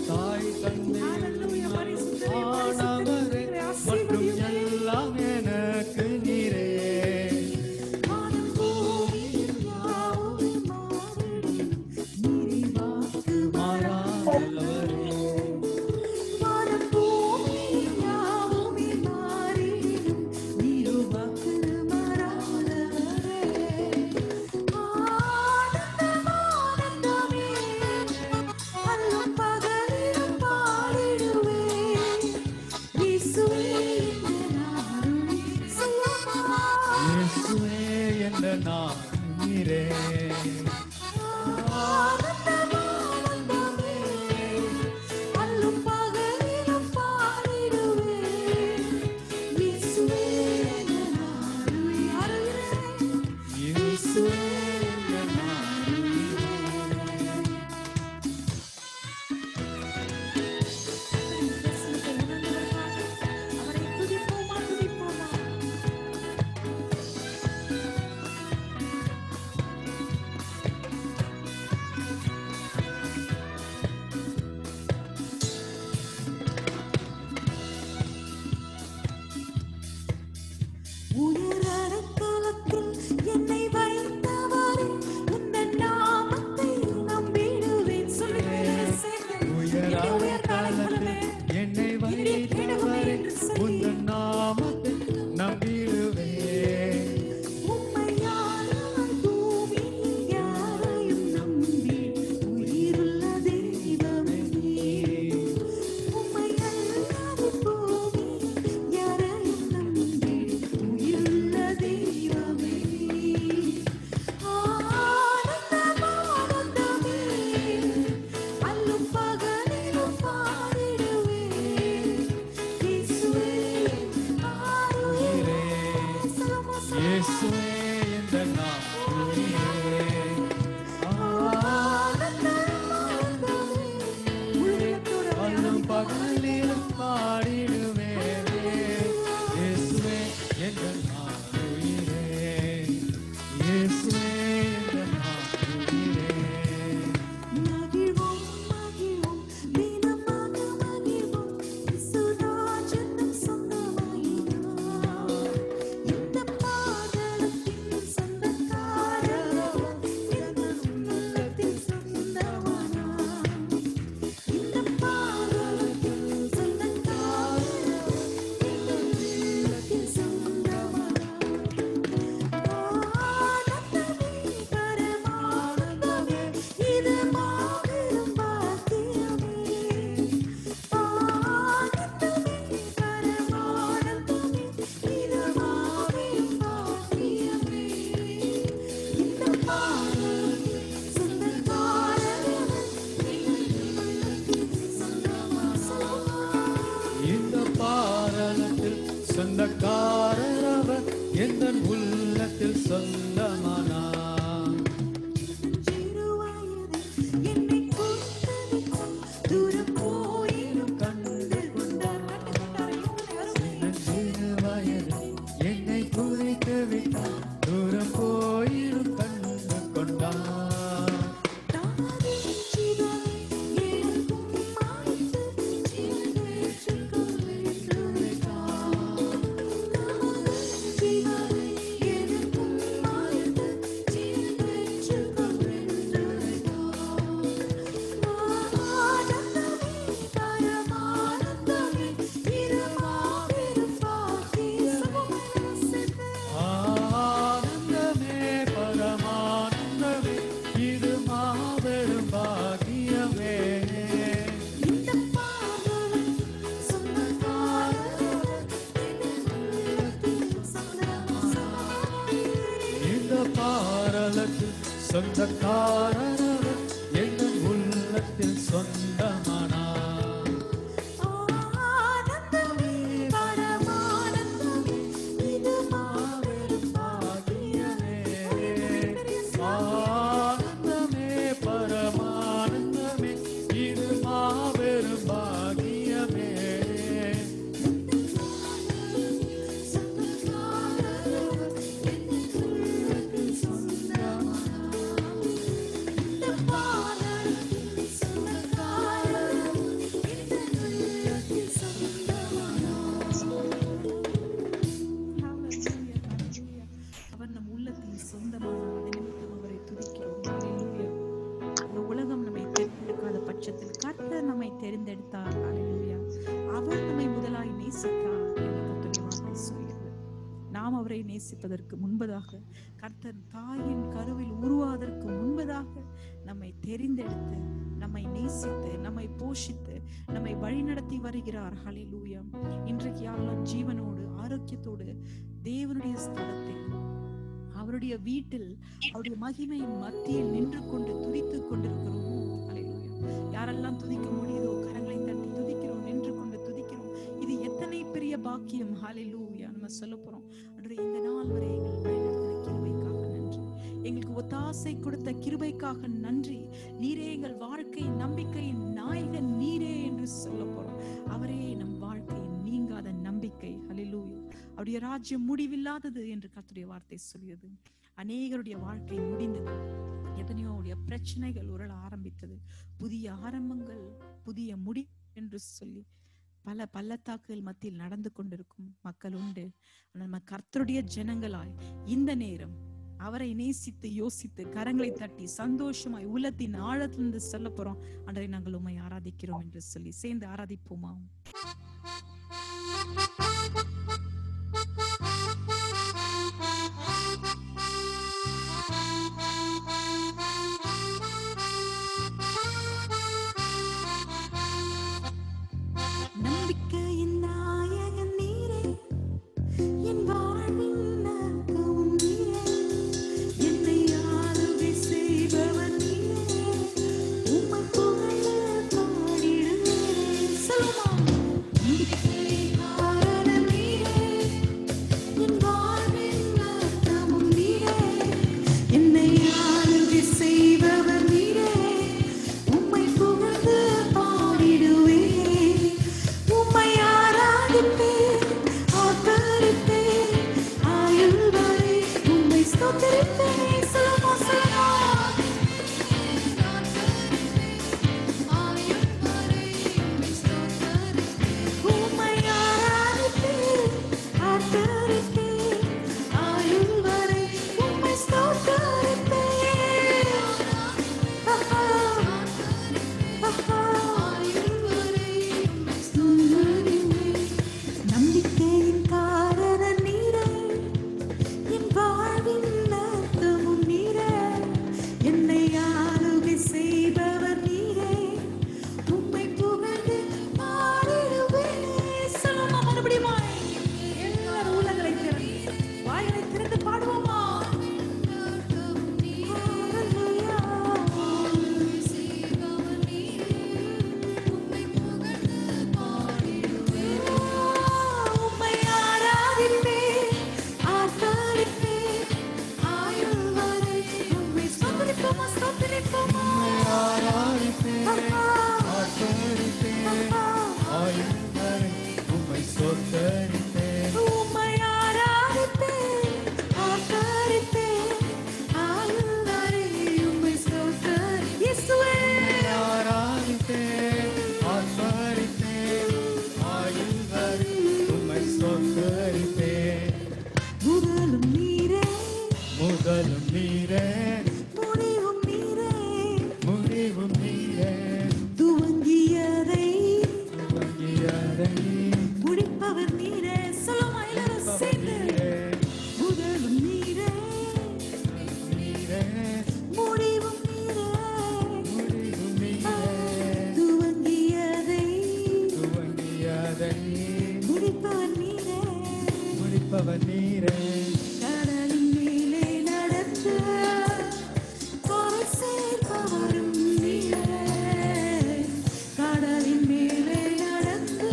தாய் தந்தை ஆனவரே மற்றும் எல்லாம் எனக்கு நீரே. சொந்தக்காரரவர் எந்தன் உள்ளத்தில் சொந்தமானார். என்னை குறித்து விட்டார், தூரம் போயிடும் கண்டு கொண்டார். சொந்தக்காரரவர் எங்கள் உள்ளத்தில் சொந்தமானார். ஆனந்தமே பரமானந்தமே இது மாபெரும் பாக்கியமே. ஆனந்தமே பரமானந்தமே இது மாபெரும் பாக்கியமே. நேசித்தார். ஹalleluya. அவர் நம்மை முதலாய் நேசித்தார் என்று கர்த்தருடைய வார்த்தை சொல்கிறது. நாம் அவரை நேசிப்பதற்கு முன்பதாக, கர்த்தர் தாயின் கருவில் உருவாவதற்கு முன்பதாக நம்மை தெரிந்தெடுத்து, நம்மை நேசித்து, நம்மை போஷித்து, நம்மை வழிநடத்தி வருகிறார். ஹalleluya. இன்றைக்கு யாரெல்லாம் ஜீவனோடு ஆரோக்கியத்தோடு தேவனுடைய ஸ்தலத்தில், அவருடைய வீட்டில், அவருடைய மகிமையின் மத்தியில் நின்று கொண்டு துதித்துக் கொண்டிருக்கிறோமோ, ஹalleluya. யாரெல்லாம் துதிக்க முடியுதோ கரங்களை தட்டி துதிக்கிறோம், நின்று கொண்டு துதிக்கிறோம். இது எத்தனை பெரிய பாக்கியம். ஹalleluya. நம்ம சொல்ல போறோம், அன்றே இந்த நாள் வரை எங்கள் வழிநடத்தின கிருபைக்காக நன்றி, எங்களுக்கு ஒத்தாசை கொடுத்த கிருபைக்காக நன்றி, நீரே எங்கள் வாழ்க்கை நம்பிக்கையின் நாயகன் நீரே என்று சொல்ல போறோம். அவரே நம் வாழ்க்கையின் நீங்காத நம்பிக்கை. ஹalleluya. அவருடைய ராஜ்யம் முடிவில்லாதது என்று கர்த்தருடைய வார்த்தை சொல்கிறது. அநேகருடைய வாழ்க்கை முடிந்தது, எத்தனையோ பிரச்சனைகள் உருள ஆரம்பித்தது, புதிய ஆரம்பங்கள், புதிய முடி என்று சொல்லி பல பள்ளத்தாக்குகள் மத்தியில் நடந்து கொண்டிருக்கும் மக்கள் உண்டு. நம்ம கர்த்தருடைய ஜனங்களாய் இந்த நேரம் அவரை நேசித்து யோசித்து கரங்களை தட்டி சந்தோஷமாய் உள்ளத்தின் ஆழத்திலிருந்து சொல்ல போறோம், அன்றை நாங்கள் உம்மை ஆராதிக்கிறோம் என்று சொல்லி சேர்ந்து ஆராதிப்போமா? நம்பிக்கையின் நாயகன் நீரே, என் வாழ்வின் அர்த்தமும் நீரே, என்னை ஆளுகை செய்பவர் நீரே, உம்மை புகழ்ந்து பாடிடுவேன். சொல்லுமா? நம்பிக்கையின் காரணம் நீரே, என் வாழ்வின் அர்த்தமும் நீரே, என்னை ஆளுகை செய்பவர் நீரே, உம்மை புகழ்ந்து பாடிடுவேன். உம்மை ஆராதிப்பேன், ஆதரிப்பேன், ஆயுள் வரை உம்மை ஸ்தோத்திரிப்பேன். சொல்லுமா, சொல்லுமா? உம்மை ஆராதிப்பேன், ஆதரிப்பேன், ஆயுள் வரை உம்மை ஸ்தோத்திரிப்பேன். நம்பிக்கையின் காரணம் நீரே, என் வாழ்வின் அர்த்தமும் நீரே, என்னை ஆளுகை செய்பவர் நீரே, உம்மை புகழ்ந்து பாடிடுவேன். சொல்லுமா மறுபடியும்? எல்லாரும் உள்ளங்களை திறந்து வாய்களை திறந்து பாடுவோமா? உம்மை ஆராதிப்பேன், ஆதரிப்பேன், ஆயுள் வரை உம்மை ஸ்தோத்திரிப்போமா, ஸ்தோத்திரிப்போமா? ஆராதிப்பேன், ஆதரிப்பேன், ஆயுள் வரை உம்மை ஸ்தோத்தரிப்பேன். உம்மை ஆராதிப்பேன், ஆதரிப்பேன், ஆயுள் வரை உம்மை ஸ்தோத்திரி. இயேசுவே. ஆராதிப்பேன், ஆதரிப்பேன், ஆயுள் வரை உம்மை ஸ்தோத்தரிப்பேன். முதலும் நீரே, முதலும் நீரே, முடிவும் நீரே, முடிவும் நீரே, துவங்கியதை துவங்கியதை முடிப்பவர் நீரே. சொல்லுமா எல்லாரும் சேர்ந்து? முதலும் நீரே, நீரே, முடிவும் நீரே, முடிவும் நீரே, துவங்கியதை துவங்கியதை முடிப்பவர் நீரே. முடிப்பவர் நீரே. கடலின் மேலே நடந்த கரை சேர்ப்பவரும் நீரே, கடலின் மேலே நடந்த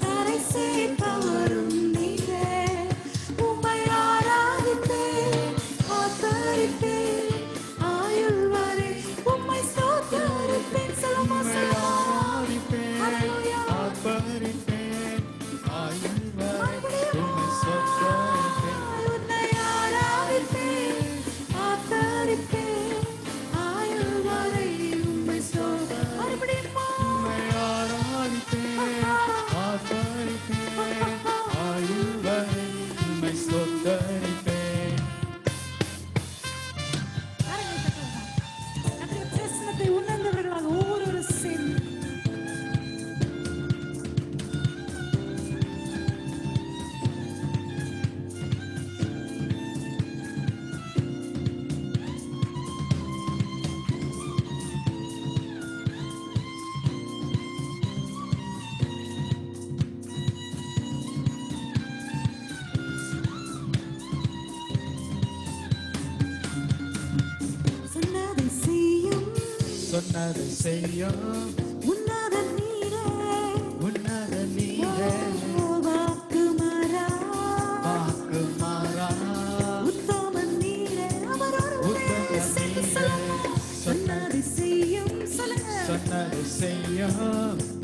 கரை சேர்ப்பவரும் நீரே. உம்மை ஆராதிப்பேன், ஆதரிப்பேன், ஆயுள் வரை உம்மை ஸ்தோத்திரிப்பேன். சொல்லுமா, சொல்லுமா? ஹalleluya. ஆர்ப்பரிப்பேன், ஆயுள் வரை உம்மை ஸ்தோத்தரிப்பேன். சொன்னதை செய்யும் உன்னத நீரே உன்னத நீரே வாக்கு மாறா வாக்கு மாறா உத்தம நீரே அவரோடு உத்தம சேர்ந்து நீரே சொன்னதை செய்யும் சொல்லுங்க சொன்னதை செய்யும்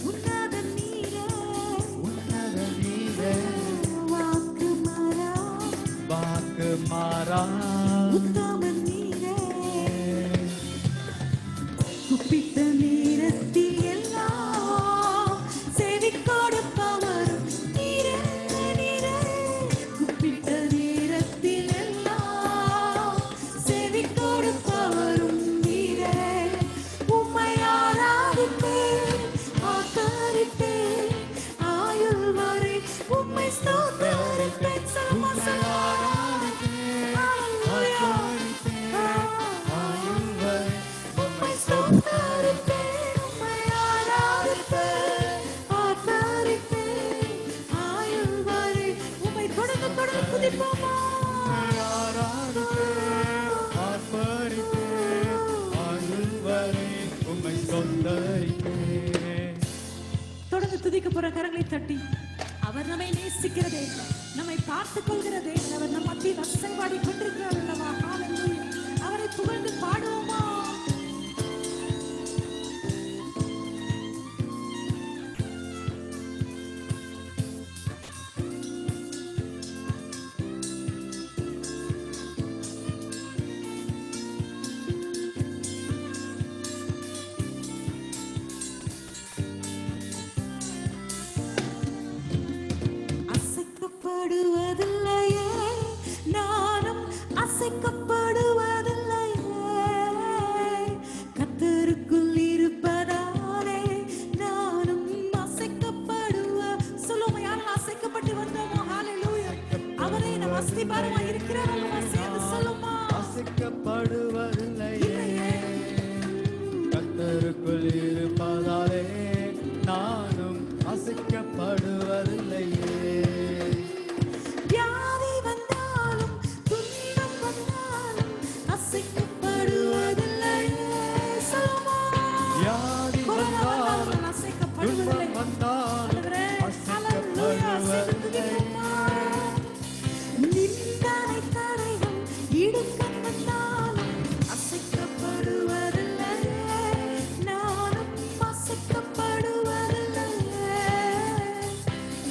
உன்னத நீரே உன்னத நீரே வாக்கு மாறா வாக்கு மாறா உத்தம நீரே கூப்பிட்ட நேரத்தில் எல்லாம் செவி கொடுப்பவர் நீரே நீரே கூப்பிட்ட நேரத்தில் எல்லாம் செவி கொடுப்பவரும் நீரே உம்மை ஆராதிப்பேன் ஆதரிப்பேன் ஆயுள் வரை உம்மை ஸ்தோத்தரிப்பேன் சலமா தொடர்ந்து துதிக்க போற கரங்களை தட்டி அவர் நம்மை நேசிக்கிறதே நம்மை பார்த்துக் கொள்கிறதே அவர் நம் மத்தியில் அசைவாடி கொண்டிருக்கிறார் அல்லவா ஹalleluya அவரை புகழ்ந்து பாடுவோமா அசைக்கப்படுவதில்லையே நானும் அசைக்கப்படுவதில்லையே கர்த்தருக்குள் இருப்பதாலே நானும் அசைக்கப்படுவ சொல்லுவோம் யாரெல்லாம் அசைக்கப்பட்டு வந்தோமோ ஹalleluya அவரே நம் அஸ்திபாரமாய் இருக்கிறார் அல்லவா சேர்ந்து சொல்லுமா அசைக்கப்படுவதில்லையே கர்த்தருக்குள் இருப்பதாலே நானும் அசைக்கப்படுவதில்லையே வியாதி வந்தாலும் துன்பம் வந்தாலும் அசைக்கப்படுவதில்லையே சொல்லுமா வியாதி வந்தாலும் அசைக்கப்படுவதில்லை துன்பம் வந்தாலும் அசைக்கப்படுவதில்லையே நிந்தனை தடையும் இடுக்கம் வந்தாலும் அசைக்கப்படுவதில்லையே நானும் அசைக்கப்படுவதில்லையே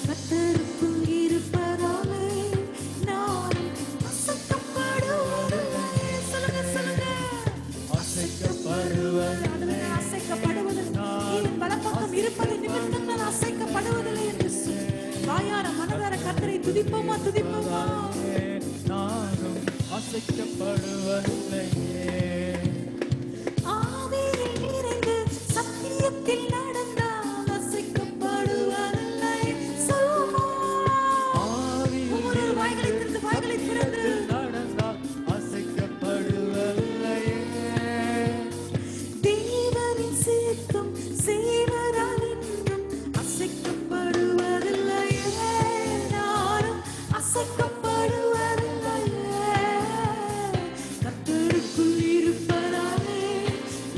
கர்த்தருக்குள் இருப்பதாலே நானும் அசைக்கப்படுவதில்லையே சொல்லுங்க சொல்லுங்க அசைக்கப்படுவதில்லை அசைக்கப்படுவதில்லை நீர் வலப்பக்கம் இருப்பது நிமித்தம் நான் அசைக்கப்படுவதில்லை என்று சொல்லி வாயார மனதார கர்த்தரை துதிப்போமா துதிப்போமா நானும் அசைக்கப்படுவதில்லையே ஆவியில் நிறைந்து சத்தியத்தில் நடந்தால் அசைக்கப்படுவதில்லை சொல்லுமா ஒவ்வொரு வாய்களை திறந்து வாய்களை திறந்து நடந்தால் அசைக்கப்படுவதில்லையே தேவனின் சித்தம் செய்வதால் என்றும் அசைக்கப்படுவதில்லையே நானும் அசைக்கப்படுவதில்லையே கர்த்தருக்குள் இருப்பதாலே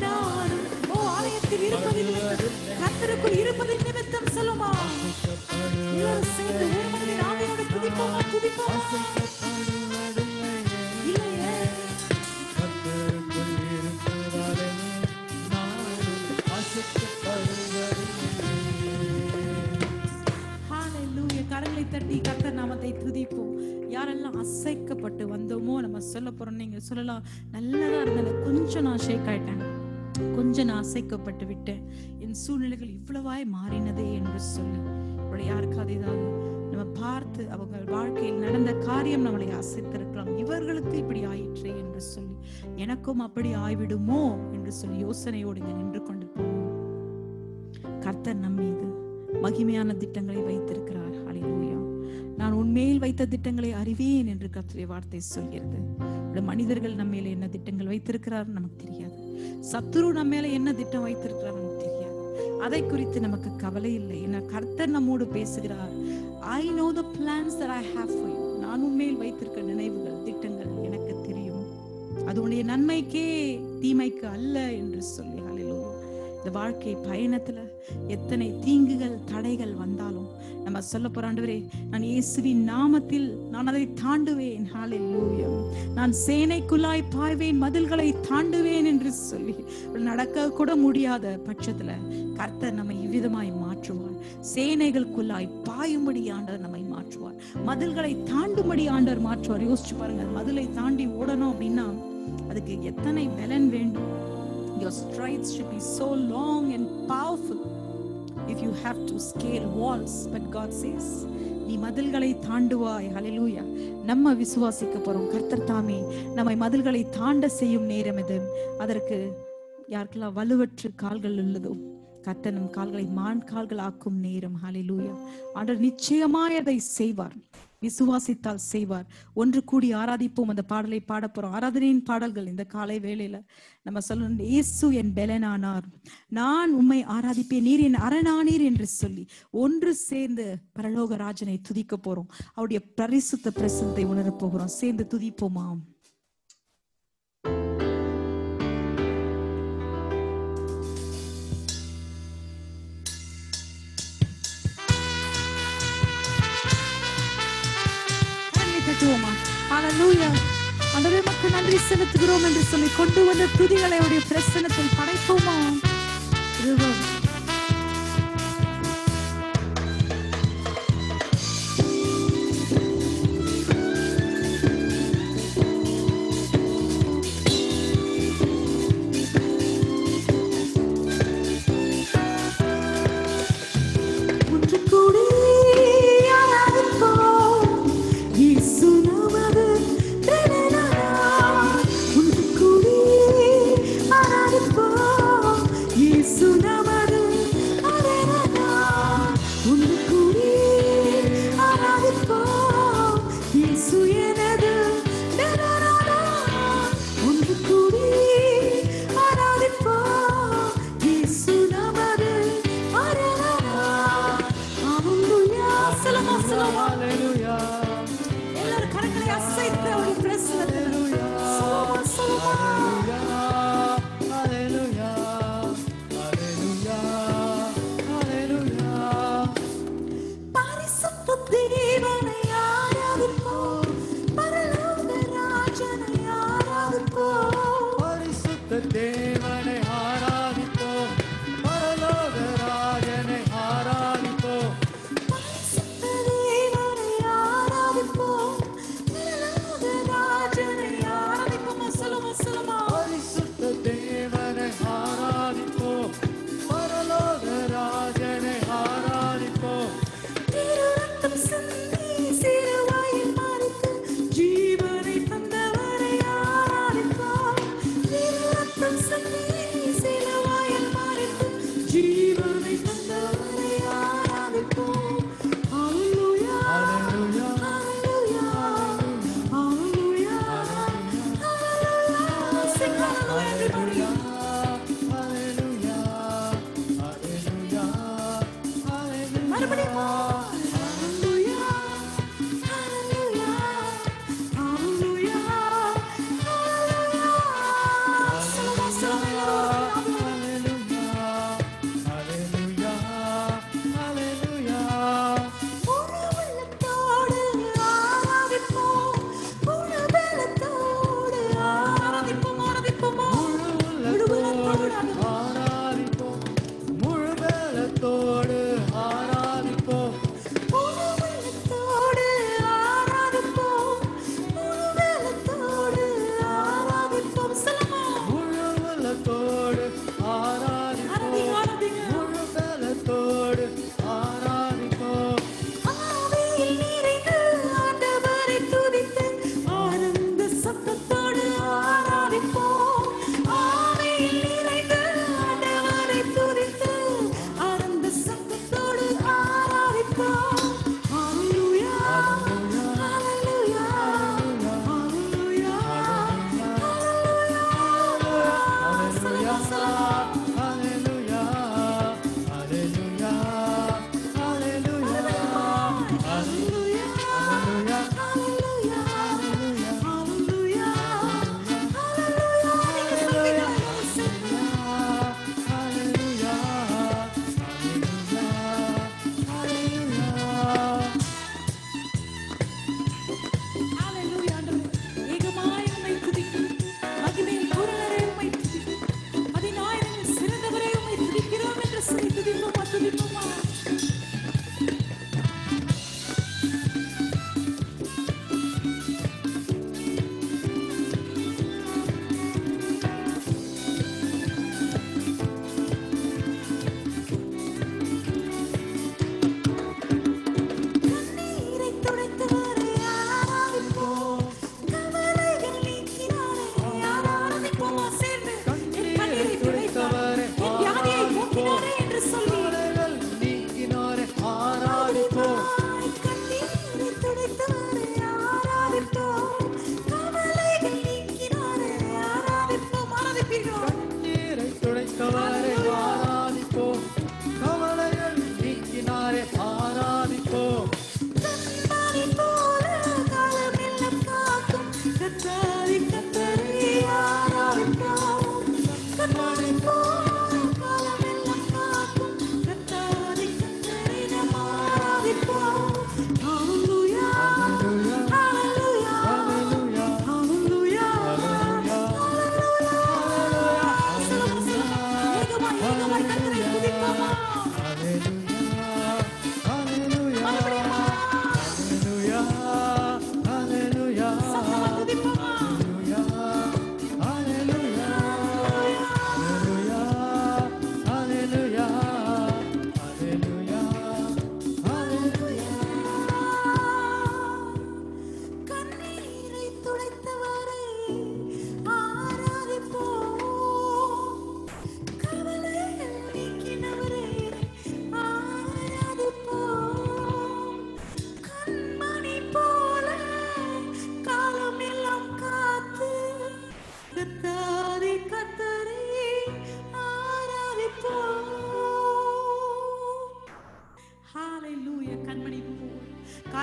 நானும் ஆலயத்தில் இருப்பதில்லை கர்த்தருக்குள் இருப்பதின் நிமித்தம் சொல்லுமா எல்லாரும் சேர்ந்து ஒரு மனதில் ஆவியோடு துதிப்போமா துதிப்போமா இல்லையே கர்த்தருக்குள் இருப்பதாலே நானும் அசைக்கப்படுவதில்லையே ஹalleluya கரங்களை தட்டி கர்த்தர் நாமத்தை துதிப்போம் யாரெல்லாம் அசைக்கப்பட்டு வந்தோமோ நம்ம சொல்ல போறோம் நீங்க சொல்லலாம் நல்லதா இருந்தது கொஞ்சம் நான் ஷேக் ஆயிட்டேன் கொஞ்சம் நான் அசைக்கப்பட்டு விட்டேன் என் சூழ்நிலைகள் இவ்வளவாய் மாறினதே என்று சொல்லி இப்படி யாருக்காவது ஏதாவது நம்ம பார்த்து அவங்க வாழ்க்கையில் நடந்த காரியம் நம்மளை அசைத்திருக்கலாம் இவர்களுக்கு இப்படி ஆயிற்றே என்று சொல்லி எனக்கும் அப்படி ஆய்விடுமோ என்று சொல்லி யோசனையோடு இங்க நின்று கொண்டு போவோம் கர்த்தர் நம் மீது மகிமையான திட்டங்களை வைத்திருக்கிறார் ஹalleluya நான் உன்மேல் வைத்த திட்டங்களை அறிவேன் என்று கர்த்தருடைய வார்த்தை சொல்கிறது மனிதர்கள் நம்ம மேல என்ன திட்டங்கள் வைத்திருக்கிறார் நமக்கு தெரியாது சத்துரு நம்ம மேல என்ன திட்டம் வைத்திருக்கிறார் நமக்கு தெரியாது அதை குறித்து நமக்கு கவலை இல்லை ஏன்னா கர்த்தர் நம்மோடு பேசுகிறார் I know the plans that I have for you நான் உன்மேல் வைத்திருக்க நினைவுகள் திட்டங்கள் எனக்கு தெரியும் அது உன்னுடைய நன்மைக்கே தீமைக்கு அல்ல என்று சொல்லி ஹalleluya இந்த வாழ்க்கை பயணத்துல எத்தனை தீங்குகள் தடைகள் வந்தாலும் நம்ம சொல்ல போற ஆண்டவரே, நான் இயேசுவின் நாமத்தில் நான் அதை தாண்டுவேன். ஹalleluya. நான் சேனைக்குள்ளாய் பாய்வேன், மதில்களை தாண்டுவேன் என்று சொல்லி நடக்க கூட முடியாத பட்சத்துல கர்த்தர் நம்மை இவ்விதமாய் மாற்றுவார். சேனைகளுக்குள்ளாய் பாயும்படி ஆண்டவர் நம்மை மாற்றுவார். மதில்களை தாண்டும்படி ஆண்டவர் மாற்றுவார். யோசிச்சு பாருங்க, மதிலை தாண்டி ஓடணும் அப்படின்னா அதுக்கு எத்தனை பலன் வேண்டும். Your strides should be so long and powerful if you have to scale walls. But God says, நீ மதில்களை தாண்டுவாய். ஹalleluya. நம்ம விசுவாசிக்க போறோம். கர்த்தர் தாமே நம்மை மதில்களை தாண்ட செய்யும் நேரம் இது. அதற்கு யாருக்கெல்லாம் வலுவற்று கால்கள் உள்ளதோ கர்த்தர் நம் கால்களை மான் கால்கள் ஆக்கும் நேரம். ஹalleluya. ஆண்டவர் நிச்சயமாய் அதை செய்வார். விசுவாசித்தால் செய்வார். ஒன்று கூடி ஆராதிப்போம். அந்த பாடலை பாட போறோம். ஆராதனையின் பாடல்கள் இந்த காலை வேளையில நம்ம சொல்லணும். இயேசு என் பெலனானார், நான் உம்மை ஆராதிப்பேன், நீர் என் அரணானீர் என்று சொல்லி ஒன்று சேர்ந்து பரலோக ராஜனை துதிக்க போறோம். அவருடைய பரிசுத்த பிரசன்னத்தை உணரப் போகிறோம். சேர்ந்து துதிப்போமா? ஹalleluya. ஆண்டவரே உமக்கு நன்றி செலுத்துகிறோம் என்று சொல்லி கொண்டு வந்த துதிகளை அவருடைய பிரசன்னத்தில் படைப்போமா?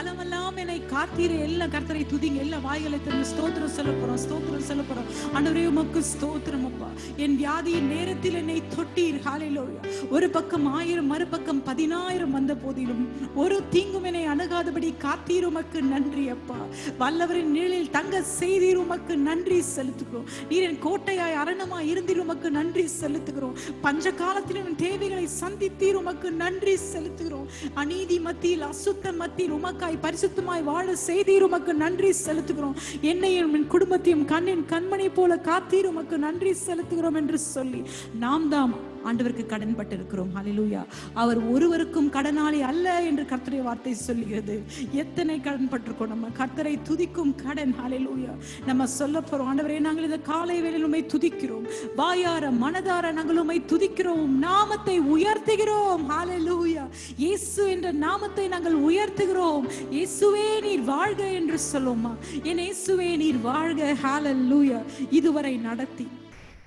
காலமெல்லாம் என்னை காத்தீரே. எல்லா கர்த்தரை துதிங்க, எல்லா வாய்களை திறந்து ஸ்தோத்திரம் சொல்ல போறோம், ஸ்தோத்திரம் சொல்ல போறோம். ஆண்டவரே உமக்கு ஸ்தோத்திரம் அப்பா. என் வியாதியின் நேரத்தில் என்னை தொட்டீர். ஹalleluya. ஒரு பக்கம் 1000 மறுபக்கம் 10000 வந்த போதிலும் ஒரு தீங்கும் என்னை அணுகாதபடி காத்தீர். உமக்கு நன்றி அப்பா. வல்லவரின் நிழலில் தங்க செய்தீர். உமக்கு நன்றி செலுத்துகிறோம். நீர் என் கோட்டையாய் அரணமாய் இருந்தீர். உமக்கு நன்றி செலுத்துகிறோம். பஞ்ச காலத்திலும் என் தேவைகளை சந்தித்தீர். உமக்கு நன்றி செலுத்துகிறோம். அநீதி மத்தியில் அசுத்த மத்தியில் உமக்காய் பரிசுத்தமாய் வாழ செய்தீர். உமக்கு நன்றி செலுத்துகிறோம். என்னையும் என் குடும்பத்தையும் கண்ணின் கண்மணி போல காத்தீர். உமக்கு நன்றி செலுத்துகிறோம் என்று சொல்லி நாம் தாம் ஆண்டவருக்கு கடன் பட்டிருக்கிறோம். ஹalleluya. அவர் ஒருவருக்கும் கடனாளி அல்ல என்று கர்த்தருடைய வார்த்தை சொல்லுகிறது. எத்தனை கடன் பட்டிருக்கோம் நம்ம. கர்த்தரை துதிக்கும் கடன். ஹalleluya. நம்ம சொல்ல போறோம், ஆண்டவரே நாங்கள் இந்த காலை வேளையில் உம்மை துதிக்கிறோம். வாயார மனதார நாங்கள் உம்மை துதிக்கிறோம். நாமத்தை உயர்த்துகிறோம். ஹalleluya. இயேசு என்ற நாமத்தை நாங்கள் உயர்த்துகிறோம். இயேசுவே நீர் வாழ்க என்று சொல்லுமா. என் இயேசுவே நீர் வாழ்க. ஹalleluya. இதுவரை நடத்தி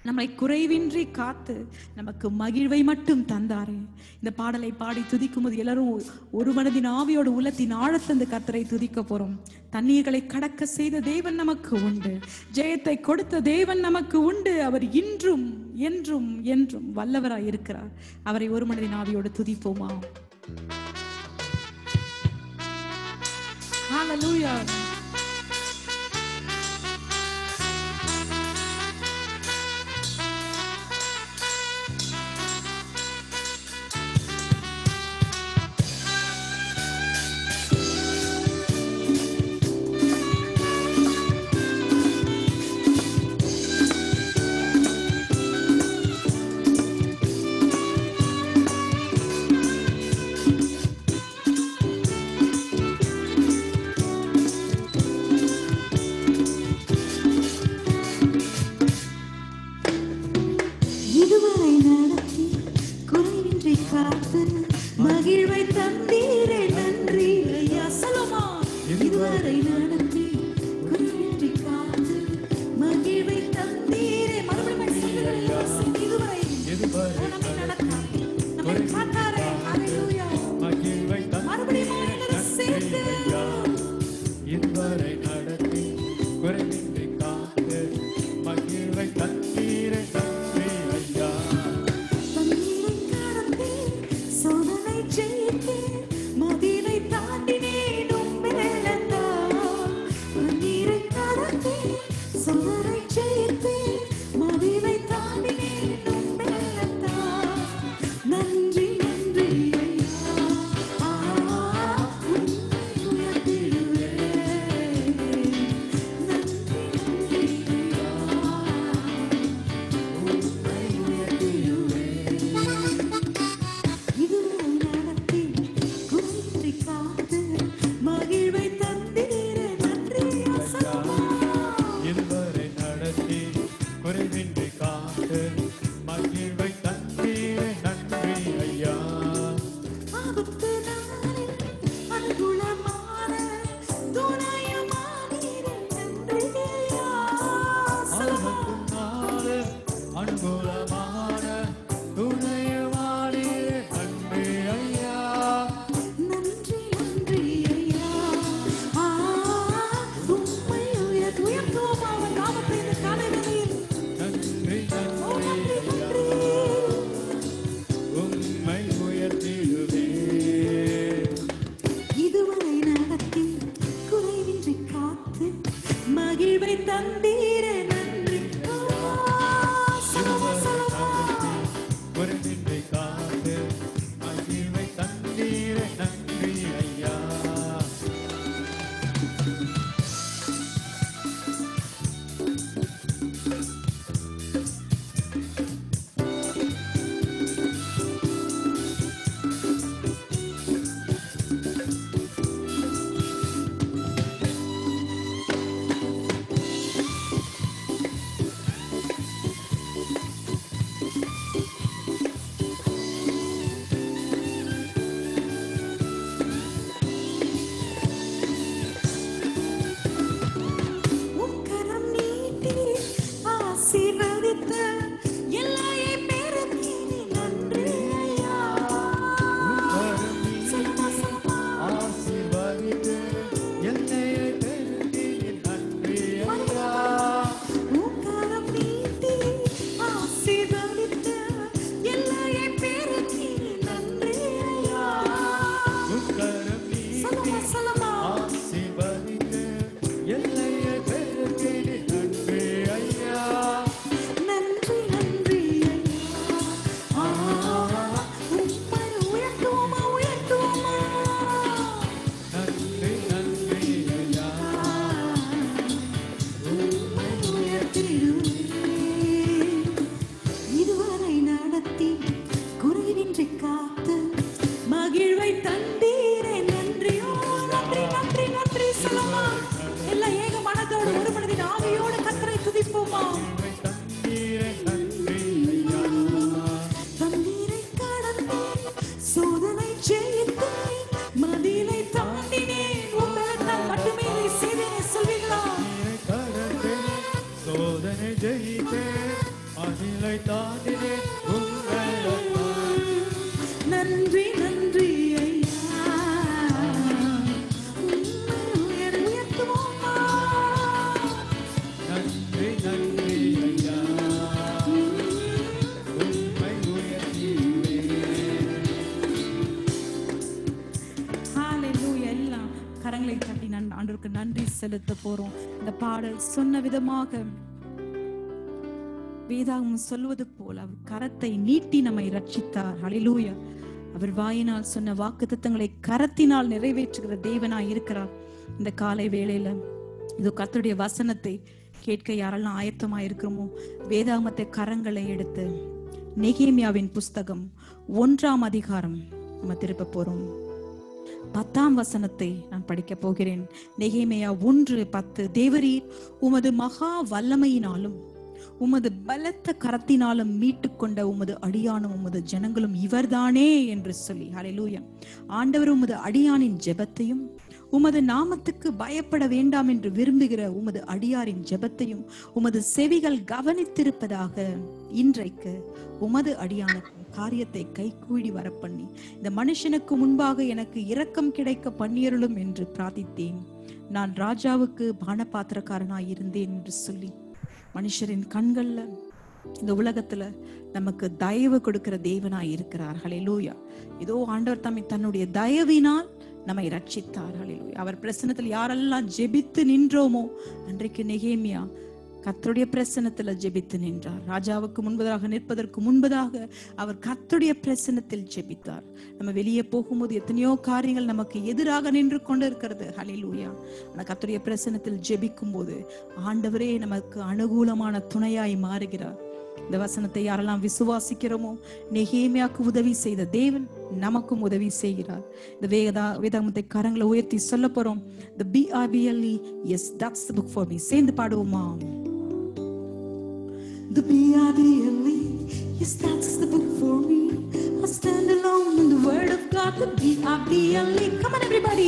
நம்மை குறைவின்றி காத்து நமக்கு மகிழ்வை மட்டும் தந்தாரே. இந்த பாடலை பாடி துதிக்கும் போது எல்லாரும் ஒரு மனதின் ஆவியோடு உள்ளத்தின் ஆழத்தந்து கர்த்தரை துதிக்க போறோம். தண்ணீர்களை கடக்க செய்த தேவன் நமக்கு உண்டு. ஜெயத்தை கொடுத்த தேவன் நமக்கு உண்டு. அவர் இன்றும் என்றும் என்றும் வல்லவராய் இருக்கிறார். அவரை ஒரு மனதின் ஆவியோடு துதிப்போமா. ஹalleluya. மகிழ்வை தந்தீரே நன்றி ஐயா. சலமா இதுவரை நடத்தி குறைவின்றி காத்து மகிழ்வை தந்தீரே. மறுபடியும் இதுவரை நம்மை நடத்தார், நம்மை காத்தாரே. ஹalleluya. மகிழ்வை மறுபடியும் சேர்த்து இதுவரை நடத்தி குறைவின்றி காத்து மகிழ்வை தந்தீரே நன்றி ஐயா. சோதனை ஜெயித்து மதிலை தாண்டினேன் உம்மிழந்தார். நீரை கடந்து சோதனை ஜெயித்து மதிலை தாண்டினேன் உம்மிழந்தார். நன்றி நன்றி ஐயா. உம்மை உயர்த்திடுவே எல்லை தாண்டினேன் உங்கள் அன்பால். நன்றி நன்றி ஐயா, உயர்த்துவோமா. நன்றி நன்றி ஐயா, உம்மை உயர்த்திடுவேன். ஹalleluya. எல்லாம் கரங்களை தட்டி ஆண்டவருக்கு நன்றி செலுத்த போறோம். இந்த பாடல் சொன்ன விதமாக வேதாகமம் சொல்வது போல அவர் கரத்தை நீட்டி நம்மை ரட்சித்தார். ஹalleluya. அவர் வாயினால் சொன்ன வாக்குத்தத்தங்களை கரத்தினால் நிறைவேற்றுகிற தேவனாய் இருக்கிறார். இந்த காலை வேளையில இது கர்த்தருடைய வசனத்தை கேட்க யாரெல்லாம் ஆயத்தமா இருக்கிறோமோ, வேதாகமத்தை கரங்களை எடுத்து நெகேமியாவின் புஸ்தகம் 1ஆம் அதிகாரம் நம்ம திருப்ப போறோம். 10ஆம் வசனத்தை நான் படிக்க போகிறேன். நெகேமியா 1:10. தேவரீர் உமது மகா வல்லமையினாலும் உமது பலத்த கரத்தினாலும் மீட்டு கொண்ட உமது அடியானும் உமது ஜனங்களும் இவர்தானே என்று சொல்லி, ஹல்லேலூயா. ஆண்டவர் உமது அடியானின் ஜெபத்தையும் உமது நாமத்துக்கு பயப்பட வேண்டாம் என்று விரும்புகிற உமது அடியாரின் ஜெபத்தையும் உமது செவிகள் கவனித்திருப்பதாக இன்றைக்கு உமது அடியானுக்கு காரியத்தை கைகூடி வரப்பண்ணி இந்த மனுஷனுக்கு முன்பாக எனக்கு இரக்கம் கிடைக்க பண்ணியருளும் என்று பிரார்த்தித்தேன். நான் ராஜாவுக்கு பானபாத்திரக்காரனாய் இருந்தேன் என்று சொல்லி, மனுஷரின் கண்கள்ல இந்த உலகத்துல நமக்கு தயவு கொடுக்கிற தேவனாய் இருக்கிறார். ஹல்லேலூயா. இதோ ஆண்டவர் தன்னுடைய தயவினால் நம்மை ரட்சித்தார். ஹல்லேலூயா. அவர் பிரசன்னத்தில் யாரெல்லாம் ஜெபித்து நின்றோமோ, அன்றைக்கு நெகேமியா கர்த்தருடைய பிரசன்னத்துல ஜெபித்து நின்றார். ராஜாவுக்கு முன்பதாக நிற்பதற்கு முன்பதாக அவர் கர்த்தருடைய பிரசன்னத்தில் ஜெபித்தார். நம்ம வெளியே போகும்போது எத்தனையோ காரியங்கள் நமக்கு எதிராக நின்று கொண்டு இருக்கிறது. ஹல்லேலூயா. ஆனா கர்த்தருடைய பிரசன்னத்தில் ஜெபிக்கும் போது ஆண்டவரே நமக்கு அனுகூலமான துணையாய் மாறுகிறார். இந்த வசனத்தை யாரெல்லாம் விசுவாசிக்கிறோமோ, நெகேமியாவுக்கு உதவி செய்த தேவன் நமக்கும் உதவி செய்கிறார். இந்த வேதாகமத்தை கரங்களை உயர்த்தி சொல்ல போறோம். The BRBLE, yes, that's the book for me. சேர்ந்து பாடுவோமா? The BRBLE, yes, that's the book for me. I stand alone in the word of God. The BRBLE, come on everybody.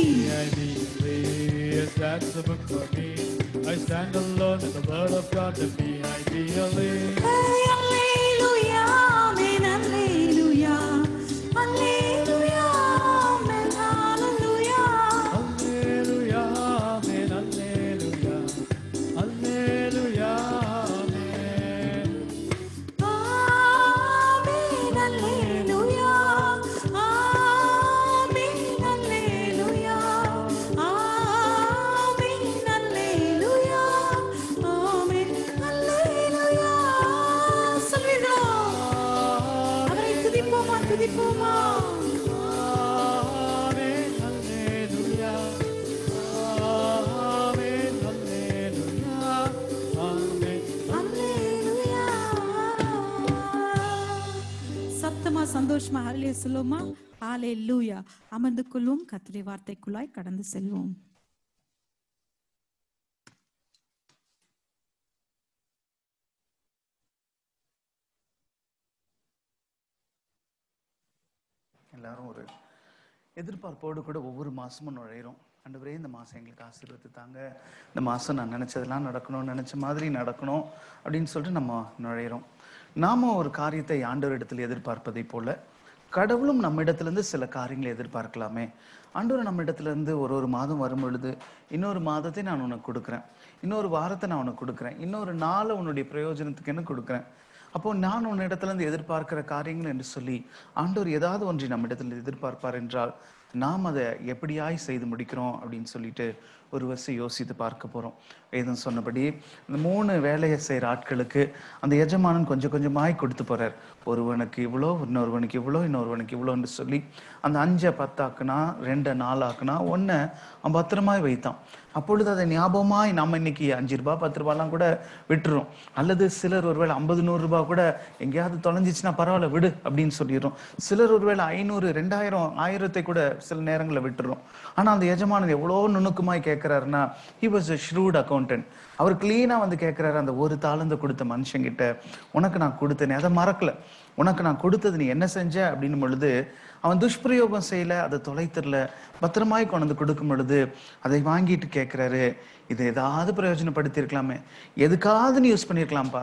Yes, that's the book for me. I stand alone in the word of God. The BIBLE. Hey, hallelujah, amen, hallelujah, hallelujah, amen, hallelujah. Hallelujah, amen, hallelujah, hallelujah, amen. Amen, hallelujah, amen, hallelujah, amen, hallelujah, amen, hallelujah. சொல்லுவீங்களா? அவரை துதிப்போமா, துதிப்போமா. Amen, hallelujah, amen, hallelujah, amen. அல்லேலூயா. சத்தமா சந்தோஷமா ஹல்லேலூயா சொல்லுவோமா? ஹல்லேலூயா. அமர்ந்து கொள்வோம். கர்த்தருடைய வார்த்தைக்குள்ளாய் கடந்து செல்வோம். எல்லாரும் ஒரு எதிர்பார்ப்போடு கூட ஒவ்வொரு மாசமும் நுழையிறோம். ஆண்டவரே, இந்த மாசம் எங்களுக்கு ஆசீர்வாதத்தை தாங்க, இந்த மாசம் நான் நினைச்சதெல்லாம் நடக்கணும், நினைச்ச மாதிரி நடக்கணும் அப்படின்னு சொல்லிட்டு நம்ம நுழையிறோம். நாம ஒரு காரியத்தை ஆண்டவர் இடத்துல எதிர்பார்ப்பதை போல கடவுளும் நம்ம இடத்துல சில காரியங்களை எதிர்பார்க்கலாமே. ஆண்டவர் நம்ம இடத்துல இருந்து ஒரு மாதம் வரும் பொழுது, இன்னொரு மாதத்தை நான் உனக்கு கொடுக்குறேன், இன்னொரு வாரத்தை நான் உனக்கு கொடுக்குறேன், இன்னொரு நாளை உன்னுடைய பிரயோஜனத்துக்கு என்ன கொடுக்குறேன். அப்போ நான் உன் இடத்துல இருந்து எதிர்பார்க்கிற காரியங்கள் என்று சொல்லி ஆண்டவர் ஏதாவது ஒன்றை நம்ம இடத்துல எதிர்பார்ப்பார் என்றால் நாம் அதை எப்படியாய் செய்து முடிக்கிறோம் அப்படின்னு சொல்லிட்டு ஒரு வருஷம் யோசித்து பார்க்க போறோம். வேதம் சொன்னபடி இந்த 3 வேலையை செய்யற ஆட்களுக்கு அந்த எஜமானன் கொஞ்சம் கொஞ்சமாய் கொடுத்து போறார். ஒருவனுக்கு இவ்வளோ, இன்னொருவனுக்கு இவ்வளோ, இன்னொருவனுக்கு இவ்வளோன்னு சொல்லி அந்த 5 10 ஆக்குனா, 2 4 ஆக்குனா, 1 அவன் பத்திரமாய் வைத்தான். அப்பொழுது அதை ஞாபகமாய் நம்ம இன்னைக்கு 5 ரூபாய் 10 ரூபாய்லாம் கூட விட்டுரும். அல்லது சிலர் ஒருவேளை 50 100 ரூபாய் கூட எங்கேயாவது தொலைஞ்சிச்சுன்னா பரவாயில்ல விடு அப்படின்னு சொல்லிடுறோம். சிலர் ஒருவேளை 500 2000 1000 கூட சில நேரங்களில் விட்டுரும். ஆனா அந்த எஜமானன் எவ்வளோ நுணுக்கமாய் கேட்கிறாருன்னா, he was a shrewd accountant. அவர் கிளீனா வந்து கேட்கிறாரு, அந்த 1 தாளந்து கொடுத்த மனுஷங்கிட்ட, உனக்கு நான் கொடுத்தேனே அதை மறக்கல, உனக்கு நான் கொடுத்தது நீ என்ன செஞ்ச அப்படின்னு பொழுது அவன் துஷ்பிரயோகம் செய்யல, அதை தொலைத்தரல, பத்திரமாய் கொண்டு வந்து கொடுக்கும் பொழுது அதை வாங்கிட்டு கேட்குறாரு, இது ஏதாவது பிரயோஜனப்படுத்தி இருக்கலாமே, எதுக்காவது நீ யூஸ் பண்ணியிருக்கலாம்ப்பா,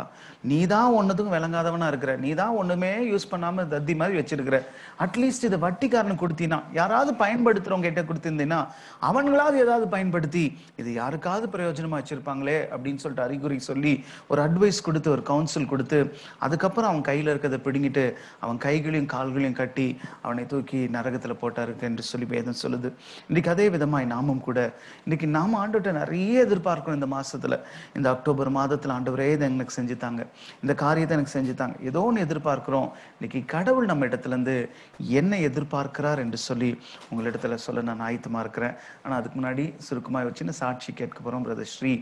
நீ தான் ஒன்றுத்துக்கும் விளங்காதவனா இருக்கிற, நீ தான் ஒன்றுமே யூஸ் பண்ணாமல் தத்தி மாதிரி வச்சிருக்கிற, அட்லீஸ்ட் இதை வட்டிக்காரனு கொடுத்தீனா, யாராவது பயன்படுத்துகிறவங்க கிட்ட கொடுத்துருந்தீங்கன்னா அவங்களாவது ஏதாவது பயன்படுத்தி இது யாருக்காவது பிரயோஜனமாக வச்சுருப்பாங்களே அப்படின்னு சொல்லிட்டு அறிகுறி சொல்லி ஒரு அட்வைஸ் கொடுத்து ஒரு கவுன்சில் கொடுத்து அதுக்கப்புறம் அவன் கையில் இருக்கிறத பிடுங்கிட்டு அவன் கைகளையும் கால்களையும் கட்டி அவனை தூக்கி நரகத்தில் போட்டாருக்கு என்று சொல்லி வேதம் சொல்லுது. இன்றைக்கு அதே விதமாய் நாமும் கூட இன்றைக்கி நாம் ஆண்டவர்கிட்ட நிறைய எதிர்பார்க்கணும். இந்த மாசத்துல, இந்த அக்டோபர் மாதத்துல ஆண்டவரே இதை எனக்கு செஞ்சுத்தாங்க, இந்த காரியத்தை எனக்கு செஞ்சுத்தாங்க, ஏதோ ஒன்று எதிர்பார்க்கிறோம். இன்னைக்கு கடவுள் நம்ம இடத்துல இருந்து என்ன எதிர்பார்க்கிறார் என்று சொல்லி உங்களிடத்துல சொல்ல நான் ஆயத்தமா இருக்கிறேன். ஆனா அதுக்கு முன்னாடி சுருக்கமாக ஒரு சின்ன சாட்சி கேட்க போறோம். Brother Sri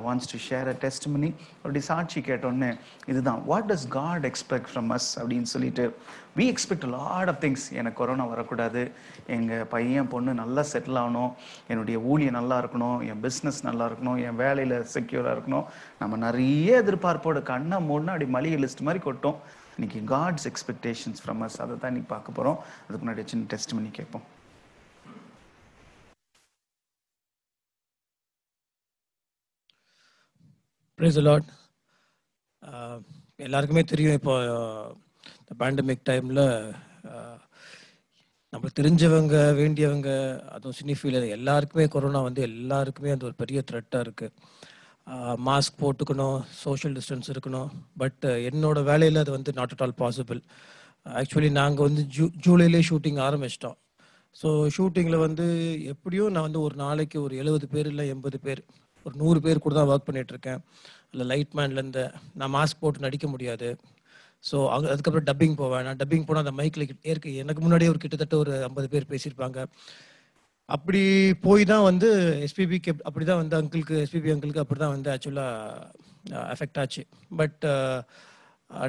wants to share a testimony. அப்படி சாட்சி கேட்டோன்னு இதுதான், what does God expect from us அப்படின்னு சொல்லிட்டு, we expect a lot of things. எனக்கு கொரோனா வரக்கூடாது, எங்கள் பையன் பொண்ணு நல்லா செட்டில் ஆகணும், என்னுடைய ஊழியம் நல்லா இருக்கணும், என் பிஸ்னஸ் நல்லா இருக்கணும், என் வேலையில் செக்யூராக இருக்கணும். நம்ம நிறைய எதிர்பார்ப்போட கண்ணை மூணு அப்படி மளிகை லிஸ்ட் மாதிரி கொட்டோம். இன்னைக்கு காட்ஸ் எக்ஸ்பெக்டேஷன்ஸ் ஃப்ரம் அஸ், அதை தான் இன்னைக்கு பார்க்க போகிறோம். அதுக்கு முன்னாடி சின்ன டெஸ்ட் பண்ணி கேட்போம். Praise the Lord. எல்லாருக்குமே தெரியும், இப்போ இந்த பேண்டமிக் டைமில் நம்மளுக்கு தெரிஞ்சவங்க வேண்டியவங்க, அதுவும் சினிஃபீல்டு எல்லாருக்குமே கொரோனா வந்து எல்லாருக்குமே அந்த ஒரு பெரிய த்ரெட்டாக இருக்குது. மாஸ்க் போட்டுக்கணும், சோஷியல் டிஸ்டன்ஸ் இருக்கணும். பட் என்னோட வேலையில் அது வந்து not at all possible. Actually நாங்கள் வந்து ஜூலையிலே ஷூட்டிங் ஆரம்பிச்சிட்டோம். ஸோ ஷூட்டிங்கில் வந்து எப்படியும் நான் வந்து ஒரு நாளைக்கு ஒரு 70 பேர் இல்லை 80 பேர், ஒரு 100 பேர் கூட தான் ஒர்க் பண்ணிகிட்ருக்கேன். அதில் லைட் மேன்லேருந்து நான் மாஸ்க் போட்டு நடிக்க முடியாது. ஸோ அதுக்கப்புறம் டப்பிங் போவேன். நான் டப்பிங் போனால் அந்த மைக்கில் எனக்கு முன்னாடியே ஒரு கிட்டத்தட்ட ஒரு 50 பேர் பேசியிருப்பாங்க. அப்படி போய் தான் வந்து எஸ்பிபிக்கு அப்படி தான் வந்து எஸ்பிபி அங்கிளுக்கு அப்படி தான் வந்து ஆக்சுவலாக எஃபெக்ட் ஆச்சு. பட்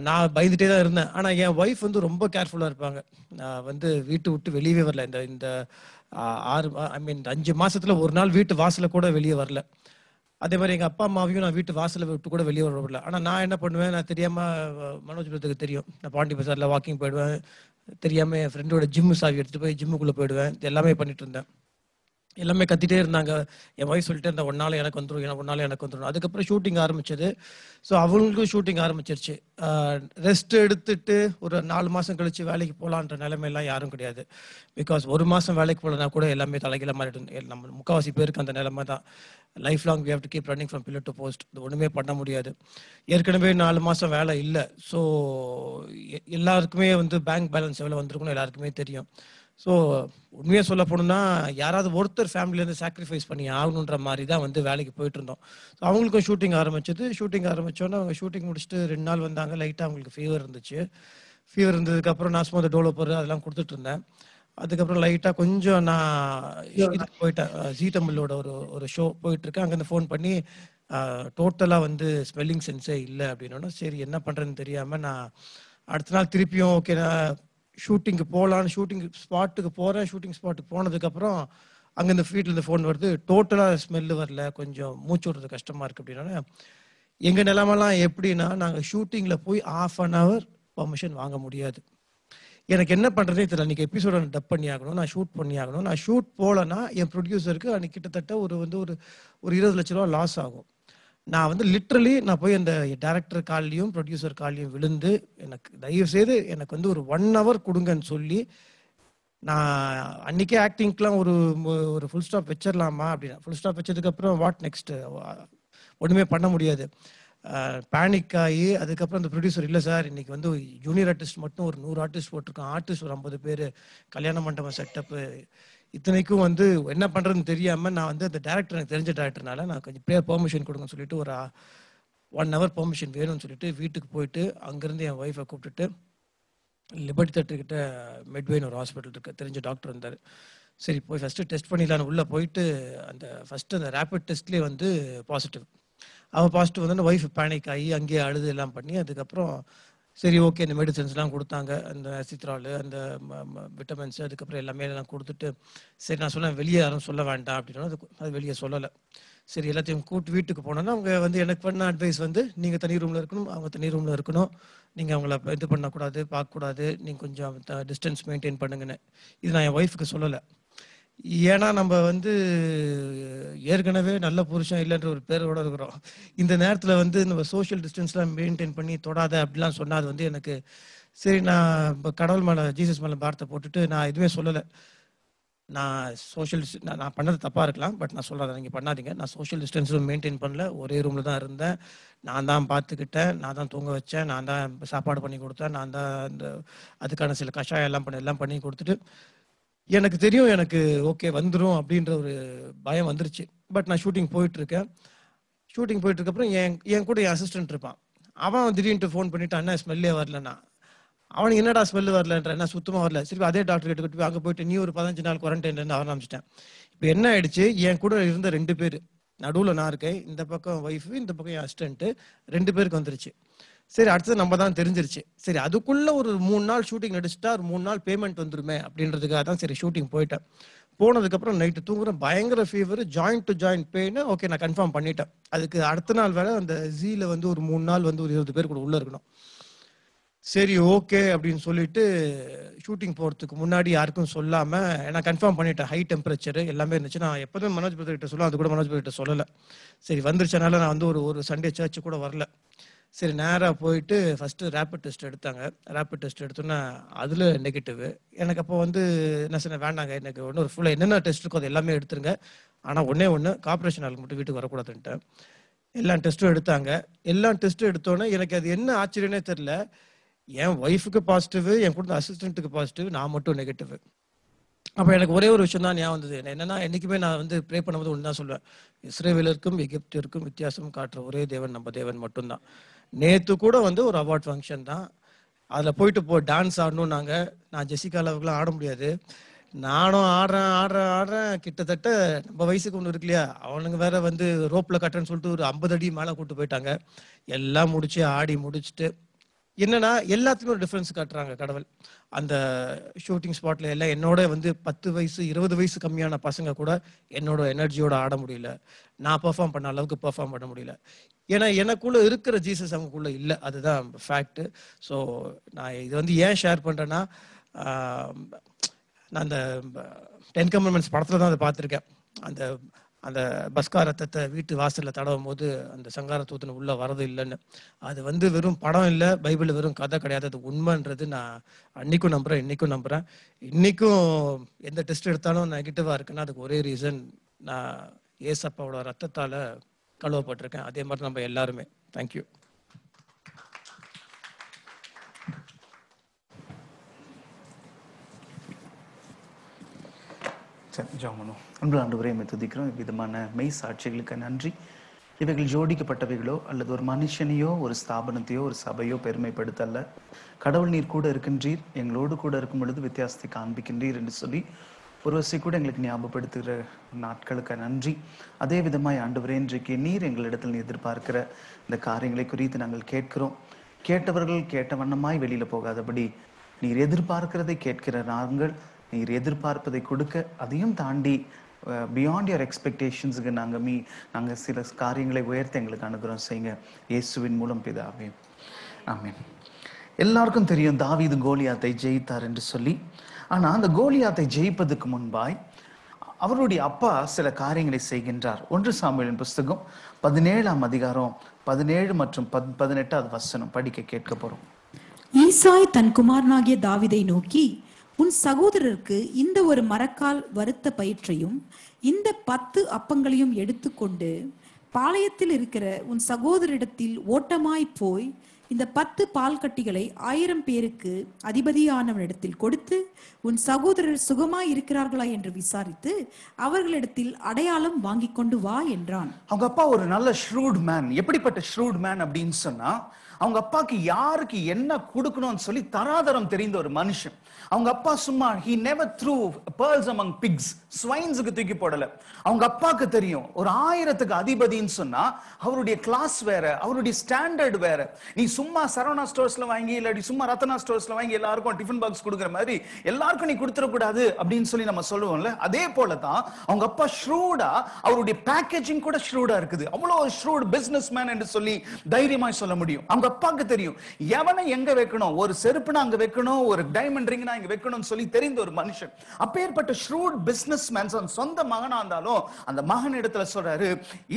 நான் பயந்துட்டே தான் இருந்தேன். ஆனால் என் ஒய்ஃப் வந்து ரொம்ப கேர்ஃபுல்லாக இருப்பாங்க. நான் வந்து வீட்டு விட்டு வெளியவே வரல. இந்த 5 மாதத்தில் ஒரு நாள் வீட்டு வாசலில் கூட வெளியே வரல. அதே மாதிரி எங்கள் அப்பா அம்மாவையும் நான் வீட்டு வாசலை விட்டு கூட வெளியே வரல. ஆனால் நான் என்ன பண்ணுவேன், நான் தெரியாமல், மனோஜ் பிரதருக்கு தெரியும், நான் பாண்டி பஜாரில் வாக்கிங் போயிடுவேன், தெரியாமல் என் ஃப்ரெண்டோட ஜிம்மு சாவி எடுத்துகிட்டு போய் ஜிம்முக்குள்ளே போயிடுவேன். எல்லாமே பண்ணிட்டு இருந்தேன். எல்லாமே கத்திட்டே இருந்தாங்க. என் வயசு சொல்லிட்டு இருந்தேன், ஒன்னால எனக்கு வந்துடும், ஒன்னால எனக்கு வந்துடும். அதுக்கப்புறம் ஷூட்டிங் ஆரம்பிச்சது. ஸோ அவங்களுக்கும் ஷூட்டிங் ஆரம்பிச்சிருச்சு. ரெஸ்ட் எடுத்துட்டு ஒரு 4 மாதம் கழிச்சு வேலைக்கு போகலான்ற நிலைமையெல்லாம் யாரும் கிடையாது. பிகாஸ் 1 மாதம் வேலைக்கு போகலன்னா கூட எல்லாமே தலைகீழ மாறிட்டு, நம்ம முக்கால்வாசி பேருக்கு அந்த நிலைமை தான். Life long we have to keep running from pillar to post. இது ஒன்றுமே பண்ண முடியாது. ஏற்கனவே 4 மாதம் வேலை இல்லை. ஸோ எல்லாருக்குமே வந்து பேங்க் பேலன்ஸ் எவ்வளோ வந்திருக்குன்னு எல்லாருக்குமே தெரியும். ஸோ உண்மையாக சொல்ல போனோம்னா யாராவது ஒருத்தர் ஃபேமிலியிலேருந்து சாக்ரிஃபைஸ் பண்ணி ஆகணுன்ற மாதிரி தான் வந்து வேலைக்கு போயிட்டு இருந்தோம். ஸோ அவங்களுக்கும் ஷூட்டிங் ஆரம்பிச்சது. ஷூட்டிங் ஆரம்பித்தோன்னே அவங்க ஷூட்டிங் முடிச்சுட்டு 2 நாள் வந்தாங்க. லைட்டாக அவங்களுக்கு ஃபீவர் இருந்துச்சு. ஃபீவர் இருந்ததுக்கப்புறம் நான் சும்மா அந்த டோலோப்பர் அதெல்லாம் கொடுத்துட்டு இருந்தேன். அதுக்கப்புறம் லைட்டாக கொஞ்சம் நான் இதுக்கு போயிட்டேன், ஜீ தமிழோட ஒரு ஷோ போயிட்டுருக்கேன். அங்கேருந்து ஃபோன் பண்ணி டோட்டலாக வந்து ஸ்மெல்லிங் சென்ஸே இல்லை அப்படின்னோன்னா, சரி என்ன பண்ணுறதுன்னு தெரியாமல் நான் அடுத்த நாள் திருப்பியும் ஓகே நான் ஷூட்டிங்கு போகலான்னு ஷூட்டிங் ஸ்பாட்டுக்கு போகிறேன். ஷூட்டிங் ஸ்பாட்டுக்கு போனதுக்கப்புறம் அங்கேருந்து வீட்டிலேருந்து ஃபோன் வருது, டோட்டலாக ஸ்மெல்லு வரல, கொஞ்சம் மூச்சு விடுறது கஷ்டமாக இருக்குது அப்படின்னா. எங்கள் நிலமெல்லாம் எப்படின்னா, நாங்கள் ஷூட்டிங்கில் போய் 1/2 hour பர்மிஷன் வாங்க முடியாது. எனக்கு என்ன பண்ணுறதே தெரியல. அன்றைக்கி எபிசோட நான் டப் பண்ணி ஆகணும், நான் ஷூட் பண்ணி ஆகணும். நான் ஷூட் போகலன்னா என் ப்ரொடியூசருக்கு அன்றைக்கி கிட்டத்தட்ட ஒரு 20 லட்ச ரூபா லாஸ் ஆகும். நான் வந்து லிட்ரலி நான் போய் அந்த டைரக்டர் கால்லையும் ப்ரொடியூசர் கால்லையும் விழுந்து, எனக்கு தயவு செய்து எனக்கு வந்து ஒரு 1 hour கொடுங்கன்னு சொல்லி, நான் அன்றைக்கே ஆக்டிங்க்கெலாம் ஒரு ஃபுல் ஸ்டாப் வச்சிடலாமா அப்படின்னா, ஃபுல் ஸ்டாப் வச்சதுக்கப்புறம் வாட் நெக்ஸ்ட்டு, ஒன்றுமே பண்ண முடியாது. பேனிக் ஆகி அதுக்கப்புறம் அந்த ப்ரொடியூசர், இல்லை சார் இன்றைக்கி வந்து ஜூனியர் ஆர்டிஸ்ட் மட்டும் ஒரு 100 ஆர்டிஸ்ட் போட்டிருக்கோம், ஆர்டிஸ்ட் ஒரு 50 பேர், கல்யாண மண்டபம் செட்டப்பு, இத்தனைக்கும் வந்து என்ன பண்ணுறதுன்னு தெரியாமல் நான் வந்து அந்த டேரக்டர் எனக்கு தெரிஞ்ச டேரக்டர்னால நான் கொஞ்சம் பெர்மிஷன் கொடுங்கன்னு சொல்லிட்டு ஒரு 1 hour பெர்மிஷன் வேணும்னு சொல்லிட்டு வீட்டுக்கு போயிட்டு அங்கேருந்து என் ஒய்ஃபை கூப்பிட்டுட்டு லிபர்ட்டி தேட்டர்கிட்ட மெட்வேன்னு ஒரு ஹாஸ்பிட்டல் இருக்குது, தெரிஞ்ச டாக்டர் இருந்தார். சரி போய் ஃபஸ்ட்டு டெஸ்ட் பண்ணிடலான்னு உள்ளே போயிட்டு அந்த ஃபஸ்ட்டு அந்த ரேபிட் டெஸ்ட்லேயே வந்து பாசிட்டிவ். அவள் பாசிட்டிவ் வந்து ஒய்ஃப் பேனிக் ஆகி அங்கேயே அழுது எல்லாம் பண்ணி, அதுக்கப்புறம் சரி ஓகே, இந்த மெடிசன்ஸ்லாம் கொடுத்தாங்க, அந்த அசித்ரால், அந்த விட்டமின்ஸ், அதுக்கப்புறம் எல்லாமே எல்லாம் கொடுத்துட்டு, சரி நான் சொன்னேன் வெளியே யாரும் சொல்ல வேண்டாம் அப்படின்னா, அது வெளியே சொல்லலை. சரி எல்லாத்தையும் கூட்டு வீட்டுக்கு போனோன்னா, அவங்க வந்து எனக்கு பண்ண அட்வைஸ் வந்து, நீங்கள் தனி ரூமில் இருக்கணும், அவங்க தனி ரூமில் இருக்கணும், நீங்கள் அவங்கள இது பண்ணக்கூடாது, பார்க்கக்கூடாது, நீங்கள் கொஞ்சம் டிஸ்டன்ஸ் மெயின்டைன் பண்ணுங்கன்னு. இது நான் என் ஒய்ஃபுக்கு சொல்லலை. ஏன்னா நம்ம வந்து ஏற்கனவே நல்ல புருஷன் இல்லைன்ற ஒரு பேரோட இருக்கிறோம். இந்த நேரத்தில் வந்து நம்ம சோஷியல் டிஸ்டன்ஸ்லாம் மெயின்டைன் பண்ணி தொடாத அப்படிலாம் சொன்னால் அது வந்து எனக்கு சரி, நான் இப்போ கடவுள் மேலே ஜீசஸ் மேலே பாரத்தை போட்டுட்டு நான் எதுவுமே சொல்லலை. நான் சோஷியல் நான் பண்ணது தப்பாக இருக்கலாம், பட் நான் சொல்கிறேன் நீங்கள் பண்ணாதீங்க. நான் சோஷியல் டிஸ்டன்ஸும் மெயின்டைன் பண்ணல, ஒரே ரூமில் தான் இருந்தேன், நான் தான் பார்த்துக்கிட்டேன், நான் தான் தூங்க வச்சேன், நான் தான் சாப்பாடு பண்ணி கொடுத்தேன், நான் தான் இந்த அதுக்கான சில கஷாயம் எல்லாம் பண்ணி கொடுத்துட்டு, எனக்கு தெரியும் எனக்கு ஓகே வந்துடும் அப்படின்ற ஒரு பயம் வந்துருச்சு. பட் நான் ஷூட்டிங் போயிட்டுருக்கேன். ஷூட்டிங் போயிட்டுருக்கப்புறம் என் கூட என் அசிஸ்டன்ட் இருப்பான். அவன் திடீர்னு ஃபோன் பண்ணிவிட்டு, அண்ணா ஸ்மெல்லே வரலண்ணா. அவனுக்கு என்னடா ஸ்மெல் வரலன்ற, என்ன சுத்தமாக வரல. சரி அதே டாக்டர் கிட்ட கூட்டு போய் அங்கே போயிட்டு நீ ஒரு 15 நாள் குவாரண்டைன்லேருந்து ஆரம்பிச்சிட்டேன். இப்போ என்ன ஆயிடுச்சு, என் கூட இருந்த 2 பேர், நடுவில் நான் இருக்கேன், இந்த பக்கம் ஒய்ஃபு, இந்த பக்கம் என் அசிஸ்டன்ட்டு, 2 பேருக்கு வந்துருச்சு. சரி அடுத்தது நம்ம தான் தெரிஞ்சிருச்சு. சரி அதுக்குள்ள ஒரு 3 நாள் ஷூட்டிங் நடிச்சுட்டா ஒரு 3 நாள் பேமெண்ட் வந்துருமே அப்படின்றதுக்காக தான் சரி ஷூட்டிங் போயிட்டேன். போனதுக்கப்புறம் நைட்டு தூங்குறேன், பயங்கர fever, joint to joint pain. Okay நான் கன்ஃபார்ம் பண்ணிட்டேன். அதுக்கு அடுத்த நாள் வேற அந்த ஜீல வந்து ஒரு 3 நாள் வந்து ஒரு 20 பேர் கூட உள்ள இருக்கணும். சரி ஓகே அப்படின்னு சொல்லிட்டு ஷூட்டிங் போகிறதுக்கு முன்னாடி யாருக்கும் சொல்லாமல் நான் கன்ஃபார்ம் பண்ணிட்டேன். ஹை டெம்பரேச்சர் எல்லாமே இருந்துச்சு. நான் எப்போதுமே மனோஜ் பிரதர் கிட்ட சொல்லுவேன், அது கூட மனோஜ் பிரதர் கிட்ட சொல்லலை. சரி வந்துருச்சனால நான் வந்து ஒரு சண்டே சர்ச்சு கூட வரல. சரி நேராக போயிட்டு ஃபஸ்ட்டு ரேபிட் டெஸ்ட் எடுத்தாங்க. ரேபிட் டெஸ்ட் எடுத்தோன்னா அதில் நெகட்டிவ். எனக்கு அப்போ வந்து என்ன சொன்னேன், வேண்டாங்க எனக்கு ஒன்று ஒரு ஃபுல்லாக என்னென்ன டெஸ்ட் இருக்கோ அது எல்லாமே எடுத்துருங்க, ஆனால் ஒன்று கார்பரேஷன் ஆளுக்கு மட்டும் வீட்டுக்கு வரக்கூடாதுன்ட்டு எல்லா டெஸ்ட்டும் எடுத்தாங்க. எல்லா டெஸ்ட்டும் எடுத்தோன்னே எனக்கு அது என்ன ஆச்சரியனே தெரில, என் ஒய்ஃபுக்கு பாசிட்டிவ், என் கூட அசிஸ்டண்ட்டுக்கு பாசிட்டிவ், நான் மட்டும் நெகட்டிவ். அப்போ எனக்கு ஒரே ஒரு விஷயம் தான் ஞாபகம் வந்தது. என்னன்னா என்றைக்குமே நான் வந்து ப்ரே பண்ணும்போது ஒன்று தான் சொல்லுவேன், இஸ்ரேவேலருக்கும் எகிப்திற்கும் வித்தியாசம் காட்டுற ஒரே தேவன் நம்ம தேவன் மட்டும்தான். நேற்று கூட வந்து ஒரு அவார்ட் ஃபங்க்ஷன் தான், அதில் போயிட்டு டான்ஸ் ஆடணும். நான் ஜெசிகா அளவுக்குலாம் ஆட முடியாது. நானும் ஆடுறேன் கிட்டத்தட்ட நம்ம வயசுக்கு ஒன்று இருக்கு இல்லையா, அவனுங்க வேற வந்து ரோப்பில் கட்டுறேன்னு சொல்லிட்டு ஒரு 50 அடி மேலே கூப்பிட்டு போயிட்டாங்க. எல்லாம் முடிச்சு ஆடி முடிச்சுட்டு என்னன்னா எல்லாத்துக்குமே ஒரு டிஃப்ரென்ஸ் காட்டுறாங்க கடவுள். அந்த ஷூட்டிங் ஸ்பாட்ல எல்லாம் என்னோட வந்து 10 வயசு 20 வயசு கம்மியான பசங்க கூட என்னோட எனர்ஜியோட ஆட முடியல, நான் பெர்ஃபார்ம் பண்ண அளவுக்கு பெர்ஃபார்ம் பண்ண முடியல. ஏன்னா எனக்குள்ள இருக்கிற ஜீசஸ் அவங்களுக்குள்ள இல்லை, அதுதான் ஃபேக்ட். ஸோ நான் இது வந்து ஏன் ஷேர் பண்றேன்னா, நான் அந்த 10 கமெண்ட்மெண்ட்ஸ் படத்துல தான் அதை பார்த்துருக்கேன். அந்த அந்த பஸ்கா ரத்தத்தை வீட்டு வாசலில் தடவும் போது அந்த சங்கார தூத்தின உள்ள வரது இல்லைன்னு, அது வந்து வெறும் படம் இல்லை, பைபிள் வெறும் கதை கிடையாது, அது உண்மைன்றது நான் அன்னைக்கும் நம்புறேன், இன்னைக்கும் நம்புறேன். இன்னைக்கும் எந்த டெஸ்ட் எடுத்தாலும் நெகட்டிவா இருக்குன்னா அதுக்கு ஒரே ரீசன், நான் ஏசப்பாவோட ரத்தத்தால கழுவப்பட்டிருக்கேன். அதே மாதிரி நம்ம எல்லாருமே. தேங்க்யூ. சரி ஜாமனோ. அன்பு ஆண்டவரே துதிக்கிறோம். இவ்விதமான மெய் சாட்சிகளுக்கு நன்றி. இவைகள் ஜோடிக்கப்பட்டவைகளோ அல்லது ஒரு மனுஷனையோ ஒரு ஸ்தாபனத்தையோ ஒரு சபையோ பெருமைப்படுத்தல்ல. கடவுள் நீர் கூட இருக்கின்றீர், எங்களோடு கூட இருக்கும் பொழுது வித்தியாசத்தை காண்பிக்கின்றீர் என்று சொல்லி ஒரு வசை கூட எங்களுக்கு ஞாபகப்படுத்துகிற நாட்களுக்கு நன்றி. அதே விதமாய் ஆண்டவரே இன்றைக்கு நீர் எங்களிடத்தில் எதிர்பார்க்கிற இந்த காரியங்களை குறித்து நாங்கள் கேட்கிறோம். கேட்டவர்கள் கேட்ட வண்ணமாய் வெளியில போகாதபடி நீர் எதிர்பார்க்கிறதை கேட்கிற நாங்கள் நீர் எதிர்பார்ப்பதை கொடுக்க, அதையும் தாண்டி பியாண்ட் யுவர் எக்ஸ்பெக்டேஷன்ஸுக்கு நாங்கள் சில காரியங்களை உயர்த்த எங்களுக்கு அனுகிரகம் செய்யுங்க, இயேசுவின் மூலம் பிதாவே, ஆமென். எல்லாருக்கும் தெரியும் தாவீது கோலியாத்தை ஜெயித்தார் என்று சொல்லி. ஆனா அந்த கோலியாத்தை ஜெயிப்பதற்கு முன்பாய் அவருடைய அப்பா சில காரியங்களை செய்கின்றார். 1 சாமுவேலின் புஸ்தகம் 17ஆம் அதிகாரம் 17 மற்றும் 18வது வசனம் படிக்க கேட்க போறோம். ஈசாய் தன் குமாரனாகிய தாவீதை நோக்கி, உன் சகோதரருக்கு இந்த ஒரு மரக்கால் வறுத்த பயிற்றையும் இந்த 10 அப்பங்களையும் எடுத்துக்கொண்டு பாளையத்தில் இருக்கிற உன் சகோதரிடத்தில் ஓட்டமாய் போய் இந்த 10 பால் கட்டிகளை 1000 பேருக்கு அதிபதியானவனிடத்தில் கொடுத்து உன் சகோதரர் சுகமாய் இருக்கிறார்களா என்று விசாரித்து அவர்களிடத்தில் அடையாளம் வாங்கி கொண்டு வா என்றான். அவங்க அப்பா ஒரு நல்ல ஷ்ரூட் மேன். எப்படிப்பட்ட ஷ்ரூட் மேன் அப்படின்னு சொன்னா, அவங்க அப்பாக்கு யாருக்கு என்ன கொடுக்கணும்னு சொல்லி தராதரம் தெரிந்த ஒரு மனுஷன். அவங்க அப்பா சும்மா he never threw pearls among pigs, ஸ்வைன்ஸுக்கு தூக்கி போடல. அவங்க அப்பாக்கு தெரியும் ஒரு 1000க்கு அதிபதின்னு சொன்னா அவருடைய கிளாஸ் வேற, அவருடைய ஸ்டாண்டர்ட் வேற. நீ சும்மா சரவணா ஸ்டோர்ஸ்ல வாங்கி இல்லாட்டி சும்மா ரத்னா ஸ்டோர்ஸ்ல வாங்கி எல்லாருக்கும் டிஃபன் பாக்ஸ் கொடுக்குற மாதிரி எல்லாருக்கும் நீ கொடுத்துட கூடாது அப்படின்னு சொல்லி நம்ம சொல்லுவோம்ல. அதே போலதான் அவங்க அப்பா ஷ்ரூடா, அவருடைய பேக்கேஜிங் கூட ஷ்ரூடா இருக்குது. அவ்வளவு ஷ்ரூட் பிசினஸ் மேன் என்று சொல்லி தைரியமாய் சொல்ல முடியும். அவங்க அப்பாக்கு தெரியும் எவனை எங்க வைக்கணும், ஒரு செருப்புனா அங்க வைக்கணும், ஒரு டைமண்ட் ரிங்னா இங்க வைக்கணும்னு சொல்லி தெரிந்த ஒரு மனுஷன். அப்பேற்பட்ட ஷ்ரூட் பிசினஸ் மேன் சொந்த மகனா இருந்தாலும் அந்த மகன் இடத்துல சொல்றாரு,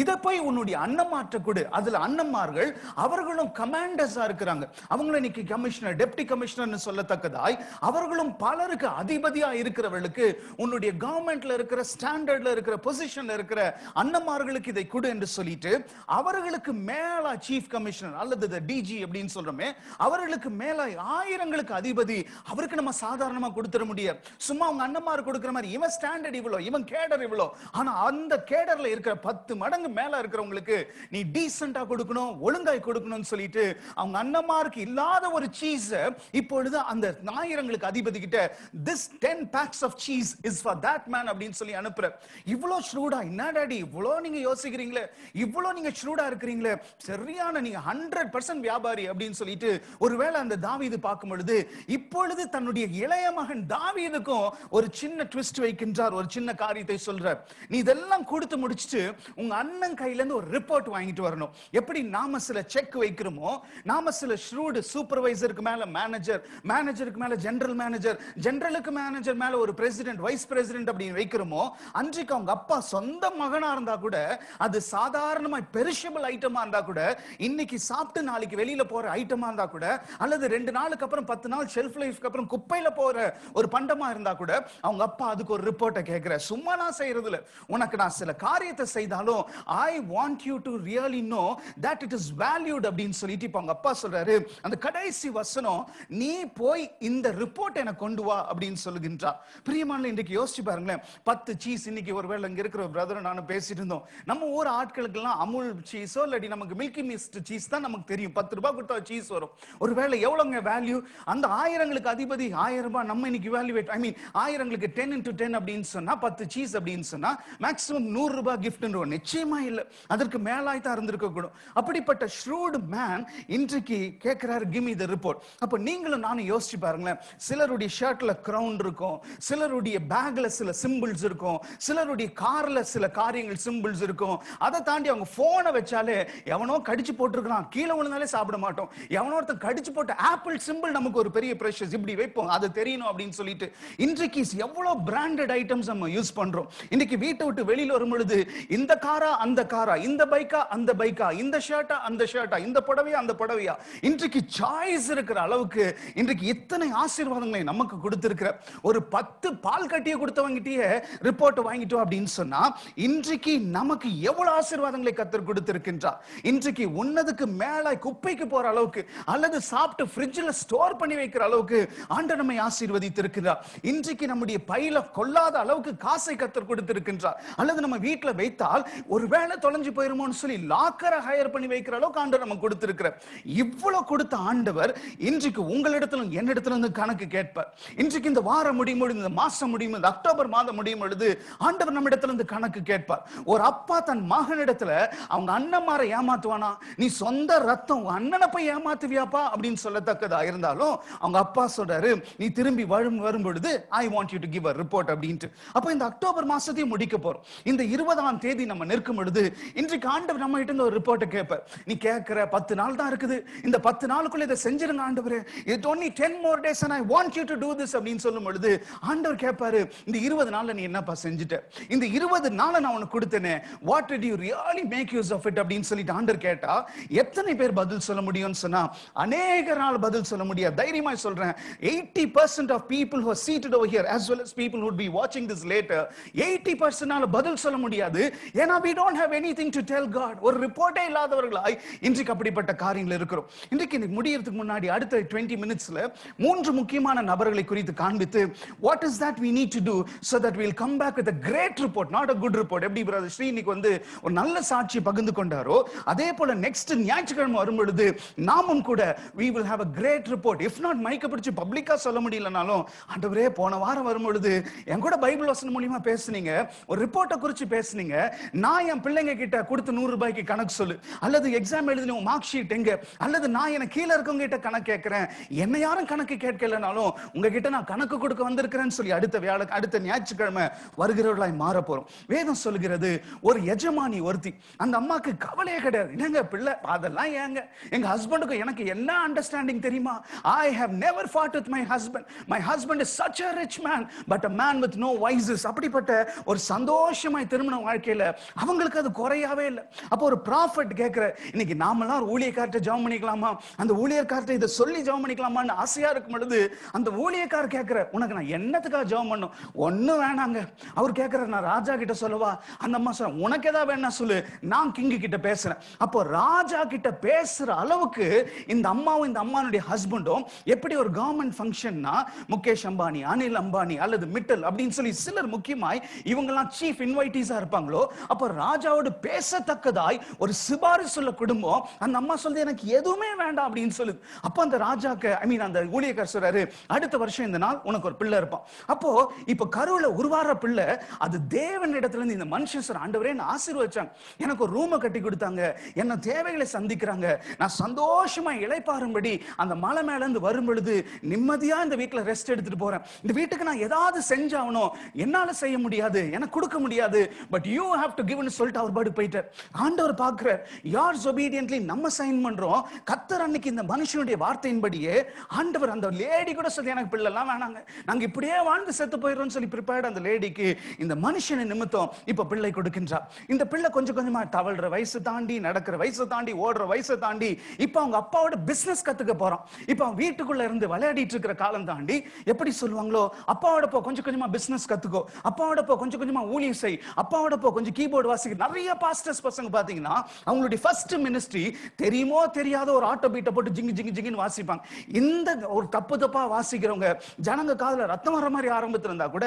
இத போய் உன்னுடைய அண்ணமாற்ற கொடு. அதுல அண்ணமார்கள் அவர்களும் கமாண்டர்ஸா இருக்கிறாங்க. அவங்களும் இன்னைக்கு கமிஷனர், டெப்டி கமிஷனர் சொல்லத்தக்கதாய் அவர்களும் பலருக்கு அதிபதியா இருக்கிறவர்களுக்கு உன்னுடைய கவர்மெண்ட்ல இருக்கிற ஸ்டாண்டர்ட்ல இருக்கிற பொசிஷன்ல இருக்கிற அண்ணமார்களுக்கு இதை கொடு என்று சொல்லிட்டு அவர்களுக்கு மேல சீஃப் கமிஷனர் அல்லது டிஜி அப்படின்னு சொல்றோமே, அவர்களுக்கு மேல ஆயிரங்களுக்கு அதிபதி. அவருக்கு நம்ம சாதாரணமா கொடுத்துட முடியாது. சும்மா அவங்க அண்ணமார் கொடுக்கிற மாதிரி இவன் ஸ்டாண்டர்ட் இவ்வளோ, இவன் கேடர் இவ்வளோ. ஆனா அந்த கேடர்ல இருக்கிற 10 மடங்கு மேல இருக்கிறவங்களுக்கு நீ டீசென்ட்டா கொடுக்கணும், ஒழுங்காய் கொடுக்கணும்னு சொல்லிட்டு அவங்க அண்ணமாருக்கு இல்லாத ஒரு சீஸ் இப்பொழுது அந்த ஆயிரங்களுக்கு அதிபதி கிட்ட this 10 packs of cheese is for that man அப்படின்னு சொல்லி அனுப்புற. இவ்வளோ ஷ்ரூடா என்ன டாடி, இவ்வளோ நீங்க யோசிக்கிறீங்களே, இவ்வளோ நீங்க ஷ்ரூடா இருக்கிறீங்களே, சரியான நீங்க 100% வியாபாரி அப்படின்னு சொல்லிட்டு ஒருவேளை அந்த தாவீது பார்க்கும் பொழுது இப்பொழுது தன்னுடைய இளைய மகன் தாவீதுக்கும் ஒரு சின்ன ட்விஸ்ட் வைக்கின்றார், ஒரு சின்ன காரியத்தை சொல்றார். நீ இதெல்லாம் கொடுத்து முடிச்சிட்டு உங்க அண்ணன் கையில இருந்து ஒரு ரிப்போர்ட் வாங்கிட்டு வரணும். எப்படி நாம சில செக் வைக்கிறோமோ, நாம சில ஷ்ரூட் சூப்பர்வைசருக்கு மேல மேனேஜர், மேனேஜருக்கு மேல ஜெனரல் மேனேஜர், ஜெனரலுக்கு மேனேஜர் மேல ஒரு பிரசிடென்ட், வைஸ் பிரசிடென்ட் அப்படின்னு வைக்கிறோமோ, அன்றைக்கு அவங்க அப்பா சொந்த மகனா இருந்தா கூட அது சாதாரணமா பெரிஷபிள் ஐட்டமா இருந்தா கூட, இன்னைக்கு சாப்பிட்டு நாளைக்கு வெளியில போற ஐட்டமா இருந்தா கூட, அல்லது 2 நாளுக்கு அப்புறம் 10 நாள் ஷெல்ஃப் லைஃப்க்கு அப்புறம் குப்பையில போற ஒரு பண்டமா இருந்தா கூட அவங்க அப்பா அதுக்கு ஒரு ரிப்போர்ட்டை கேட்கிற. சும்மா நான் செய்யறதுல உனக்கு நான் சில காரியத்தை செய்தாலும் I want you to really know that it is valued அப்படின்னு சொல்லிட்டு இப்ப அவங்க அப்பா சொல்றாரு. அந்த கடைசி வசனம், நீ போய் இந்த ரிப்போர்ட் எனக்கு கொண்டு வா அப்படின்னு சொல்லுகின்றார். பிரியமான இன்றைக்கு யோசிச்சு பாருங்களேன், 10 சீஸ். இன்னைக்கு ஒருவேளை இங்க இருக்கிற பிரதர் நானும் பேசிட்டு இருந்தோம், நம்ம ஊர் ஆட்களுக்கு எல்லாம் அமுல் சீஸோ இல்லாட்டி நமக்கு மில்கி மிஸ்ட் சீஸ் தான் நமக்கு தெரியும். 10 ரூபாய் கொடுத்தா சீஸ் வரும். ஒருவேளை எவ்வளவுங்க வேல்யூ, அந்த ஆயிரங்களுக்கு அதிபதி 1000 ரூபாய். நம்ம இன்னைக்கு வேல்யூவேட், ஐ மீன் ஆயிரங்களுக்கு 10 into 10 அப்படின்னு சொன்னா 10 சீஸ் அப்படின்னு சொன்னா மேக்ஸிமம் 100 ரூபாய் கிஃப்ட். நிச்சயமா இல்ல, அதற்கு மேலாய் தான் இருந்திருக்க கூடும். அப்படிப்பட்ட ஷ்ரூட் மேன் இன்றைக்கு கேட்கிறாரு, கிவ் மீ தி ரிப்போர்ட். அப்ப நீங்களும் நானும் யோசிச்சு பாருங்களேன், சிலருடைய ஷர்ட்ல கிரவுன் இருக்கும், சிலருடைய பேக்ல சில சிம்பிள்ஸ் இருக்கும், சிலருடைய கார்ல சில காரியங்கள் சிம்பிள்ஸ் இருக்கும். அதை தாண்டி அவங்க போனை வச்சாலே எவனோ கடிச்சு போட்டுருக்கான், கீழே விழுந்தாலே சாப்பிட மாட்டோம். எவனோ ஒருத்தர் கடிச்சு போட்ட ஆப்பிள் சிம்பிள் நமக்கு ஒரு பெரிய பிரஷஸ், இப்படி வைப்போம், அது தெரியணும் அப்படின்னு சொல்லிட்டு. இன்றைக்கு எவ்வளவு பிராண்டட் ஐட்டம்ஸ் நம்ம யூஸ் பண்றோம். இன்னைக்கு வீட்டை விட்டு வெளியில வரும் பொழுது இந்த காரா அந்த காரா, இந்த பைக்கா அந்த பைக்கா, இந்த ஷர்ட்டா அந்த ஷர்ட்டா, இந்த புடவையா அந்த புடவையா, இன்றைக்கு சாய்ஸ் இருக்கிற அளவுக்கு இன்றைக்கு இத்தனை ஆசீர்வாதங்களை நமக்கு கொடுத்திருக்கிற. ஒரு 10 பால் கட்டிய கொடுத்தவங்கிட்டே ரிப்போர்ட் வாங்கிட்டோம் அப்படின்னு சொன்னா இன்றைக்கு நமக்கு எவ்வளவு ஆசீர்வாதங்களை கர்த்தர் கொடுத்திருக்கின்றார். இன்றைக்கு உன்னதுக்கு மேல குப்பைக்கு போற அளவுக்கு அல்லது சாப்பிட்டு ஃப்ரிட்ஜ்ல ஸ்டோர் பண்ணி வைக்கிற அளவுக்கு ஆண்டவர் நம்மை ஆசீர்வதித்திருக்கிறார். இன்றைக்கு நம்முடைய பையில கொள்ளாத அளவுக்கு காசை கர்த்தர் கொடுத்திருக்கின்றார். அல்லது நம்ம வீட்டுல வைத்தால் ஒருவேளை தொலைஞ்சு போயிருமோன்னு சொல்லி லாக்கரை ஹையர் பண்ணி வைக்கிற அளவுக்கு ஆண்டவர் நமக்கு கொடுத்திருக்கிறார். இவ்வளவு கொடுத்த ஆண்டவர் இன்றைக்கு உங்களிடத்திலும் என்னிடத்திலும் கணக்கு கேட்பார். இன்றைக்கு இந்த வாரம் முடியும் பொழுது, இந்த மாசம் முடியும், இந்த அக்டோபர் மாதம் முடியும் பொழுது ஆண்டவர் நம்ம இடத்துல கணக்கு கேட்பார். ஒரு அப்பா தன் மகனிடத்துல அவங்க அண்ணன்மாரை ஏமாத்துவானா, நீ சொந்த ரத்தம் அண்ணனை போய் ஏமாத்துவியாப்பா அப்படின்னு சொல்லத்தக்கதா இருந்தாலும் அவங்க அப்பா சொல்றாரு, நீ திரும்பி வரும் பொழுது I want you to give a report அப்படின்ட்டு. அப்ப இந்த அக்டோபர் மாசத்தையும் முடிக்க போறோம். இந்த 20ஆம் தேதி நம்ம நிற்கும் பொழுது இன்றைக்கு ஆண்டவர் நம்ம கிட்ட ஒரு ரிப்போர்ட்டை கேட்பார். நீ கேட்கிற 10 நாள் தான் இருக்குது, இந்த 10 நாளுக்குள்ள இதை செஞ்சிருங்க ஆண்டவரே, it only 10 more days and I want you to do this அப்படின்னு சொல்லும் பொழுது ஆண்டவர் கேட்பாரு, இந்த 20 நாள்ல நீ என்னப்பா செஞ்சிட்ட, இந்த 20 நாளை நான் உனக்கு கொடுத்தேனே, what did you really make use of it அப்படின்னு சொல்லிட்டு ஆண்டவர் கேட்டா எத்தனை பேர் பதில் சொல்ல முடியும்னு சொன்னா அநேக நாள் பதில் சொல்ல முடியாது. தைரியமா சொல்றேன், 80% of people who are seated over here as well as people who would be watching this later, 80% நால பதில் சொல்ல முடியாது. ஏன்னா we don't have anything to tell God. ஒரு ரிப்போர்ட்டே இல்லாதவர்களாய் இன்றைக்கு அப்படிப்பட்ட காரியங்கள் இருக்கிறோம். இன்றைக்கு முடியறதுக்கு முன்னாடி அடுத்த 20 minutesல 3 முக்கியமான நபர்களை குறித்து காண்பித்து what is that we need to do so that we'll come back with a great report, not a good report. எப்படி பிரதர் ஸ்ரீ இன்னைக்கு ஒரு நல்ல சாட்சி பகிர்ந்து கொண்டாரோ அதே போல நெக்ஸ்ட் ஞாயிற்றுக்கிழமை வரும்பொழுது பொழுது நாமும் கூட we will have a great report. if not மைக்க பிடிச்சு பப்ளிக்கா சொல்ல முடியலனாலும், ஆண்டவரே போன வாரம் வரும் பொழுது என் கூட பைபிள் வசனம் மூலமா பேசுனீங்க, ஒரு ரிப்போர்ட்டை குறிச்சு பேசுனீங்க, நான் என் பிள்ளைங்க கிட்ட கொடுத்து 100 ரூபாய்க்கு கணக்கு சொல்லு, அல்லது எக்ஸாம் எழுதின மார்க் ஷீட் எங்க, அல்லது நான் எனக்கு கீழே இருக்கவங்க கிட்ட கணக்கு கேட்கிறேன், என்ன யாரும் கணக்கு கேட்கலனாலும் உங்ககிட்ட நான் கணக்கு கொடுக்க வந்திருக்கிறேன்னு சொல்லி அடுத்த ஞாயிற்றுக்கிழமை வருகிறவர்களாய் மாற போறோம். வேதம் சொல்கிறது ஒரு எஜமானி ஒருத்தி, அந்த அம்மாக்கு கவலையே கிடையாது. என்னங்க பிள்ளை அதெல்லாம் ஏங்க, எங்க ஹஸ்பண்டுக்கு எனக்கு என்ன அண்டர்ஸ்டாண்டிங் தெரியுமா, I have never fought with my husband. My husband is such a rich man but a man with no vices. அப்படிப்பட்ட ஒரு சந்தோஷமாய் திருமண வாழ்க்கையில அவங்களுக்கு அது குறையவே இல்லை. அப்போ ஒரு ப்ராஃபட் கேட்கிற, இன்னைக்கு நாமெல்லாம் ஒரு ஊழியக்கார்ட்ட ஜெபம் பண்ணிக்கலாமா, அந்த ஊழியக்கார்ட்ட இதை சொல்லி ஜெபம் பண்ணிக்கலாமான்னு ஆசையா இருக்கும் பொழுது அந்த ஊழியக்கார் கேட்கிற, உனக்கு நான் என்னத்துக்காக ஜெபம் பண்ணும், ஒன்னும் வேணாங்க. அவர் கேட்கிற, நான் ராஜா கிட்ட சொல்லவா? அந்த அம்மா சொல்ற, உனக்கு ஏதாவது வேணா சொல்லு, நான் கிங்கு கிட்ட பேசுறேன். அப்போ ராஜா கிட்ட பேசுற அளவுக்கு இந்த அம்மாவும் இந்த அம்மானுடைய ஹஸ்பண்டும் எப்படி ஒரு கவர்மெண்ட் ஃபங்க்ஷன்னா, முகேஷ் அம்பானி, அனில் அம்பானி அல்லது மிட்டல் அப்படின்னு சொல்லி சிலர் முக்கியமாய் இவங்கெல்லாம் சீஃப் இன்வைட்டீஸா இருப்பாங்களோ, அப்போ ராஜாவோடு பேசத்தக்கதாய் ஒரு சிபாரிசு உள்ள குடும்பம். அந்த அம்மா சொல்லுது, எனக்கு எதுவுமே வேண்டாம் அப்படின்னு சொல்லுது. அப்போ அந்த ராஜாக்கு அந்த ஊழியக்கார் சொல்றாரு, அடுத்த வருஷம் இந்த நாள் உனக்கு ஒரு பிள்ளை இருப்பான். அப்போ இப்ப கருவுல உருவார பிள்ளை அது தேவன் இடத்துல இருந்து இந்த மனுஷன் சொல்ற, ஆண்டவரே நான் ஆசீர்வதிச்சாங்க, எனக்கு ஒரு ரூமை கட்டி கொடுத்தாங்க, என்ன தேவைகளை சந்திக்கிறாங்க, நான் சந்தோஷமா இளைப்பாறும்படி அந்த மலை மேல இருந்து வரும் பொழுது நிம்மதியா இந்த வீட்டுல ரெஸ்ட் எடுத்துட்டு போறேன். இந்த வீட்டுக்கு நான் ஏதாவது செஞ்சாகணும், என்னால செய்ய முடியாது, எனக்கு கொடுக்க முடியாது, but you have to give ன்னு சொல்லிட்டு அவர் பாட்டு போயிட்டார். ஆண்டவர் பார்க்கிறார், யார்ஸ் ஒபீடியன்ட்லி நம்ம சைன் பண்றோம். கர்த்தர் அன்னைக்கு இந்த மனுஷனுடைய வார்த்தையின்படியே ஆண்டவர் அந்த லேடி கூட சொல்லி, எனக்கு பிள்ளை எல்லாம் வேணாங்க, நாங்க இப்படியே வாழ்ந்து செத்து போயிடுறோம் சொல்லி ப்ரிப்பேர்ட் அந்த லேடிக்கு இந்த மனுஷனை நிமித்தம் இப்ப பிள்ளை கொடுக்கின்றார். இந்த பிள்ளை கொஞ்சம் கொஞ்சமா தவழ்ற வயசு தாண்டி, நடக்கிற வயசு தாண்டி, ஓடுற வயசு தாண்டி இப்ப அவங்க அப்பாவோட பிசினஸ் கத்துக்க போறான். இப்ப அவன் வீட்டுக்குள்ள இருந்து விளையாடிட்டு இருக்கிற காலம் தாண்டி எப்படி சொல்லுவாங்களோ, அப்பாவோட போ கொஞ்சம் கொஞ்சமா பிசினஸ் கத்துக்கோ, அப்பாவோட போ கொஞ்சம் கொஞ்சமா ஊழியம் செய், அப்பாவோட போ கொஞ்சம் கீபோர்டு வாசிக்க. நிறைய பாஸ்டர்ஸ் பசங்க பாத்தீங்கன்னா அவங்களுடைய ஃபர்ஸ்ட் மினிஸ்ட்ரி தெரியுமோ தெரியாத ஒரு ஆட்டோ பீட்டை போட்டு ஜிங்கு ஜிங்கு ஜிங்குன்னு வாசிப்பாங்க. இந்த ஒரு தப்பா வாசிக்கிறவங்க ஜனங்க காதுல ரத்தம் வர மாதிரி ஆரம்பத்துல இருந்தா கூட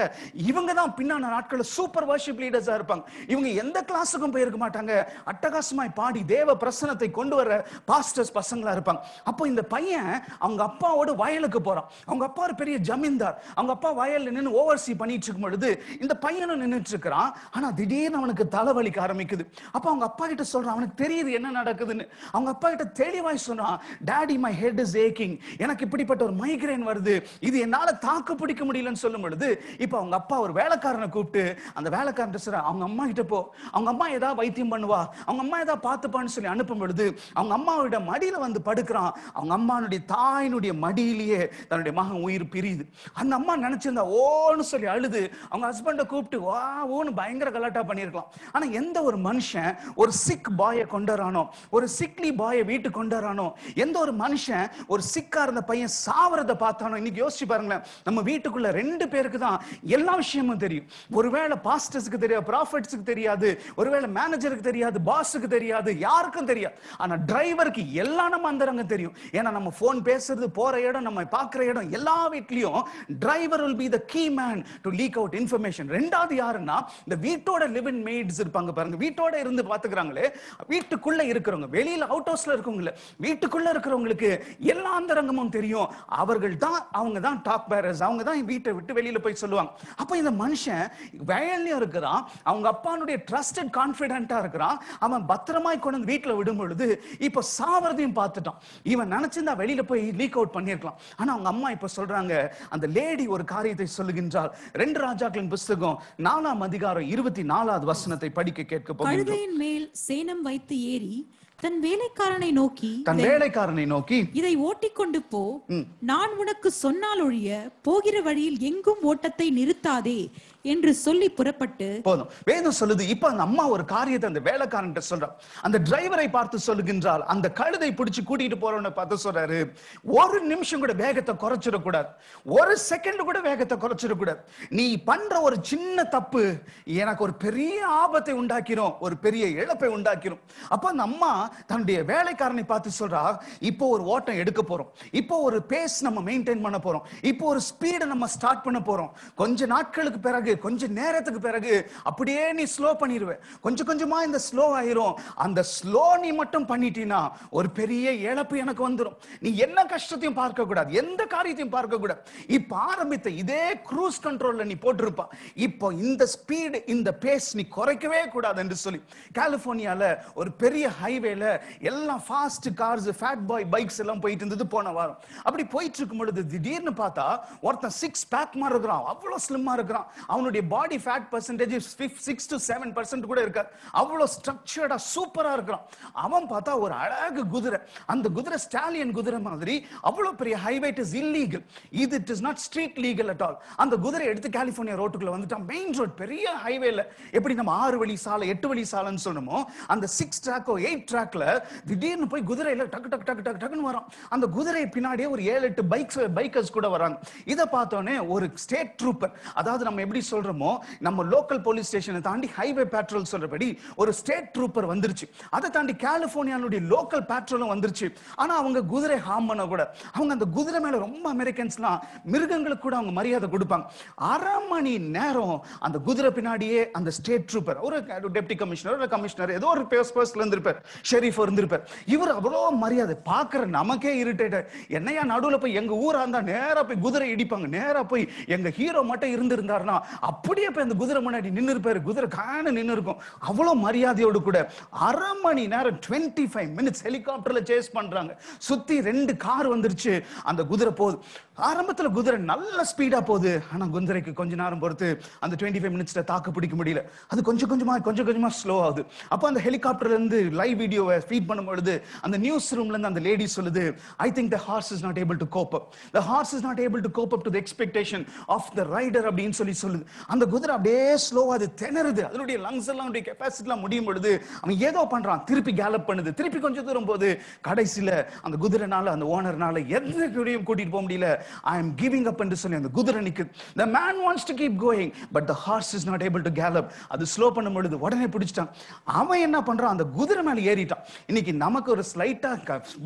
இவங்க தான் பின்னான நாட்கள் சூப்பர் வர்ஷிப் லீடர்ஸா இருப்பாங்க. இவங்க எந்த கிளாஸுக்கும் போயிருக்க மாட்டாங்க, அட்டகாசமாய் பாடி தேவ பிரசன்னத்தை கொண்டு வர பாஸ்டர்ஸ் பசங்களா இருப்பாங்க. அப்போ இந்த பையன் அவங்க அப்பாவோட வயலுக்கு போறான். அவங்க அப்பா ஒரு பெரிய ஜமீன்தார். அவங்க அப்பா வயல்ல நின்று ஓவர்சி பண்ணிட்டு இருக்கும் பொழுது இந்த பையனும் நின்றுட்டு இருக்கிறான். ஆனா திடீர்னு அவனுக்கு தலைவலிக்க ஆரம்பிக்குது. அப்ப அவங்க அப்பா கிட்ட சொல்றான், அவனுக்கு தெரியுது என்ன நடக்குதுன்னு. அவங்க அப்பா கிட்ட தெளிவாய் சொன்னான், டாடி மை ஹெட் இஸ் ஏக்கிங், எனக்கு இப்படிப்பட்ட ஒரு மைக்ரேன் வருது, இது என்னால தாக்கு பிடிக்க முடியலன்னு சொல்லும் பொழுது இப்ப அவங்க அப்பா ஒரு வேலைக்காரனை கூப்பிட்டு அந்த வேலைக்காரன் சொல்ற, அவங்க அம்மா கிட்ட போ, அவங்க அம்மா ஏதாவது வைத்தியம் பண்ணுவா, அவங்க அம்மா ஏதாவது பார்த்துப்பான்னு சொல்லி அனுப்பும் பொழுது அவங்க அம்மாவோட மடியில வந்து படுக்கிறான். அவங்க அம்மானுடைய தாயினுடைய மடியிலேயே தன்னுடைய மகன் உயிர் பிரியுது. அந்த அம்மா நினைச்சிருந்தா ஓன்னு சொல்லி அழுது அவங்க ஹஸ்பண்ட கூப்பிட்டு வா ஓன்னு பயங்கர கலாட்டா பண்ணிருக்கலாம். ஆனா எந்த ஒரு மனுஷன் ஒரு சிக் பாயை கொண்டாரானோ, ஒரு சிக்லி பாயை வீட்டுக்கு கொண்டாரானோ, எந்த ஒரு மனுஷன் ஒரு சிக்கா இருந்த பையன் சாவறத பார்த்தானோ, இன்னைக்கு யோசிச்சு பாருங்களேன், நம்ம வீட்டுக்குள்ள 2 பேருக்கு தான் எல்லா விஷயமும் தெரியும். ஒருவேளை பாஸ்டர்ஸ்க்கு தெரியாது, ப்ராஃபட்ஸ்க்கு தெரியாது, ஒருவேளை மேனேஜருக்கு தெரியாது, பாஸுக்கு தெரியாது, யாருக்கும் தெரியாது. ஆனா டிரைவருக்கு எல்லாம் நம்ம அந்தரங்கம் தெரியும். ஏன்னா நம்ம போன் பேசுறது, போற இடம், நம்ம பார்க்கிற இடம், எல்லா வீட்லயும் driver will be the key man to leak out information. ரெண்டாவது யாருன்னா இந்த வீட்டோட லிவிங் மேய்ட்ஸ் இருப்பாங்க பாருங்க, வீட்டோட இருந்து பாத்துக்கிறாங்களே, வீட்டுக்குள்ள இருக்கிறவங்க, வெளியில அவுட் ஹவுஸ்ல இருக்கவங்க, வீட்டுக்குள்ள இருக்கிறவங்களுக்கு எல்லா அந்தரங்கமும் தெரியும். அவர்கள் தான், அவங்க தான் டாக் பேரர்ஸ், அவங்க தான் வீட்டை விட்டு வெளியில போய் சொல்லுவாங்க. அப்ப இந்த மனுஷன் வயல்லையும் இருக்கிறான், அவங்க அப்பானுடைய ட்ரஸ்டட் கான்ஃபிடென்ட்டா இருக்கிறான், அவன் பத்திரமாய் கொண்டு வீட்டுல விடும் பொழுது இப்ப சாவறதையும் பார்த்துட்டான். இவன் நினைச்சிருந்தா வெளியில போய் லீக் அவுட் பண்ணிருக்கலாம். ஆனா அவங்க அம்மா இப்ப சொல்றாங்க, அந்த லேடி ஒரு காரியத்தை சொல்லுகின்றாள். 2 ராஜாக்களின் புஸ்தகம் 4ஆம் அதிகாரம் 24வது வசனத்தை படிக்க கேட்க போகிறோம். கழுதையின் மேல் சேணம் வைத்து ஏறி தன் வேலைக்காரனை நோக்கி இதை ஓட்டிக்கொண்டு போ, நான் உனக்கு சொன்னால் ஒழிய போகிற வழியில் எங்கும் ஓட்டத்தை நிறுத்தாதே என்று சொல்லி புறப்பட்டு போதும். வேதம் சொல்லுது, இப்ப அந்த அம்மா ஒரு காரியத்தை அந்த வேலைக்காரன் சொல்ற, அந்த டிரைவரை பார்த்து சொல்லுகின்றால், அந்த கழுதை பிடிச்சு கூட்டிட்டு போறவனை பார்த்து சொல்றாரு, ஒரு நிமிஷம் கூட வேகத்தை குறைச்சிடக்கூடாது, ஒரு செகண்ட் கூட வேகத்தை குறைச்சிடக்கூடாது. நீ பண்ற ஒரு சின்ன தப்பு எனக்கு ஒரு பெரிய ஆபத்தை உண்டாக்கிரும், ஒரு பெரிய இழப்பை உண்டாக்கிரும். அப்ப அந்த அம்மா தன்னுடைய வேலைக்காரனை பார்த்து சொல்றா, இப்போ ஒரு ஓட்டம் எடுக்க போறோம், இப்போ ஒரு பேஸ் நம்ம மெயின்டைன் பண்ண போறோம், இப்போ ஒரு ஸ்பீடை நம்ம ஸ்டார்ட் பண்ண போறோம். கொஞ்ச நாட்களுக்கு பிறகு பிறகு கொஞ்ச நேரத்துக்கு பிறகு அப்படியே நீ ஸ்லோ பண்ணிடுவ. கொஞ்சம் கொஞ்சமா இந்த ஸ்லோ ஆயிரும். அந்த ஸ்லோ நீ மட்டும் பண்ணிட்டீனா ஒரு பெரிய இழப்பு எனக்கு வந்துடும். நீ என்ன கஷ்டத்தையும் பார்க்க கூடாது, எந்த காரியத்தையும் பார்க்க கூடாது. இப்ப ஆரம்பித்த இதே க்ரூஸ் கண்ட்ரோல்ல நீ போட்டிருப்பா. இப்போ இந்த ஸ்பீடு, இந்த பேஸ் நீ குறைக்கவே கூடாது என்று சொல்லி கலிபோர்னியால ஒரு பெரிய ஹைவேல எல்லாம் fast cars, fat boy bikes எல்லாம் போயிட்டு இருந்தது போன வாரம். அப்படி போயிட்டு இருக்கும் பொழுது திடீர்னு பார்த்தா ஒருத்தன் 6 பேக் மாதிரி இருக்கிறான், அவ்வளவு ஸ்லிம்மா இருக்கிறான். அவனுடைய பாடி ஃபேட் பர்சன்டேஜ் 6 to 7% கூட இருக்காது. அவ்வளவு ஸ்ட்ரக்சர்டா சூப்பரா இருக்கிறான். அவன் பார்த்தா ஒரு அழகு குதிரை. அந்த குதிரை ஸ்டாலியன் குதிரை மாதிரி அவ்வளவு பெரிய ஹைவே. இட் இஸ் இல்லீகல், இது it is not street legal at all. அந்த குதிரை எடுத்து கலிபோர்னியா ரோட்டுக்குள்ள வந்துட்டான். மெயின் ரோட் பெரிய ஹைவேல எப்படி நம்ம 6 வழி சாலை 8 வழி சாலைன்னு சொல்லணுமோ அந்த 6 ட்ராக்கோ 8 ட்ராக்ல திடீர்னு போய் குதிரையில டக்கு டக்கு டக்கு டக்கு டக்குன்னு வரும். அந்த குதிரை பின்னாடியே ஒரு 7-8 பைக்கர்ஸ் கூட வராங்க. இதை பார்த்தோன்னே ஒரு ஸ்டேட் ட்ரூப்பர், அதாவது நம்ம எப்படி சொல்றோமோ நம்ம லோக்கல் போலீஸ் ஸ்டேஷனை தாண்டி ஹைவே பேட்ரோல் சொல்றபடி ஒரு ஸ்டேட் ட்ரூப்பர் வந்துருச்சு. அதை தாண்டி கலிபோர்னியாவுடைய லோக்கல் பேட்ரோலும் வந்துருச்சு. ஆனா அவங்க குதிரை ஹார்ம் பண்ண கூட, அவங்க அந்த குதிரை மேல ரொம்ப அமெரிக்கன்ஸ்லாம் மிருகங்களுக்கு கூட அவங்க மரியாதை கொடுப்பாங்க. 1/2 மணி நேரம் அந்த குதிரை பின்னாடியே அந்த ஸ்டேட் ட்ரூப்பர், ஒரு டெப்டி கமிஷனர், ஒரு கமிஷனர், ஏதோ ஒரு பர்சன்ல இருந்திருப்பார், ஷெரீஃப் இருந்திருப்பார். இவர் அவ்வளோ மரியாதை பார்க்கிற நமக்கே இரிட்டேட். என்னையா நடுவுல போய் எங்க ஊரா இருந்தா நேரா போய் குதிரை இடிப்பாங்க, நேரா போய் எங்க ஹீரோ மட்டும் இருந்திருந்தாருன்னா அப்படியே போய் அந்த குதிரை முன்னாடி நின்று இருப்பாரு. குதிரை காண நின்று இருக்கும். அவ்வளோ மரியாதையோடு கூட 1/2 மணி நேரம் 25 மினிட்ஸ் ஹெலிகாப்டர்ல சேஸ் பண்றாங்க. சுத்தி 2 கார் வந்துருச்சு. அந்த குதிரை போகுது. ஆரம்பத்துல குதிரை நல்ல ஸ்பீடா போகுது. ஆனா குதிரைக்கு கொஞ்ச நேரம் பொறுத்து அந்த 25 மினிட்ஸ்ல தாக்கு பிடிக்க முடியல. அது கொஞ்சம் கொஞ்சமா ஸ்லோ ஆகுது. அப்போ அந்த ஹெலிகாப்டர்ல இருந்து லைவ் வீடியோவை ஃபீட் பண்ணும்பொழுது அந்த நியூஸ் ரூம்ல இருந்து அந்த லேடி சொல்லுது, I think the horse is not able to cope up, the horse is not able to cope up to the expectation of the rider அப்படின்னு சொல்லுது. அந்த குதிரை அப்படியே ஸ்லோவா அது திணறுது. அதனுடைய லங்ஸ் எல்லாம் கெப்பாசிட்டி எல்லாம் முடியும் பொழுது அவன் ஏதோ பண்றான், திருப்பி கேலப் பண்ணுது. திருப்பி கொஞ்சம் தூரம் போது கடைசியில அந்த குதிரைனால, அந்த ஓனர்னால எந்த கூடையும் கூட்டிட்டு போக முடியல. I am giving up என்று சொல்லி அந்த குதிரை நிக்குது. The man wants to keep going but the horse is not able to gallop. அது ஸ்லோ பண்ணும் பொழுது உடனே பிடிச்சிட்டான். அவன் என்ன பண்றான், அந்த குதிரை மேல ஏறிட்டான். இன்னைக்கு நமக்கு ஒரு ஸ்லைட்டா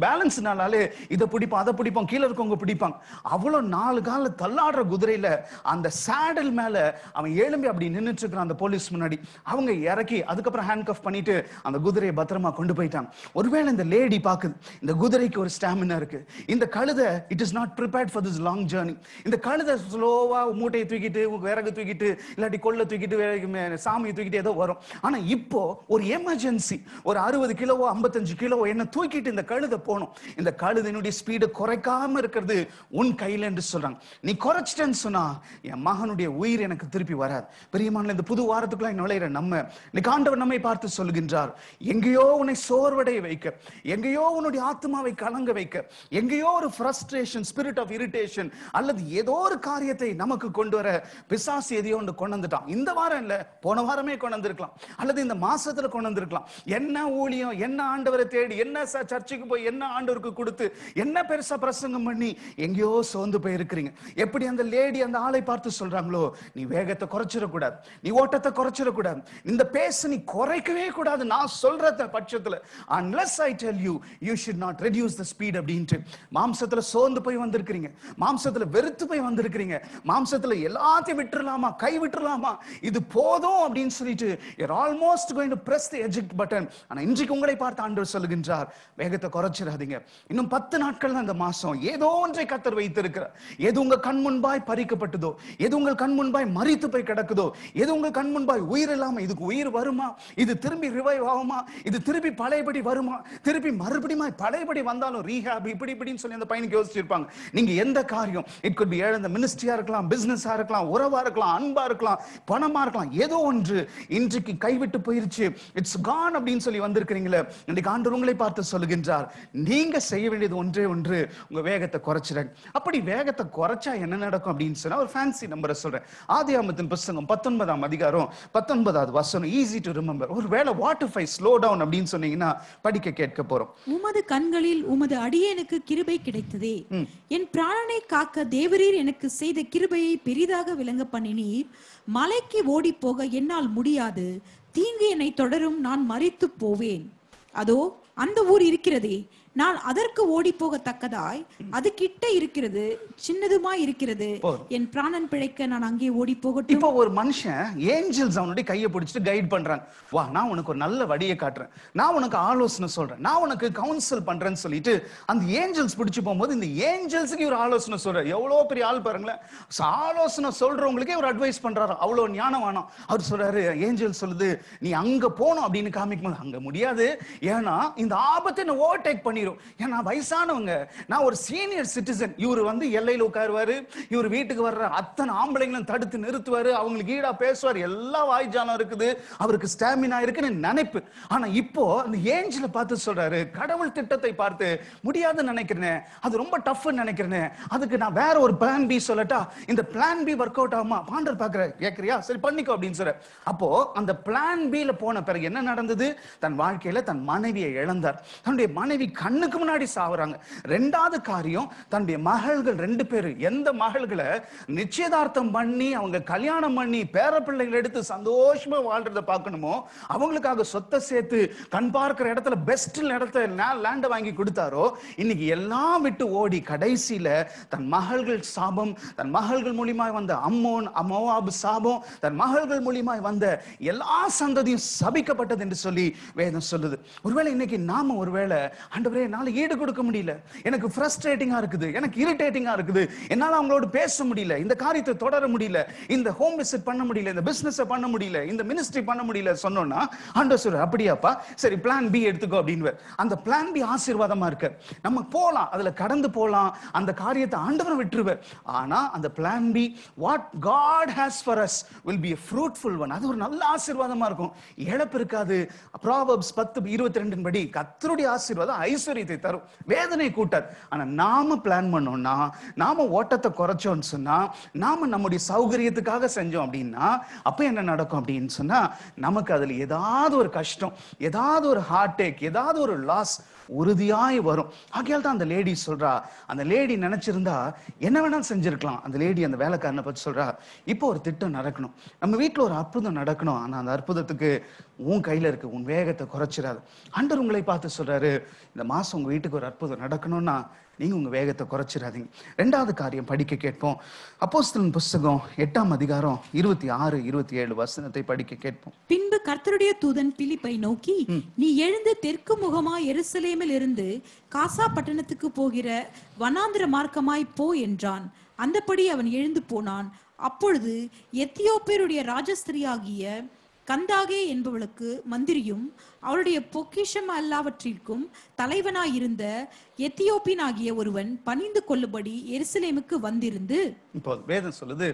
பேலன்ஸ்னாலே இதை பிடிப்போம், அதை பிடிப்போம், கீழே இருக்கவங்க பிடிப்பாங்க. அவ்வளோ 4 கால தள்ளாடுற குதிரையில அந்த சேடல் மேல அவன் எழும்பி அப்படி நின்றுட்டு இருக்கிறான் அந்த போலீஸ் முன்னாடி. அவங்க இறக்கி அதுக்கப்புறம் ஹேண்ட் கஃப் பண்ணிட்டு அந்த குதிரையை பத்திரமா கொண்டு போயிட்டாங்க. ஒருவேளை இந்த லேடி பாக்குது, இந்த குதிரைக்கு ஒரு ஸ்டாமினா இருக்கு. இந்த கழுதை it is not prepared for this long journey. இந்த கழுதை ஸ்லோவா மூட்டையை தூக்கிட்டு, விறகு தூக்கிட்டு, இல்லாட்டி கொள்ள தூக்கிட்டு, சாமியை தூக்கிட்டு ஏதோ வரும். ஆனா இப்போ ஒரு எமர்ஜென்சி, ஒரு 60 கிலோவோ 55 கிலோவோ என்ன தூக்கிட்டு இந்த கழுதை போகணும். இந்த கழுதையினுடைய ஸ்பீடு குறைக்காம இருக்கிறது உன் கையில என்று சொல்றாங்க. நீ குறைச்சிட்டேன்னு சொன்னா என் மகனுடைய உயிர் எனக்கு திருப்பி வராது. பெரியமான இந்த புது வாரத்துக்குள்ள நுழையிற நம்ம இன்னைக்கு ஆண்டவர் நம்மை பார்த்து சொல்லுகின்றார், எங்கேயோ உன்னை சோர்வடைய வைக்க, எங்கேயோ உன்னுடைய ஆத்மாவை கலங்க வைக்க, எங்கேயோ ஒரு ஃப்ரஸ்ட்ரேஷன், ஸ்பிரிட் ஆஃப் இரிட்டேஷன் அல்லது ஏதோ ஒரு காரியத்தை நமக்கு கொண்டு வர பிசாசு எதையோ ஒன்று கொண்டு வந்துட்டான். இந்த வாரம் இல்ல, போன வாரமே கொண்டு வந்திருக்கலாம், அல்லது இந்த மாசத்துல கொண்டு வந்திருக்கலாம். என்ன ஊழியம், என்ன ஆண்டவரை தேடி, என்ன சர்ச்சுக்கு போய் என்ன ஆண்டவருக்கு கொடுத்து, என்ன பெருசா பிரசங்கம் பண்ணி எங்கேயோ சோர்ந்து போய் இருக்கிறீங்க. எப்படி அந்த லேடி அந்த ஆளை பார்த்து சொல்றாங்களோ, நீ வேகத்தை குறைச்சிடக்கூடாது, நீ ஓட்டத்தை குறைச்சிடக்கூடாது, இந்த பேச நீ குறைக்கவே கூடாது. நான் சொல்றத பட்சத்துல unless I tell you you should not reduce the speed அப்படின்ட்டு மாம்சத்துல சோர்ந்து போய் வந்திருக்கிறீங்க, மாம்சத்துல வெறுத்து போய் வந்திருக்கிறீங்க, மாம்சத்துல எல்லாத்தையும் விட்டுறலாமா, கை விட்டுறலாமா, இது போதும் அப்படின்னு சொல்லிட்டு you're almost going to press the eject button. ஆனா இன்றைக்கு உங்களை பார்த்து ஆண்டவர் சொல்லுகின்றார், வேகத்தை குறைச்சிடாதீங்க. இன்னும் 10 நாட்கள் தான் இந்த மாசம். ஏதோ ஒன்றை கர்த்தர் வைத்திருக்கிறார். எது உங்க கண் முன்பாய் பறிக்கப்பட்டதோ, எது உங்கள் கண் முன்பாய் மரித்து போய் கிடக்குதோ, எது உங்கள் கண் முன்பாய் உயிர் இல்லாம, இதுக்கு உயிர் வருமா, இது திரும்பி ரிவைவ் ஆகுமா, இது திருப்பி பழையபடி வருமா, திருப்பி மறுபடியும் பழையபடி வந்தாலும் ரீஹாப் இப்படின்னு சொல்லி அந்த பையனுக்கு யோசிச்சிருப்பாங்க. நீங்க எந்த காரியம், இட் குட் பி இழந்த மினிஸ்ட்ரியா இருக்கலாம், பிசினஸா இருக்கலாம், உறவா இருக்கலாம், அன்பா இருக்கலாம், பணமா இருக்கலாம், ஏதோ ஒன்று இன்றைக்கு கைவிட்டு போயிருச்சு, இட்ஸ் கான் அப்படின்னு சொல்லி வந்திருக்கிறீங்களே, இன்னைக்கு ஆண்டவர் உங்களை பார்த்து சொல்லுகின்றார், நீங்க செய்ய வேண்டியது ஒன்றே ஒன்று, உங்க வேகத்தை குறைச்சிடுங்க. அப்படி வேகத்தை குறைச்சா என்ன நடக்கும் அப்படின்னு சொன்னா ஒரு ஃபேன்சி நம்பரை சொல்றேன். ஆதியாகமத்தின் புத்தகம் 19ஆம் அதிகாரம் 19வது வசனம், ஈஸி டு ரிமெம்பர். ஒருவேளை what if I slow down அப்படின்னு சொன்னீங்கன்னா படிக்க கேட்க போறோம். உமது கண்களில் உமது அடியேனுக்கு கிருபை கிடைத்ததே, என் பிராணனை காக்க தேவரீர் எனக்கு செய்த கிருபையை பெரிதாக விளங்க பண்ணினீர். மலைக்கு ஓடி போக என்னால் முடியாது, தீங்கு என்னை தொடரும், நான் மரித்து போவேன். அதோ அந்த ஊர் இருக்கிறதே, நான் அதற்கு ஓடி போகத்தக்கதாய் அது கிட்ட இருக்கிறது, சின்னதுமாய் இருக்கிறது, என் பிராணன் பிழைக்க நான் அங்கே ஓடி போகட்டும். இப்போ ஒரு மனுஷன் ஏஞ்சல்ஸ் அவனுடைய கையை பிடிச்சிட்டு கைட் பண்றாங்க. வா, நான் உனக்கு ஒரு நல்ல வழியை காட்டுறேன், நான் உனக்கு ஆலோசனை சொல்றேன், நான் உனக்கு கவுன்சில் பண்றேன்னு சொல்லிட்டு அந்த ஏஞ்சல்ஸ் பிடிச்சு போகும்போது இந்த ஏஞ்சல்ஸுக்கு ஒரு ஆலோசனை சொல்றாரு. எவ்வளவு பெரிய ஆள் பாருங்களேன். ஆலோசனை சொல்றவங்களுக்கே ஒரு அட்வைஸ் பண்றாரு. அவ்வளவு ஞானம் வேணும். அவர் சொல்றாரு, ஏஞ்சல் சொல்லுது நீ அங்க போகணும் அப்படின்னு காமிக்கும் போது அங்க முடியாது, ஏன்னா இந்த ஆபத்தை நான் ஓவர்டேக் பண்ணிரும். ஏன்னா வயசானவங்க, நான் ஒரு சீனியர் சிட்டிசன். இவர் வந்து எல்லையில உட்காருவாரு, இவர் வீட்டுக்கு வர்ற அத்தனை ஆம்பளைங்களும் தடுத்து நிறுத்துவாரு, அவங்களுக்கு ஈடா பேசுவார், எல்லா வாய்ஜாலம் இருக்குது, அவருக்கு ஸ்டாமினா இருக்குன்னு நினைப்பு. ஆனா இப்போ அந்த ஏஞ்சலை பார்த்து சொல்றாரு, கடவுள் திட்டத்தை பார்த்து முடியாதுன்னு நினைக்கிறேன், அது ரொம்ப டஃப் நினைக்கிறேன், அதுக்கு நான் வேற ஒரு பிளான் பி சொல்லட்டா, இந்த பிளான் பி ஒர்க் அவுட் ஆகுமா பாண்டர் பாக்குற கேக்குறியா, சரி பண்ணிக்கோ அப்படின்னு சொல்ற. அப்போ அந்த பிளான் பில போன பிறகு என்ன நடந்தது? தன் வாழ்க்கையில தன் மனைவியை இழந்தார். தன்னுடைய மனைவி கண்ணுக்கு முன்னாடி சாவுறாங்க. ரெண்டாவது காரியம், தன்னுடைய மகள்கள் 2 பேரு, எந்த மகள்களை நிச்சயதார்த்தம் பண்ணி அவங்க கல்யாணம் பண்ணி பேர பிள்ளைகள் எடுத்து சந்தோஷமா வாழ்றத பார்க்கணுமோ அவங்களுக்காக சொத்தை சேர்த்து கண் பார்க்கிற இடத்துல பெஸ்ட் இடத்துல லேண்ட வாங்கி கொடுத்தாரோ, இன்னைக்கு எல்லாம் விட்டு ஓடி கடைசியில தன் மகள்கள் சாபம், தன் மகள்கள் மூலியமாய் வந்த அம்மோன் மோவாபு சாபம், தன் மகள்கள் மூலியமாய் வந்த எல்லா சந்ததியும் சபிக்கப்பட்டது என்று சொல்லி வேதம் சொல்லுது. ஒருவேளை இன்னைக்கு நாம ஒருவேளை ஆண்டவரே என்னால ஈடு கொடுக்க முடியல, எனக்கு ஃப்ரஸ்ட்ரேட்டிங்கா இருக்குது, எனக்கு இரிட்டேட்டிங்கா இருக்குது, என்னால அவங்களோட பேச முடியல, இந்த காரியத்தை தொடர முடியல, இந்த ஹோம் விசிட் பண்ண முடியல, இந்த பிசினஸ் பண்ண முடியல, இந்த மினிஸ்ட்ரி பண்ண முடியல சொன்னோம்னா ஆண்டவர் சொல்ற, அப்படியாப்பா சரி பிளான் பி எடுத்துக்கோ அப்படின்னு. அந்த பிளான் பி ஆசீர்வாதமா இருக்கு, நம்ம போலாம், அதுல கடந்து போலாம், அந்த காரியத்தை ஆண்டவர் விட்டுருவார். ஆனா அந்த plan B, what God has for us will be a fruitful one. அது ஒரு நல்ல ஆசீர்வாதமா இருக்கும், இழப்பு இருக்காது. Proverbs 10:22 படி கர்த்தருடைய ஆசீர்வாதம் ஐஸ்வரியத்தை தரும், வேதனை கூட்டாது. ஆனா நாம பிளான் பண்ணோம்னா, நாம ஓட்டத்தை குறைச்சோம்னு சொன்னா, நாம நம்முடைய சௌகரியத்துக்காக செஞ்சோம் அப்படின்னா அப்ப என்ன நடக்கும் அப்படின்னு சொன்னா, நமக்கு அதுல ஏதாவது ஒரு கஷ்டம், ஏதாவது ஒரு ஹார்ட் டேக், ஏதாவது ஒரு லாஸ் உறுதியாய் வரும். ஆகையால் தான் அந்த லேடி சொல்றா, அந்த லேடி நினைச்சிருந்தா என்ன வேணாலும் செஞ்சிருக்கலாம். அந்த லேடி அந்த வேலைக்காரனை பத்தி சொல்றா, இப்போ ஒரு திட்டம் நடக்கணும், நம்ம வீட்டுல ஒரு அற்புதம் நடக்கணும், ஆனா அந்த அற்புதத்துக்கு உன் கையில இருக்கு, உன் வேகத்தை குறைச்சிடாது. ஆண்டவர் உங்களை பார்த்து சொல்றாரு, இந்த மாசம் உங்க வீட்டுக்கு ஒரு அற்புதம் நடக்கணும்னா நீங்க உங்க வேகத்தை குறைச்சிடாதீங்க. 2வது காரியம் படிக்க கேட்போம். அப்போஸ்தலன் புஸ்தகம் 8ஆம் அதிகாரம் 26-27 வசனத்தை படிக்க கேட்போம். பின்பு கர்த்தருடைய தூதன் பிலிப்பை நோக்கி, நீ எழுந்து தெற்கு முகமா எருசலேமில் இருந்து காசா பட்டணத்துக்கு போகிற வனாந்திர மார்க்கமாய் போ என்றான். அந்தபடி அவன் எழுந்து போனான். அப்பொழுது எத்தியோப்பியருடைய ராஜஸ்திரியாகிய கந்தாகே என்பவளுக்கு மந்திரியும் அவளுடைய பொக்கிஷம் எல்லாவற்றிற்கும் தலைவனாயிருந்த எத்தியோப்பியன் ஆகிய ஒருவன் பணிந்து கொள்ளும்படி எருசலேமுக்கு வந்திருந்து. இப்போ வேதம் சொல்லுது,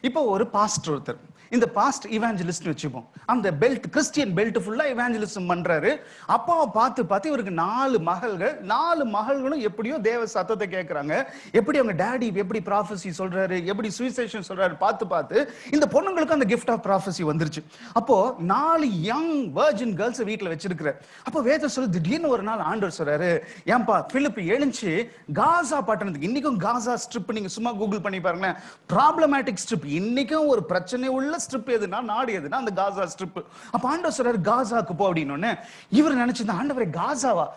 இப்போ ஒரு பாஸ்டர் ஒருத்தர், இந்த பாஸ்ட் இவாஞ்சலிஸ்ட் வச்சுப்போம், அந்த பெல்ட் கிறிஸ்டியன் பெல்ட் ஃபுல்லா இவாஞ்சலிசம் பண்றாரு. அப்பாவை பார்த்து இவருக்கு 4 மகள்கள், 4 மகள்களும் எப்படியோ தேவ சத்தத்தை கேட்கறாங்க, எப்படி அவங்க டாடி எப்படி ப்ராஃபஸி சொல்றாரு, எப்படி சுவிசேஷன் சொல்றாரு பார்த்து இந்த பொண்ணுங்களுக்கு அந்த கிஃப்ட் ஆஃப் ப்ராஃபஸி வந்துருச்சு. அப்போ 4 யங் வர்ஜின் கேர்ள்ஸ் வீட்டுல வச்சிருக்கிற. அப்போ வேதம் சொல்லு, திடீர்னு ஒரு நாள் ஆண்டவர் சொல்றாரு, ஏன்பா பிலிப் எழுந்து காசா பட்டணத்துக்கு, இன்னைக்கும் காசா ஸ்ட்ரிப் நீங்க சும்மா கூகுள் பண்ணி பாருங்களேன், ப்ராப்ளமேட்டிக் ஸ்ட்ரிப், இன்னைக்கும் ஒரு பிரச்சனை உள்ள ஸ்ட்ரிப் எதுனா, நாடு எதுனா அந்த காசா ஸ்ட்ரிப். அப்ப ஆண்டவர் சொல்றாரு காசாக்கு போ அப்படின்னு. இவர் நினைச்சிருந்தா, ஆண்டவரே காசாவா,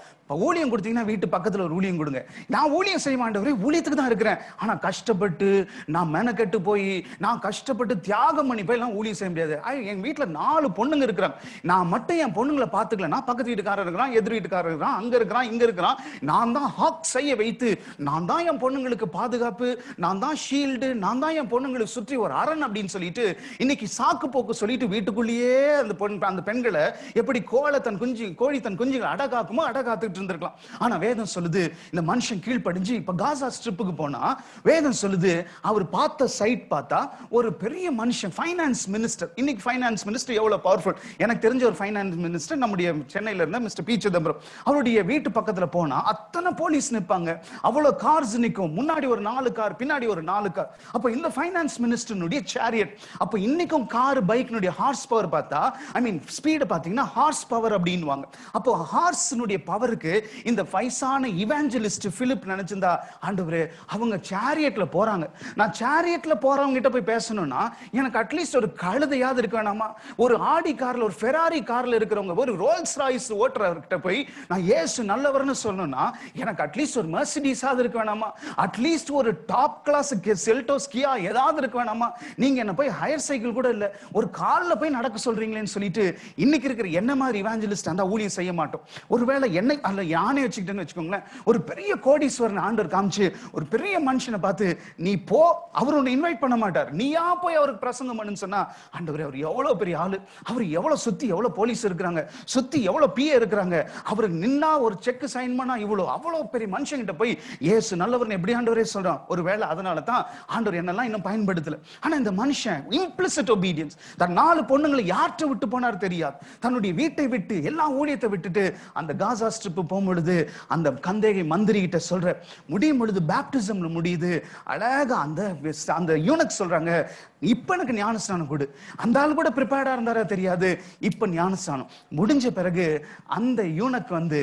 ஊழியம் கொடுத்தீங்கன்னா வீட்டு பக்கத்துல ஒரு ஊழியம் கொடுங்க, நான் ஊழியம் செய்ய மாட்டேன், ஊழியத்துக்கு தான் இருக்கிறேன், ஆனா கஷ்டப்பட்டு நான் மெனக்கெட்டு போய் நான் கஷ்டப்பட்டு தியாகம் பண்ணி போய் எல்லாம் ஊழியம் செய்ய முடியாது. என் வீட்டுல 4 பொண்ணுங்க இருக்கிறாங்க, நான் மட்டும் என் பொண்ணுங்களை பாத்துக்கலன்னா பக்கத்து வீட்டுக்காரர் இருக்கிறான், எதிர் வீட்டுக்காரர் இருக்கிறான், அங்க இருக்கிறான், இங்க இருக்கிறான், நான் தான் ஹாக் செய்ய வைத்து, நான் தான் என் பொண்ணுங்களுக்கு பாதுகாப்பு, நான் தான் ஷீல்டு, நான் தான் என் பொண்ணுங்களுக்கு சுற்றி ஒரு அரண் அப்படின்னு சொல்லிட்டு இன்னைக்கு சாக்கு போக்கு சொல்லிட்டு வீட்டுக்குள்ளேயே அந்த பெண்களை எப்படி கோழி தன் குஞ்சுகளை அடகாக்குமோ அடகாத்து இருந்திருக்கலாம். ஆனா வேதம் சொல்லுது, இந்த மனுஷன் கீழ்ப்படிஞ்சு இப்ப காசா ஸ்ட்ரிப்புக்கு போனா, வேதம் சொல்லுது அவர் பார்த்த சைட் பார்த்தா ஒரு பெரிய மனுஷன், ஃபைனான்ஸ் மினிஸ்டர். இன்னைக்கு ஃபைனான்ஸ் மினிஸ்டர் எவ்வளவு பவர்ஃபுல், எனக்கு தெரிஞ்ச ஒரு ஃபைனான்ஸ் மினிஸ்டர் நம்முடைய சென்னையில இருந்த மிஸ்டர் பி சிதம்பரம், அவருடைய வீட்டு பக்கத்துல போனா அத்தனை போலீஸ் நிற்பாங்க, அவ்வளவு கார்ஸ் நிற்கும், முன்னாடி ஒரு 4 கார், பின்னாடி ஒரு 4 கார். அப்ப இந்த ஃபைனான்ஸ் மினிஸ்டருடைய சேரியட். அப்ப இன்னைக்கும் கார் பைக்னுடைய ஹார்ஸ் பவர் பார்த்தா, ஐ மீன் ஸ்பீடு பாத்தீங்கன்னா ஹார்ஸ் பவர் அப்படின்வாங்க. அப்போ ஹார்ஸ்னுடைய பவருக்கு பார்க்கிறதுக்கு இந்த வயசான இவாஞ்சலிஸ்ட் பிலிப் நினைச்சிருந்தா, ஆண்டவரே அவங்க சேரியட்ல போறாங்க, நான் சேரியட்ல போறவங்க கிட்ட போய் பேசணும்னா எனக்கு அட்லீஸ்ட் ஒரு கழுதையாவது இருக்க வேணாமா? ஒரு ஆடி கார்ல, ஒரு ஃபெராரி கார்ல இருக்கிறவங்க, ஒரு ரோல்ஸ் ராய்ஸ் ஓட்டுறவர்கிட்ட போய் நான் இயேசு நல்லவர்னு சொல்லணும்னா எனக்கு அட்லீஸ்ட் ஒரு மெர்சிடிஸாவது இருக்க வேணாமா? அட்லீஸ்ட் ஒரு டாப் கிளாஸ் செல்டோஸ் கியா ஏதாவது இருக்க வேணாமா? நீங்க என்ன போய் ஹையர் சைக்கிள் கூட இல்ல, ஒரு கால்ல போய் நடக்க சொல்றீங்களேன்னு சொல்லிட்டு இன்னைக்கு இருக்கிற என்ன மாதிரி இவாஞ்சலிஸ்ட் அந்த ஊழியம் செய்ய மாட்டோம். ஒருவேளை என்னை அல்ல யானை வச்சுக்கிட்டேன்னு வச்சுக்கோங்களேன், ஒரு பெரிய கோடீஸ்வரன் ஆண்டவர் காமிச்சு ஒரு பெரிய மனுஷனை பார்த்து நீ போ, அவர் உன்னை இன்வைட் பண்ண மாட்டார், நீயா போய் அவருக்கு பிரசங்கம் பண்ணுன்னு சொன்னா, ஆண்டவரே அவர் எவ்வளவு பெரிய ஆளு, அவர் எவ்வளவு சுத்தி எவ்வளவு போலீஸ் இருக்கிறாங்க, சுத்தி எவ்வளவு பிஏ இருக்கிறாங்க, அவருக்கு நின்னா ஒரு செக் சைன் பண்ணா அவ்வளவு பெரிய மனுஷன் கிட்ட போய் இயேசு நல்லவர்னு எப்படி ஆண்டவரே சொல்றான்? ஒருவேளை அதனால தான் ஆண்டவர் என்னெல்லாம் இன்னும் பயன்படுத்தல. ஆனா இந்த மனுஷன் implicit obedience, தன் 4 பொண்ணுங்களை யார்கிட்ட விட்டு போனார் தெரியாது, தன்னுடைய வீட்டை விட்டு எல்லா ஊழியத்தை விட்டுட்டு அந்த காசா ஸ்ட்ரிப் போகும்பொழுது அந்த கந்தேகை மந்திரி கிட்ட சொல்ற முடியும் பொழுது பேப்டிசம்ல முடியுது. அழகா அந்த யூனக் சொல்றாங்க, இப்ப எனக்கு ஞானஸ்நானம் கொடு. அந்த ஆள் கூட ப்ரிப்பேர்டா இருந்தாரா தெரியாது, இப்ப ஞானஸ்நானம் முடிஞ்ச பிறகு அந்த யூனக் வந்து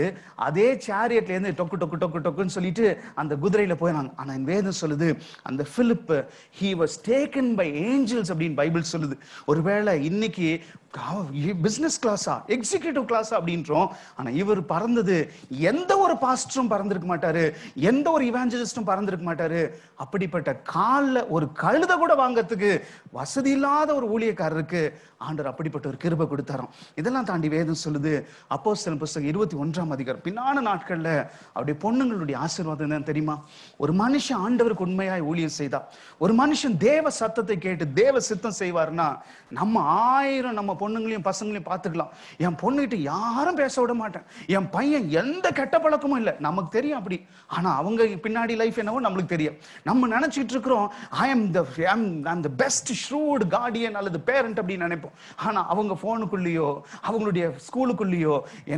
அதே சேரியட்ல இருந்து டொக்கு டொக்கு டொக்கு டொக்குன்னு சொல்லிட்டு அந்த குதிரையில போயினாங்க. ஆனா வேதம் சொல்லுது அந்த Philip he was taken by angels அப்படின்னு பைபிள் சொல்லுது. ஒருவேளை இன்னைக்கு பிசினஸ் கிளாஸா எக்ஸிகியூட்டிவ் கிளாஸா அப்படின்றோம், ஆனா இவர் பறந்தது எந்த ஒரு பாஸ்டரும் பறந்திருக்க மாட்டாரு, எந்த ஒரு இவாஞ்சலிஸ்டும் பறந்திருக்க மாட்டாரு. அப்படிப்பட்ட கால்ல ஒரு கழுத கூட வாங்கறதுக்கு வசதி இல்லாத ஒரு ஊழியக்காரருக்கு ஆண்டவர் அப்படிப்பட்ட ஒரு கிருபை கொடுத்தாராம். இதெல்லாம் தாண்டி வேதம் சொல்லுது அப்போஸ்தலர் புத்தகம் 21ஆம் அதிகாரம் பின்னான நாட்கள்ல அவருடைய பொண்ணுங்களுடைய ஆசீர்வாதம் என்ன தெரியுமா? ஒரு மனுஷன் ஆண்டவருக்கு உண்மையாய் ஊழியம் செய்தா, ஒரு மனுஷன் தேவ சத்தத்தை கேட்டு தேவ சித்தம் செய்வார்னா நம்ம 1000 நம்ம பொண்ணுங்களையும் பசங்களையும் பார்த்துக்கலாம். என் பொண்ணுகிட்ட யாரும் பேச விட மாட்டேன், என் பையன் எந்த கெட்ட பழக்கமும் இல்லை, நமக்கு தெரியும் அப்படி. ஆனா அவங்க பின்னாடி லைஃப் என்னவோ நம்மளுக்கு தெரியும். நம்ம நினைச்சிட்டு இருக்கிறோம் I am the best shrewd Guardian அல்லது பேரண்ட் அப்படின்னு நினைப்போம். ஆனா அவங்க போனுக்குள்ளேயோ அவங்களுடைய ஸ்கூலுக்குள்ளேயோ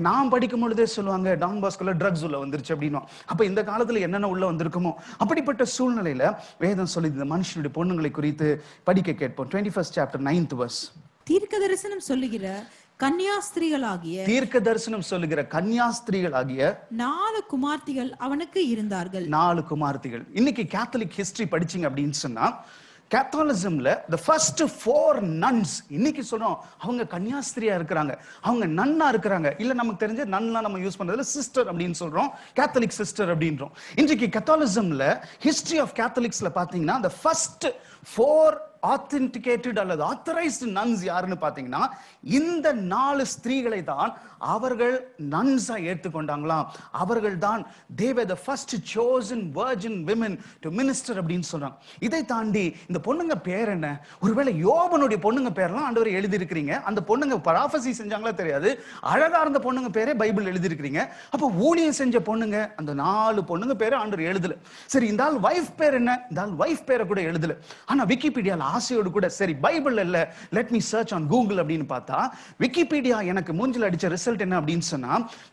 நான் படிக்கும் பொழுதே சொல்லுவாங்க டான் பாஸ்கோல ட்ரக்ஸ் உள்ள வந்துருச்சு அப்படின்னு. அப்ப இந்த காலத்துல என்னென்ன உள்ள வந்திருக்குமோ அப்படிப்பட்ட சூழ்நிலையில வேதம் சொல்லி இந்த மனுஷனுடைய பொண்ணுங்களை குறித்து படிக்க கேட்போம். 21st chapter 9th verse. தீர்க்க தரிசனம் சொல்லுகிற கன்னியாஸ்திரிகளாகிய 4 குமார்த்திகள் அவனுக்கு இருந்தார்கள். 4 குமார்த்திகள். இன்னைக்கு கேத்தலிக் ஹிஸ்டரி படிச்சீங்க அப்படின்னு சொன்னா கேத்தலிசம்ல the first 4 nuns இன்னைக்கு சொல்றோம் அவங்க கன்னியாஸ்திரியா இருக்கிறாங்க, அவங்க நன்னா இருக்கிறாங்க. இல்ல நமக்கு தெரிஞ்ச நன்லாம் நம்ம யூஸ் பண்றதுல சிஸ்டர் அப்படின்னு சொல்றோம், கேத்தலிக் சிஸ்டர் அப்படின்றோம். இன்றைக்கு கேத்தலிசம்ல ஹிஸ்டரி ஆஃப் கேத்தலிக்ஸ்ல பாத்தீங்கன்னா the first 4 authenticated அல்லது authorized nuns யாருன்னு பாத்தீங்கன்னா இந்த 4 ஸ்திரீகளை தான் அவர்கள் நன்ஸா ஏற்றுக்கொண்டாங்களாம். அவர்கள் தான் they were the first chosen virgin women to minister அப்படின்னு சொல்றாங்க. இதை தாண்டி இந்த பொண்ணுங்க பேர் என்ன? ஒருவேளை யோபனுடைய பொண்ணுங்க பேர்லாம் ஆண்டவர் எழுதி இருக்கிறீங்க, அந்த பொண்ணுங்க ப்ராஃபஸி செஞ்சாங்களா தெரியாது, அழகா இருந்த பொண்ணுங்க பேரே பைபிள் எழுதி இருக்கிறீங்க. அப்ப ஊழியம் செஞ்ச பொண்ணுங்க அந்த 4 பொண்ணுங்க பேரை ஆண்டவர் எழுதல. சரி இந்த ஆள் வைஃப் பேர் என்ன? இந்த ஆள் வைஃப் பேரை கூட எழுதல. ஆனா விக்கிபீடியால ஆசையோடு கூட சரி பைபிள் இல்ல let me search on Google அப்படின்னு பார்த்தா விக்கிபீடியா எனக்கு மூஞ்சில அடிச்ச ரிசல்ட் என்ன அப்படின்னு சொன்னா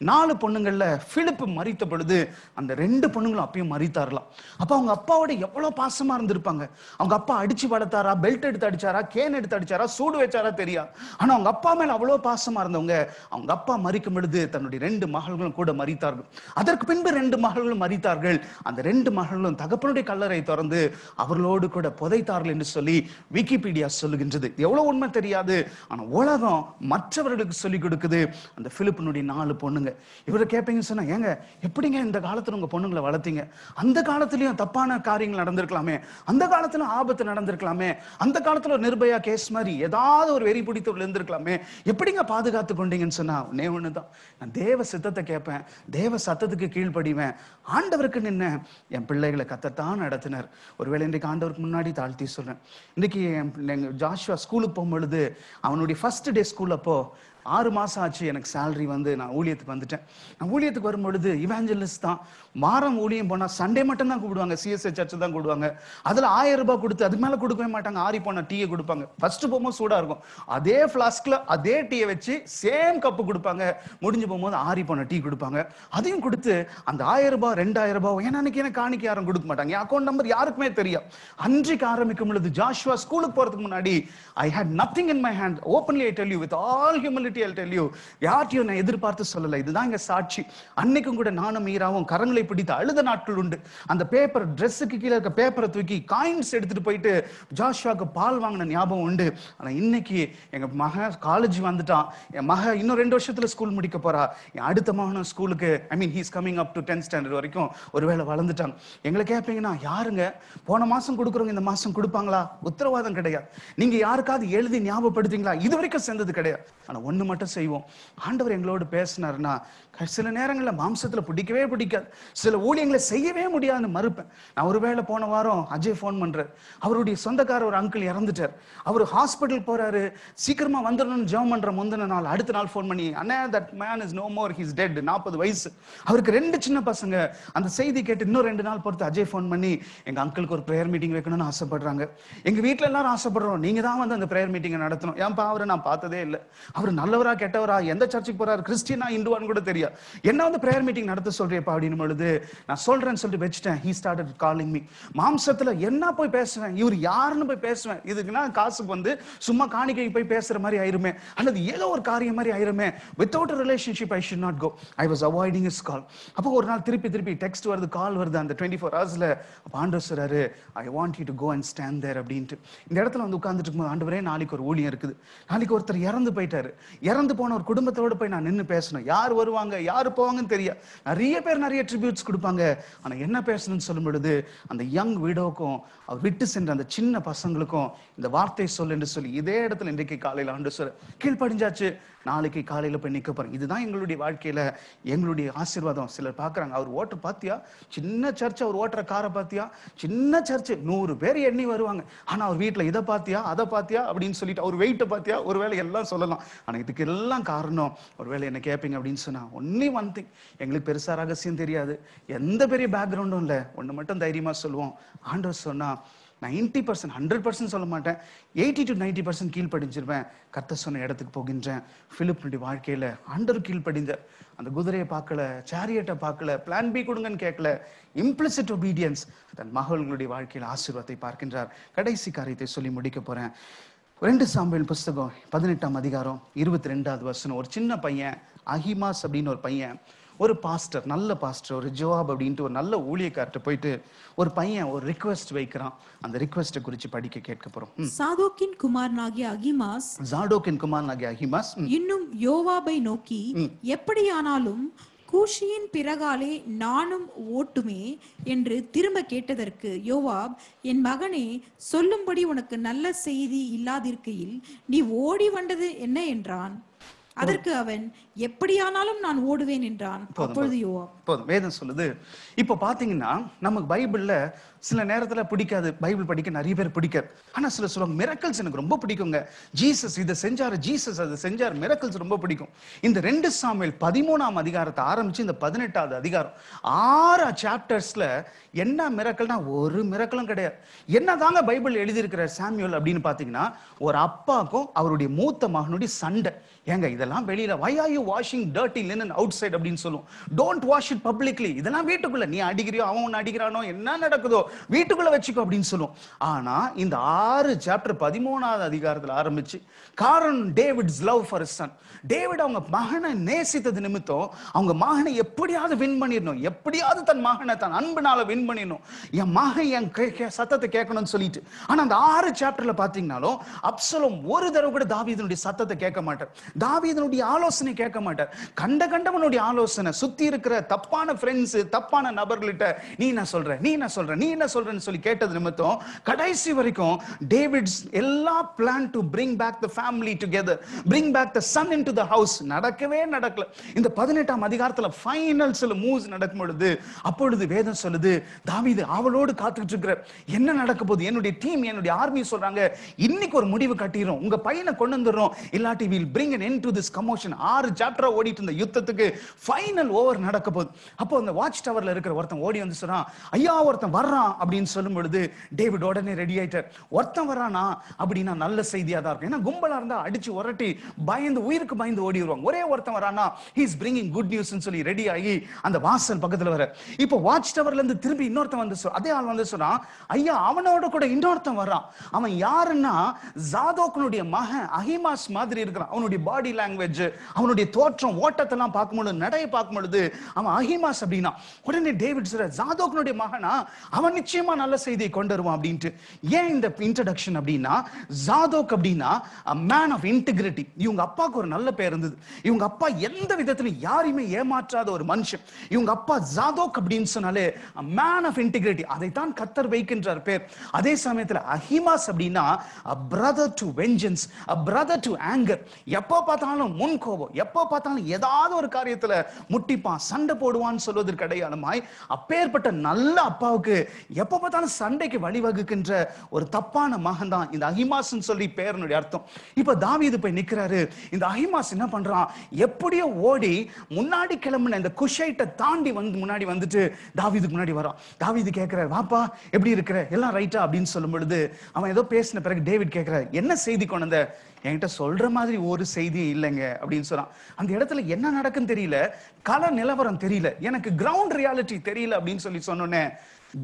4 பொண்ணுங்கள்ல பிலிப் மரித்த பொழுது அந்த 2 பொண்ணுங்களும் அப்பயும் மரித்தாரலாம். அப்ப அவங்க அப்பாவோட எவ்வளவு பாசமா இருந்திருப்பாங்க. அவங்க அப்பா அடிச்சு வளர்த்தாரா, பெல்ட் எடுத்து அடிச்சாரா, கேன் எடுத்து அடிச்சாரா, சூடு வச்சாரா தெரியாது. ஆனா அவங்க அப்பா மேல அவ்வளவு பாசமா இருந்தவங்க அவங்க அப்பா மரிக்கும் பொழுது தன்னுடைய 2 மகள்களும் கூட மரித்தார்கள். அதற்கு பின்பு 2 மகள்களும் மரித்தார்கள். அந்த 2 மகள்களும் தகப்பனுடைய கல்லறை திறந்து அவர்களோடு கூட புதைத்தார்கள் என்று சொல்லி விக்கிபீடியா சொல்லுகின்றது. எவ்வளவு உண்மை தெரியாது, ஆனா உலகம் மற்றவர்களுக்கு சொல்லிக் கொடுக்குது. அந்த பிலிப்பினுடைய 4 பொண்ணுங்க. இவரை கேட்பீங்கன்னு சொன்னா ஏங்க எப்படிங்க இந்த காலத்துல உங்க பொண்ணுங்களை வளர்த்தீங்க? அந்த காலத்திலயும் தப்பான காரியங்கள் நடந்திருக்கலாமே, அந்த காலத்துல ஆபத்து நடந்திருக்கலாமே, அந்த காலத்துல ஒரு நிர்பயா கேஸ் மாதிரி ஏதாவது ஒரு வெறி பிடித்தவர்கள் இருந்திருக்கலாமே, எப்படிங்க பாதுகாத்து கொண்டீங்கன்னு சொன்னா ஒன்னே ஒண்ணுதான், நான் தேவ சித்தத்தை கேட்பேன், தேவ சத்தத்துக்கு கீழ்ப்படிவேன், ஆண்டவருக்கு நின்ன என் பிள்ளைகளை கத்தத்தான் நடத்தினர். ஒருவேளை இன்றைக்கு ஆண்டவருக்கு முன்னாடி தாழ்த்தி சொல்றேன். இன்னைக்கு ஜாஷுவா ஸ்கூலுக்கு போகும்பொழுது அவனுடைய ஃபர்ஸ்ட் டே ஸ்கூல் அப்போ 6 மாசம் ஆச்சு எனக்கு சேலரி வந்து நான் ஊழியத்துக்கு வந்துட்டேன். நான் ஊழியத்துக்கு வரும்பொழுது இவாஞ்சலிஸ்ட் தான், வாரம் ஊழியம் போனா சண்டே மட்டும் தான் கூப்பிடுவாங்க, சிஎஸ்ஐ சர்ச் தான் கூப்பிடுவாங்க. அதுல 1000 ரூபாய் கொடுத்து அதுக்கு மேல கொடுக்கவே மாட்டாங்க, ஆறி போன டீயை கொடுப்பாங்க. ஃபர்ஸ்ட் போகும்போது சூடா இருக்கும், அதே பிளாஸ்க்ல அதே டீயை வச்சு சேம் கப்பு கொடுப்பாங்க. முடிஞ்சு போகும்போது ஆறி போன டீ கொடுப்பாங்க. அதையும் கொடுத்து அந்த 1000 ரூபாய் 2000 ரூபாய் ஏன்னா அன்னைக்கு எனக்கு காணிக்க யாரும் கொடுக்க மாட்டாங்க, என் அக்கௌண்ட் நம்பர் யாருக்குமே தெரியும். அன்றைக்கு ஆரம்பிக்கும் பொழுது ஜாஷுவா ஸ்கூலுக்கு போறதுக்கு முன்னாடி I had nothing in my hand, openly I tell you with all humility humility I'll tell you, யார்ட்டையும் நான் எதிர்பார்த்து சொல்லல. இதுதான் இங்க சாட்சி. அன்னைக்கும் கூட நானும் மீராவும் கரங்களை பிடித்து அழுத நாட்கள் உண்டு. அந்த பேப்பர், ட்ரெஸ்ஸுக்கு கீழே இருக்க பேப்பரை தூக்கி காயின்ஸ் எடுத்துட்டு போயிட்டு ஜாஷுவாக்கு பால் வாங்கின ஞாபகம் உண்டு. ஆனா இன்னைக்கு எங்க மகன் காலேஜ் வந்துட்டான். என் மக இன்னும் 2 வருஷத்துல ஸ்கூல் முடிக்க போறா. என் அடுத்த மகனும் ஸ்கூலுக்கு, I mean he's coming up to 10th standard வரைக்கும் ஒருவேளை வளர்ந்துட்டாங்க. எங்களை கேட்பீங்கன்னா, யாருங்க போன மாசம் கொடுக்குறவங்க இந்த மாசம் கொடுப்பாங்களா? உத்தரவாதம் கிடையாது. நீங்க யாருக்காவது எழுதி ஞாபகப்படுத்தீங்களா? இது வரைக்கும் சேர்ந்தது கிடையாது. ஆனா ஒண்ணு மட்டும் செய்வோம். ஆண்டவர் எங்களோடு பேசினாருன்னா, சில நேரங்களில் மாம்சத்துல பிடிக்கவே பிடிக்காது, சில ஊழியங்களை செய்யவே முடியாதுன்னு மறுப்பேன். நான் ஒருவேளை போன வாரம் அஜய் ஃபோன் பண்றாரு. அவருடைய சொந்தக்கார ஒரு அங்கிள் இறந்துட்டார். அவர் ஹாஸ்பிட்டல் போறாரு. சீக்கிரமா வந்துடணும்னு ஜெபம் பண்ற முந்தின நாள், அடுத்த நாள் ஃபோன் பண்ணி, அண்ணா that man is no more, he's dead. 40 வயசு, அவருக்கு 2 சின்ன பசங்க. அந்த செய்தி கேட்டு இன்னும் 2 நாள் பொறுத்து அஜய் ஃபோன் பண்ணி, எங்க அங்கிளுக்கு ஒரு பிரேயர் மீட்டிங் வைக்கணும்னு ஆசைப்படுறாங்க. எங்க வீட்டுல எல்லாரும் ஆசைப்படுறோம், நீங்க தான் வந்து அந்த பிரேயர் மீட்டிங்கை நடத்தணும். ஏன்பா அவரை நான் பார்த்ததே இல்லை, அவர் நல்லவரா கெட்டவரா, எந்த சர்ச்சுக்கு போறாரு, கிறிஸ்டியனா இந்துவான்னு கூட தெரியாது, என்ன வந்து பிரேயர் மீட்டிங் நடத்த சொல்றியப்பா அப்படின்னு பொழுது நான் சொல்றேன்னு சொல்லிட்டு வச்சுட்டேன். he started calling me. மாம்சத்துல என்ன போய் பேசுவேன், இவர் யாருன்னு போய் பேசுவேன், இதுக்குன்னா காசுக்கு வந்து சும்மா காணிக்கைக்கு போய் பேசுற மாதிரி ஆயிருமே, அல்லது ஏதோ ஒரு காரியம் மாதிரி ஆயிருமே. Without a relationship I should not go. I was avoiding his call. அப்போ ஒரு நாள் திருப்பி டெக்ஸ்ட் வருது, கால் வருது. அந்த 24 ஹவர்ஸ்ல ஆண்டவர் சொல்றாரு, I want you to go and stand there அப்படின்ட்டு. இந்த இடத்துல வந்து உட்கார்ந்துட்டு இருக்கும்போது, ஆண்டவரே நாளைக்கு ஒரு ஊழியம் இருக்குது, நாளைக்கு ஒருத்தர் இறந்து போயிட்டாரு, இறந்து போன ஒரு குடும்பத்தோட போய் நான் நின்று பேசணும். யார் வருவாங்க யார் போவாங்கன்னு தெரியாது. நிறைய பேர் நிறைய ட்ரிபியூட்ஸ் கொடுப்பாங்க. ஆனா என்ன பேசணும்னு சொல்லும் பொழுது, அந்த யங் வீடோக்கும் அவர் விட்டு சென்ற அந்த சின்ன பசங்களுக்கும் இந்த வார்த்தை சொல் என்று சொல்லி, இதே இடத்துல இன்றைக்கு காலையில ஆண்டு சொல்ல கீழ்ப்படிஞ்சாச்சு. நாளைக்கு காலையில போய் நிக்க போறேன். இதுதான் எங்களுடைய வாழ்க்கையில எங்களுடைய ஆசீர்வாதம். சிலர் பாக்குறாங்க, அவர் ஓட்டர் பாத்தியா, சின்ன சர்ச், அவர் ஓட்டுற காரை பாத்தியா, சின்ன சர்ச், 100 பேர் எண்ணி வருவாங்க. ஆனா அவர் வீட்டுல இதை பாத்தியா அதை பாத்தியா அப்படின்னு சொல்லிட்டு, அவர் வெயிட்ட பாத்தியா, ஒருவேளை எல்லாம் சொல்லலாம். ஆனா இதுக்கு எல்லாம் காரணம், ஒருவேளை என்ன கேட்பீங்க அப்படின்னு சொன்னா, ஒன்லி ஒன் திங். எங்களுக்கு பெருசா ரகசியம் தெரியாது, எந்த பெரிய பேக்ரவுண்டும் இல்லை. ஒண்ணு மட்டும் தைரியமா சொல்லுவோம், ஆண்டவர் சொன்னா 90%, 100% சொல்ல மாட்டேன், 80 to 90% கீழ்ப்படிஞ்சிருவேன். கர்த்தர் சொன்ன இடத்துக்கு போகின்றேன். பிலிப்புடைய வாழ்க்கையில ஆண்டவர் கீழ்ப்படிந்த அந்த குதிரையை பார்க்கல, சேரியட்டை பார்க்கல, பிளான் பி கொடுங்கன்னு கேட்கல, இம்ப்ளிசிட் ஒபீடியன்ஸ் தன் மகளுடைய வாழ்க்கையில ஆசீர்வாதத்தை பார்க்கின்றார். கடைசி காரியத்தை சொல்லி முடிக்க போறேன். 2 சாமுவேல் புஸ்தகம் 18ஆம் அதிகாரம் 22வது வசனம். ஒரு சின்ன பையன், அஹிமாஸ் அப்படின்னு ஒரு பையன், ஒரு பாஸ்டர், நல்ல பாஸ்டர், ஒரு ஜோவாப் அப்படின்ட்டு ஒரு நல்ல ஊழியக்கார்ட்ட போயிட்டு ஒரு பையன் ஒரு ரிக்வெஸ்ட் வைக்கிறான். அந்த ரிக்வெஸ்ட்டை குறித்து படிக்க கேட்க போறோம். சாதோக்கின் குமாரனாகிய அகிமாஸ் இன்னும் யோவாபை நோக்கி, எப்படியானாலும் கூஷியின் பிறகாலே நானும் ஓட்டுமே என்று திரும்ப கேட்டதற்கு யோவாப், என் மகனே, சொல்லும்படி உனக்கு நல்ல செய்தி இல்லாதிருக்கையில் நீ ஓடி வந்தது என்ன என்றான். அதற்கு அவன், எப்படியானாலும் நான் ஓடுவேன் என்றான். அப்பொழுது யோவாப், போதும், வேதம் சொல்லுது. இப்ப பாத்தீங்கன்னா நமக்கு பைபிள்ல சில நேரத்துல பிடிக்காது, பைபிள் படிக்க நிறைய பேர் பிடிக்காது. ஆனா சில சொல்லுவாங்க, மிரக்கல்ஸ் எனக்கு ரொம்ப பிடிக்குங்க, ஜீசஸ் இதை செஞ்சாரு, ஜீசஸ் அதை செஞ்சார், மிரக்கல்ஸ் ரொம்ப பிடிக்கும். இந்த 2 சாமுவேல் 13ஆம் அதிகாரத்தை ஆரம்பிச்சு இந்த 18வது அதிகாரம் 6 சாப்டர்ஸ்ல என்ன மிரக்கல்னா ஒரு மிரக்கலும் கிடையாது. என்னதாங்க பைபிள் எழுதியிருக்கிற சாமுவேல் அப்படின்னு பாத்தீங்கன்னா, ஒரு அப்பாக்கும் அவருடைய மூத்த மகனுடைய சண்டை. ஏங்க இதெல்லாம் வெளியில, why are you washing dirty linen outside அப்படின்னு சொல்லுவோம். don't wash it publicly. இதெல்லாம் வீட்டுக்குள்ள, நீ அடிக்கிறியோ அவன் ஒன்னு அடிக்கிறானோ என்ன நடக்குதோ வீட்டுக்குள்ள வச்சுக்கோ அப்படின்னு சொல்லுவோம். ஆனா இந்த 6 சாப்டர் 13வது அதிகாரத்துல ஆரம்பிச்சு, காரணம் David's love for his son. David அவங்க மகனை நேசித்தது நிமித்தம் அவங்க மகனை எப்படியாவது வின் பண்ணிடணும், எப்படியாவது தன் மகனை தன் அன்புனால வின் பண்ணிடணும், என் மகன் என் சத்தத்தை கேட்கணும்னு சொல்லிட்டு. ஆனா அந்த 6 சாப்டர்ல பாத்தீங்கன்னாலும் அப்சலோம் ஒரு தடவை கூட தாவீதுனுடைய சத்தத்தை கேட்க மாட்டார், தாவீதுனுடைய ஆலோசனை கேட்க மாட்டார். கண்டவனுடைய ஆலோசனை, சுத்தி இருக்கிற தப்பான ஃப்ரெண்ட்ஸ், தப்பான நபர்கள்ட்ட நீ என்ன சொல்ற, நீ என்ன சொல்ற, நீ என்ன சொல்றன்னு சொல்லி கேட்டது நிமித்தம் கடைசி வரைக்கும் டேவிட்ஸ் எல்லா plan to bring back the family together, bring back the son into the house நடக்கவே நடக்கல. இந்த 18ஆம் அதிகாரத்துல ஃபைனல் சில மூவ்ஸ் நடக்கும் பொழுது, அப்பொழுது வேதம் சொல்லுது, தாவீது அவளோடு காத்துக்கிட்டு இருக்கிறார், என்ன நடக்க போகுது, என்னுடைய டீம், என்னுடைய ஆர்மி சொல்றாங்க, இன்னைக்கு ஒரு முடிவு கட்டிரும், உங்க பையனை கொண்டு வந்துடுறோம், இல்லாட்டி will bring an end to this commotion. 6 சாப்டரா ஓடிட்டு இருந்த யுத்தத்துக்கு ஃபைனல் ஓவர் நடக்க போகுது. அப்போ அந்த வாட்ச் டவர்ல இருக்கிற ஒருத்தன் ஓடி வந்து சொல்றான், ஐயா ஒருத்தன் வர்றான் அப்படின்னு சொல்லும் பொழுது டேவிட் உடனே ரெடி ஆயிட்டார். ஒருத்தன் வரானா அப்படின்னா நல்ல செய்தியா தான் இருக்கும், ஏன்னா கும்பலா இருந்தா அடிச்சு உரட்டி பயந்து உயிருக்கு பயந்து ஓடி வருவாங்க. ஒரே ஒருத்தன் வரானா he is bringing good news ன்னு சொல்லி ரெடி ஆகி அந்த வாசல் பக்கத்துல வர, இப்போ வாட்ச் டவர்ல இருந்து திரும்பி இன்னொருத்தன் வந்து அதே ஆள் வந்து சொன்னா, ஐயா அவனோட கூட இன்னொருத்தன் வரான், அவன் யாருன்னா ஜாதோக்னுடைய மகன் அஹிமாஸ் மாதிரி இருக்கிறான், அவனுடைய பாடி லாங்குவேஜ் லாங்குவேஜ், அவனுடைய தோற்றம், ஓட்டத்தெல்லாம் பார்க்கும்பொழுது, நடையை பார்க்கும்பொழுது அவன் அஹிமாஸ் அப்படின்னா. உடனே டேவிட் சொல்ற, ஜாதோக்னுடைய மகனா, அவன் நிச்சயமா நல்ல செய்தியை கொண்டு வருவான் அப்படின்ட்டு. ஏன் இந்த இன்ட்ரடக்ஷன் அப்படின்னா, ஜாதோக் அப்படின்னா மேன் ஆஃப் இன்டிகிரிட்டி. இவங்க அப்பாவுக்கு ஒரு நல்ல பேர் இருந்தது. இவங்க அப்பா எந்த விதத்திலும் யாரையுமே ஏமாற்றாத ஒரு மனுஷன். இவங்க அப்பா ஜாதோக் அப்படின்னு சொன்னாலே மேன் ஆஃப் இன்டிகிரிட்டி. அதைத்தான் கர்த்தர் வைக்கின்றார் பேர். அதே சமயத்தில் அஹிமாஸ் அப்படின்னா brother to vengeance, brother to anger. எப்போ பார்த்தாலும் முன் கோபம், எப்போ பார்த்தாலும் ஏதாவது ஒரு காரியத்துல முட்டிப்பான், சண்டை போடுவான்னு சொல்வதற்கு அடையாளமாய் அப்பேற்பட்ட நல்ல அப்பாவுக்கு எப்போ பார்த்தாலும் சண்டைக்கு வழிவகுக்கின்ற ஒரு தப்பான மகன் தான் இந்த அஹிமாஸ் சொல்லி பேருடைய அர்த்தம். இப்ப தாவீது போய் நிக்கிறாரு. இந்த அஹிமாஸ் என்ன பண்றான், எப்படியோ ஓடி முன்னாடி கிளம்புன இந்த குஷைட்டை தாண்டி வந்து முன்னாடி வந்துட்டு தாவீதுக்கு முன்னாடி வரான். தாவீது கேட்கிறார், வாப்பா எப்படி இருக்கிற, எல்லாம் ரைட்டா அப்படின்னு சொல்லும் பொழுது அவன் ஏதோ பேசின பிறகு டேவிட் கேட்கிறார், என்ன செய்தி கொண்ட, என்கிட்ட சொல்ற மாதிரி ஒரு செய்தி இல்லைங்க அப்படின்னு சொல்றான். அந்த இடத்துல என்ன நடக்குன்னு தெரியல, கள நிலவரம் தெரியல, எனக்கு கிரவுண்ட் ரியாலிட்டி தெரியல அப்படின்னு சொல்லி சொன்னோன்னே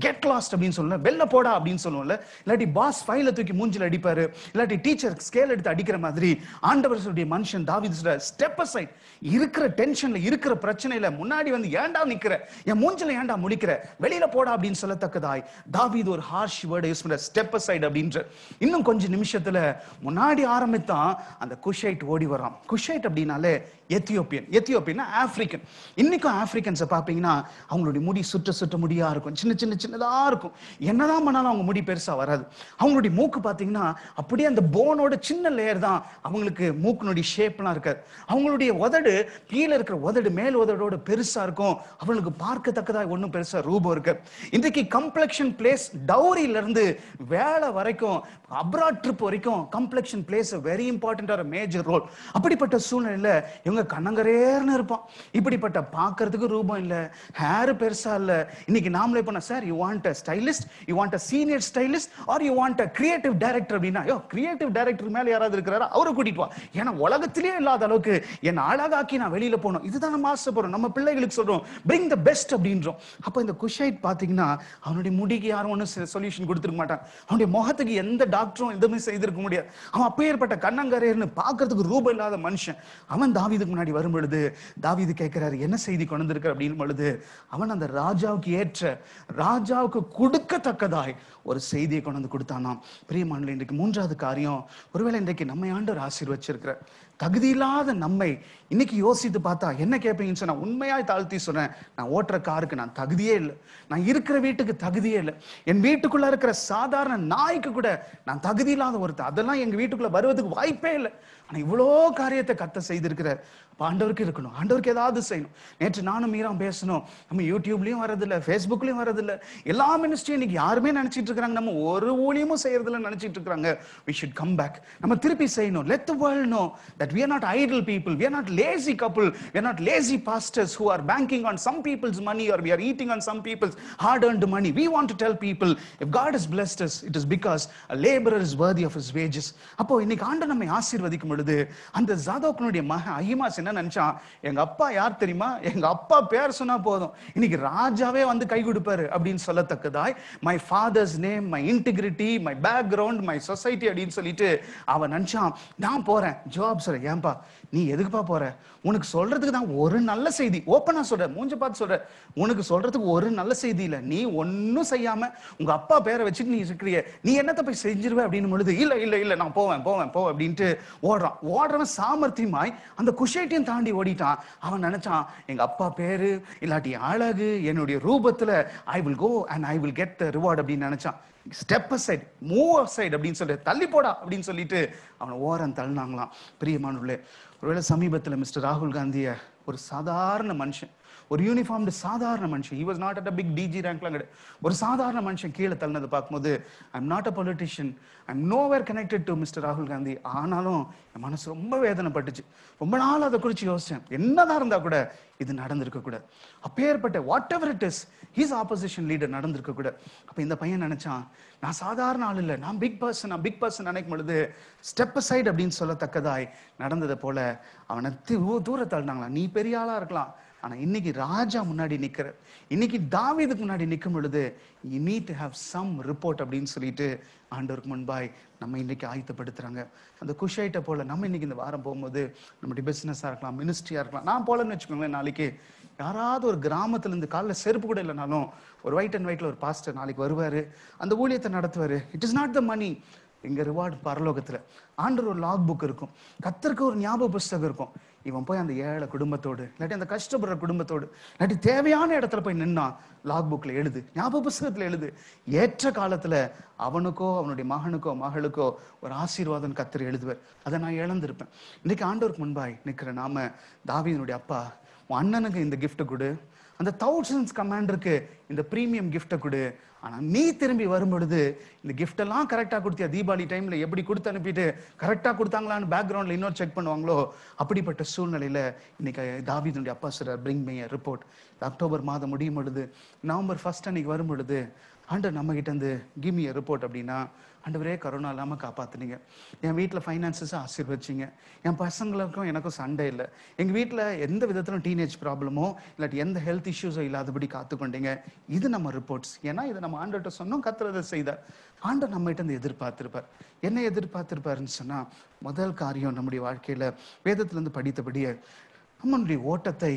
கெட் லாஸ்ட் அப்படின்னு சொல்லல, வெளில போடா அப்படின்னு சொல்லுவோம்ல, இல்லாட்டி பாஸ் ஃபைல தூக்கி மூஞ்சில அடிப்பாரு, இல்லாட்டி டீச்சர் ஸ்கேல் எடுத்து அடிக்கிற மாதிரி ஆண்டவருடைய மனுஷன் தாவீது சொல்ற, ஸ்டெப் அசைட். இருக்கிற டென்ஷன்ல, இருக்கிற பிரச்சனையில முன்னாடி வந்து ஏண்டா நிக்கிற, என் மூஞ்சில ஏண்டா முடிக்கிற, வெளியில போடா அப்படின்னு சொல்லத்தக்கதாய் தாவீது ஒரு ஹார்ஷ் வேர்டை யூஸ் பண்ற, ஸ்டெப் அசைட் அப்படின்ற. இன்னும் கொஞ்சம் நிமிஷத்துல முன்னாடி ஆரம்பித்தான் அந்த குஷைட் ஓடி வரான். குஷைட் அப்படின்னாலே எத்தியோப்பியன். எத்தியோப்பியன்னா ஆப்பிரிக்கன். இன்னைக்கும் ஆப்பிரிக்கன்ஸை பார்ப்பீங்கன்னா அவங்களுடைய முடி சுற்ற சுற்ற முடியா இருக்கும், சின்ன சின்ன சின்னதா இருக்கும். என்னதான் பண்ணாலும் அவங்க முடி பெருசா வராது. அவங்களுடைய மூக்கு பார்த்தீங்கன்னா அப்படியே அந்த போனோட சின்ன லேயர் தான், அவங்களுக்கு மூக்குனுடைய ஷேப்லாம் இருக்காது. அவங்களுடைய உதடு கீழே இருக்கிற உதடு மேல் உதடோட பெருசா இருக்கும். அவங்களுக்கு பார்க்கத்தக்கதா ஒன்றும் பெருசா ரூபம் இருக்கு. இன்றைக்கு கம்ப்ளெக்ஷன் பிளேஸ், டவுரியில இருந்து வேலை வரைக்கும், அப்ராட் ட்ரிப் வரைக்கும் complexion plays very important major role. அப்படிப்பட்ட சூழ்நிலையில இவங்க கண்ணங்கரேர்னு இருப்பான். இப்படிப்பட்ட பார்க்கறதுக்கு ரூபம் இல்லை, ஹேர் பெருசா இல்லை. இன்னைக்கு நாமளே பண்ண, sir you want a stylist, you want a senior stylist, are you want a creative director அப்படின்னா, யோ கிரியேட்டிவ் டைரக்டர் மேல யாராவது இருக்கிறாரா, அவரை கூட்டிட்டு வா. ஏன்னா உலகத்திலேயே இல்லாத அளவுக்கு என்ன அழகாக்கி நான் வெளியில போகணும். இதுதான் நம்ம ஆசைப்படுறோம், நம்ம பிள்ளைகளுக்கு சொல்றோம், பிரிங் த பெஸ்ட் அப்படின்றோம். அப்ப இந்த குஷைட் பாத்தீங்கன்னா அவனுடைய முடிக்கு யாரும் ஒன்றும் சொல்யூஷன் கொடுத்துருக்க மாட்டான். அவனுடைய முகத்துக்கு எந்த டாக்டரும் எதுவுமே செய்திருக்க முடியாது. அவன் அப்பேற்பட்ட கண்ணங்கரேர்னு பார்க்கறதுக்கு ரூபம் இல்லாத மனுஷன். அவன் தாவீதுக்கு முன்னாடி வரும் பொழுது தாவீது கேட்கிறாரு, என்ன செய்தி கொண்டு வந்திருக்கிற அப்படின்னு பொழுது அவன் அந்த ராஜாவுக்கு ஏற்ற, ராஜாவுக்கு கொடுக்கத்தக்கதாய் ஒரு செய்தியை கொண்டு வந்து கொடுத்தானாம். பிரியமானவர்களே, இன்றைக்கு மூன்றாவது காரியம், ஒருவேளை இன்றைக்கு நம்மை ஆண்டவர் ஆசீர்வச்சிருக்கிற தகுதி இல்லாத நம்மை இன்னைக்கு யோசித்து பார்த்தா என்ன கேட்பீங்கன்னு சொன்னா, உண்மையாய் தாழ்த்தி சொன்னேன், நான் ஓட்டுற காருக்கு நான் தகுதியே இல்லை, நான் இருக்கிற வீட்டுக்கு தகுதியே இல்லை, என் வீட்டுக்குள்ள இருக்கிற சாதாரண நாய்க்கு கூட நான் தகுதி இல்லாத ஒருத்தர், அதெல்லாம் எங்க வீட்டுக்குள்ள வருவதுக்கு வாய்ப்பே இல்லை. ஆனா இவ்வளோ காரியத்தை கத்த செய்திருக்கிறார். ஆண்டவருக்கு இருக்கணும், ஆண்டவருக்கு ஏதாவது செய்யணும். நேற்று நானும் மீராம் பேசணும், நம்ம யூடியூப்லயும் வரதில்லை, ஃபேஸ்புக்லயும் வரதில்லை, எல்லா மினிஸ்ட்ரியும் இன்னைக்கு யாருமே நினைச்சிட்டு இருக்காங்க நம்ம ஒரு ஊழியமும் செய்யறதில்ல நினைச்சிட்டு இருக்காங்க. we should come back, நம்ம திருப்பி செய்யணும். let the world know that we are not idle people, we are not lazy couple, we are not lazy pastors who are banking on some people's money, or we are eating on some people's hard earned money. We want to tell people, if God has blessed us, it is because a laborer is worthy of his wages. அப்போ இன்னைக்கு ஆண்டவர் நம்மை ஆசீர்வதிக்கும் பொழுது அந்த ஜாதோக்னுடைய மகன் அஹிமாஸ் என்ன நினைச்சான், எங்க அப்பா யார் தெரியுமா, எங்க அப்பா பேர் சொன்னா போதும் இன்னைக்கு ராஜாவே வந்து கை கொடுப்பாரு அப்படின்னு சொல்லத்தக்கதாய், my father's name, my integrity, my background, my society அப்படின்னு சொல்லிட்டு அவன் நினைச்சான், நான் போறேன். ஜவாப் சொல்ற, ஏன்பா நீ எதுக்குப்பா போற, உனக்கு சொல்றதுக்கு தான் ஒரு நல்ல செய்தி, ஓப்பனா சொல்ற, மூஞ்ச பார்த்து சொல்ற, உனக்கு சொல்றதுக்கு ஒரு நல்ல செய்தி இல்ல, நீ ஒன்னும் செய்யாம உங்க அப்பா பேரை வச்சுட்டு நீ இருக்கிறிய, நீ என்னத்த போய் செஞ்சிருவ அப்படின்னு பொழுது, இல்ல இல்ல இல்ல நான் போவேன் போவேன் போ அப்படின்ட்டு ஓடுறான். ஓடுறவன் சாமர்த்தியமாய் அந்த குஷைட்டையும் தாண்டி ஓடிட்டான். அவன் நினைச்சான், எங்க அப்பா பேரு இல்லாட்டி அழகு என்னுடைய ரூபத்துல I will go and I will get the reward அப்படின்னு நினைச்சான். ஸ்டெப் அசைட், மூவ் அசைட் அப்படின்னு சொல்லிட்டு, தள்ளி போடா அப்படின்னு சொல்லிட்டு அவனை ஓரம் தள்ளினாங்களாம். பிரியமானவர்களே, ஒருவேளை சமீபத்தில் மிஸ்டர் ராகுல் காந்திய ஒரு சாதாரண மனுஷன், ஒரு யூனிஃபார்ம்டு சாதாரண மனுஷன், he was not at a big DG rankலாம் கிடையாது, ஒரு சாதாரண மனுஷன் கீழே தள்ளினதை பார்க்கும்போது, I'm not a politician, I'm nowhere connected to Mr. ராகுல் காந்தி. ஆனாலும் என் மனசு ரொம்ப வேதனைப்பட்டுச்சு. ரொம்ப நாள் அதை குறித்து யோசிச்சேன், என்னதான் இருந்தா கூட இது நடந்திருக்க கூட, அப்பேற்பட்ட what ever it is his opposition leader நடந்திருக்க கூட. அப்ப இந்த பையன் நினைச்சான், நான் சாதாரண ஆள் இல்லை, நான் பிக் பர்சன் நினைக்கும் பொழுது ஸ்டெப் அசைட் அப்படின்னு சொல்லத்தக்கதாய் நடந்ததை போல அவனை தூர தள்ளினாங்களா. நீ பெரிய ஆளா இருக்கலாம், ஆனா இன்னைக்கு ராஜா முன்னாடி நிக்கிற, இன்னைக்கு தாவீதுக்கு முன்னாடி நிற்கும் பொழுது you need to have some report அப்படின்னு சொல்லிட்டு ஆண்டவருக்கு முன்பாய் நம்ம இன்னைக்கு ஆயத்தப்படுத்துறாங்க. அந்த குஷைட்டை போல நம்ம இன்னைக்கு இந்த வாரம் போகும்போது நம்முடைய பிசினஸா இருக்கலாம், மினிஸ்ட்ரியா இருக்கலாம். நான் போலன்னு வச்சுக்கோங்களேன், நாளைக்கு யாராவது ஒரு கிராமத்துல இருந்து காலில் செருப்பு கூட இல்லைனாலும் ஒரு ஒயிட் அண்ட் ஒயிட்ல ஒரு பாஸ்டர் நாளைக்கு வருவாரு, அந்த ஊழியத்தை நடத்துவாரு. இட் இஸ் நாட் த மணி. இங்க ரிவார்டு பரலோகத்துல. ஆண்டவர் ஒரு லாக் புக் இருக்கும், கர்த்தருக்கு ஒரு ஞாபக புஸ்தகம் இருக்கும். இவன் போய் அந்த ஏழை குடும்பத்தோடு, இல்லாட்டி அந்த கஷ்டப்படுற குடும்பத்தோடு, இல்லாட்டி தேவையான இடத்துல போய் நின்னா லாக் புக்ல எழுது, ஞாபக புஸ்தகத்துல எழுது. ஏற்ற காலத்துல அவனுக்கோ அவனுடைய மகனுக்கோ மகளுக்கோ ஒரு ஆசீர்வாதம் கர்த்தர் எழுதுவார். அதை நான் இழந்திருப்பேன். இன்னைக்கு ஆண்டவருக்கு முன்பாய் நிக்கிற நாம, தாவீதுனுடைய அப்பா, உன் அண்ணனுக்கு இந்த கிஃப்ட் கொடு, அந்த 1000s கமாண்டருக்கு இந்த பிரீமியம் கிஃப்டை கொடு. ஆனா நீ திரும்பி வரும் பொழுது இந்த கிஃப்ட் எல்லாம் கரெக்டா கொடுத்தியா? தீபாவளி டைம்ல எப்படி கொடுத்து அனுப்பிட்டு கரெக்டா கொடுத்தாங்களான்னு பேக்ரவுண்ட்ல இன்னொரு செக் பண்ணுவாங்களோ அப்படிப்பட்ட சூழ்நிலையில இன்னைக்கு தாவீதுனுடைய அப்பா சொல்றார், bring me a report. October மாதம் முடியும் பொழுது, நவம்பர் 1 அன்னைக்கு வரும் பொழுது ஆண்டவர் நம்ம கிட்ட இருந்து கிவ் மீ எ ரிப்போர்ட் அப்படின்னா, ஆண்டவரே கரோனா இல்லாம காப்பாத்துனீங்க, என் வீட்டில் ஃபைனான்சஸ் ஆசீர்வதிச்சிங்க, என் பசங்களுக்கும் எனக்கும் சண்டை இல்லை, எங்க வீட்டில் எந்த விதத்திலும் டீனேஜ் ப்ராப்ளமோ இல்லாட்டி எந்த ஹெல்த் இஷ்யூஸோ இல்லாதபடி காத்துக்கொண்டீங்க. இது நம்ம ரிப்போர்ட்ஸ். ஏன்னா இதை நம்ம ஆண்டவர்கிட்ட சொன்னோம், கர்த்தர் அதை செய்தார். ஆண்டவர் நம்ம கிட்ட இருந்து எதிர்பார்த்திருப்பார். என்ன எதிர்பார்த்திருப்பாருன்னு சொன்னா, முதல் காரியம் நம்முடைய வாழ்க்கையில வேதத்திலிருந்து படித்தபடியே நம்மளுடைய ஓட்டத்தை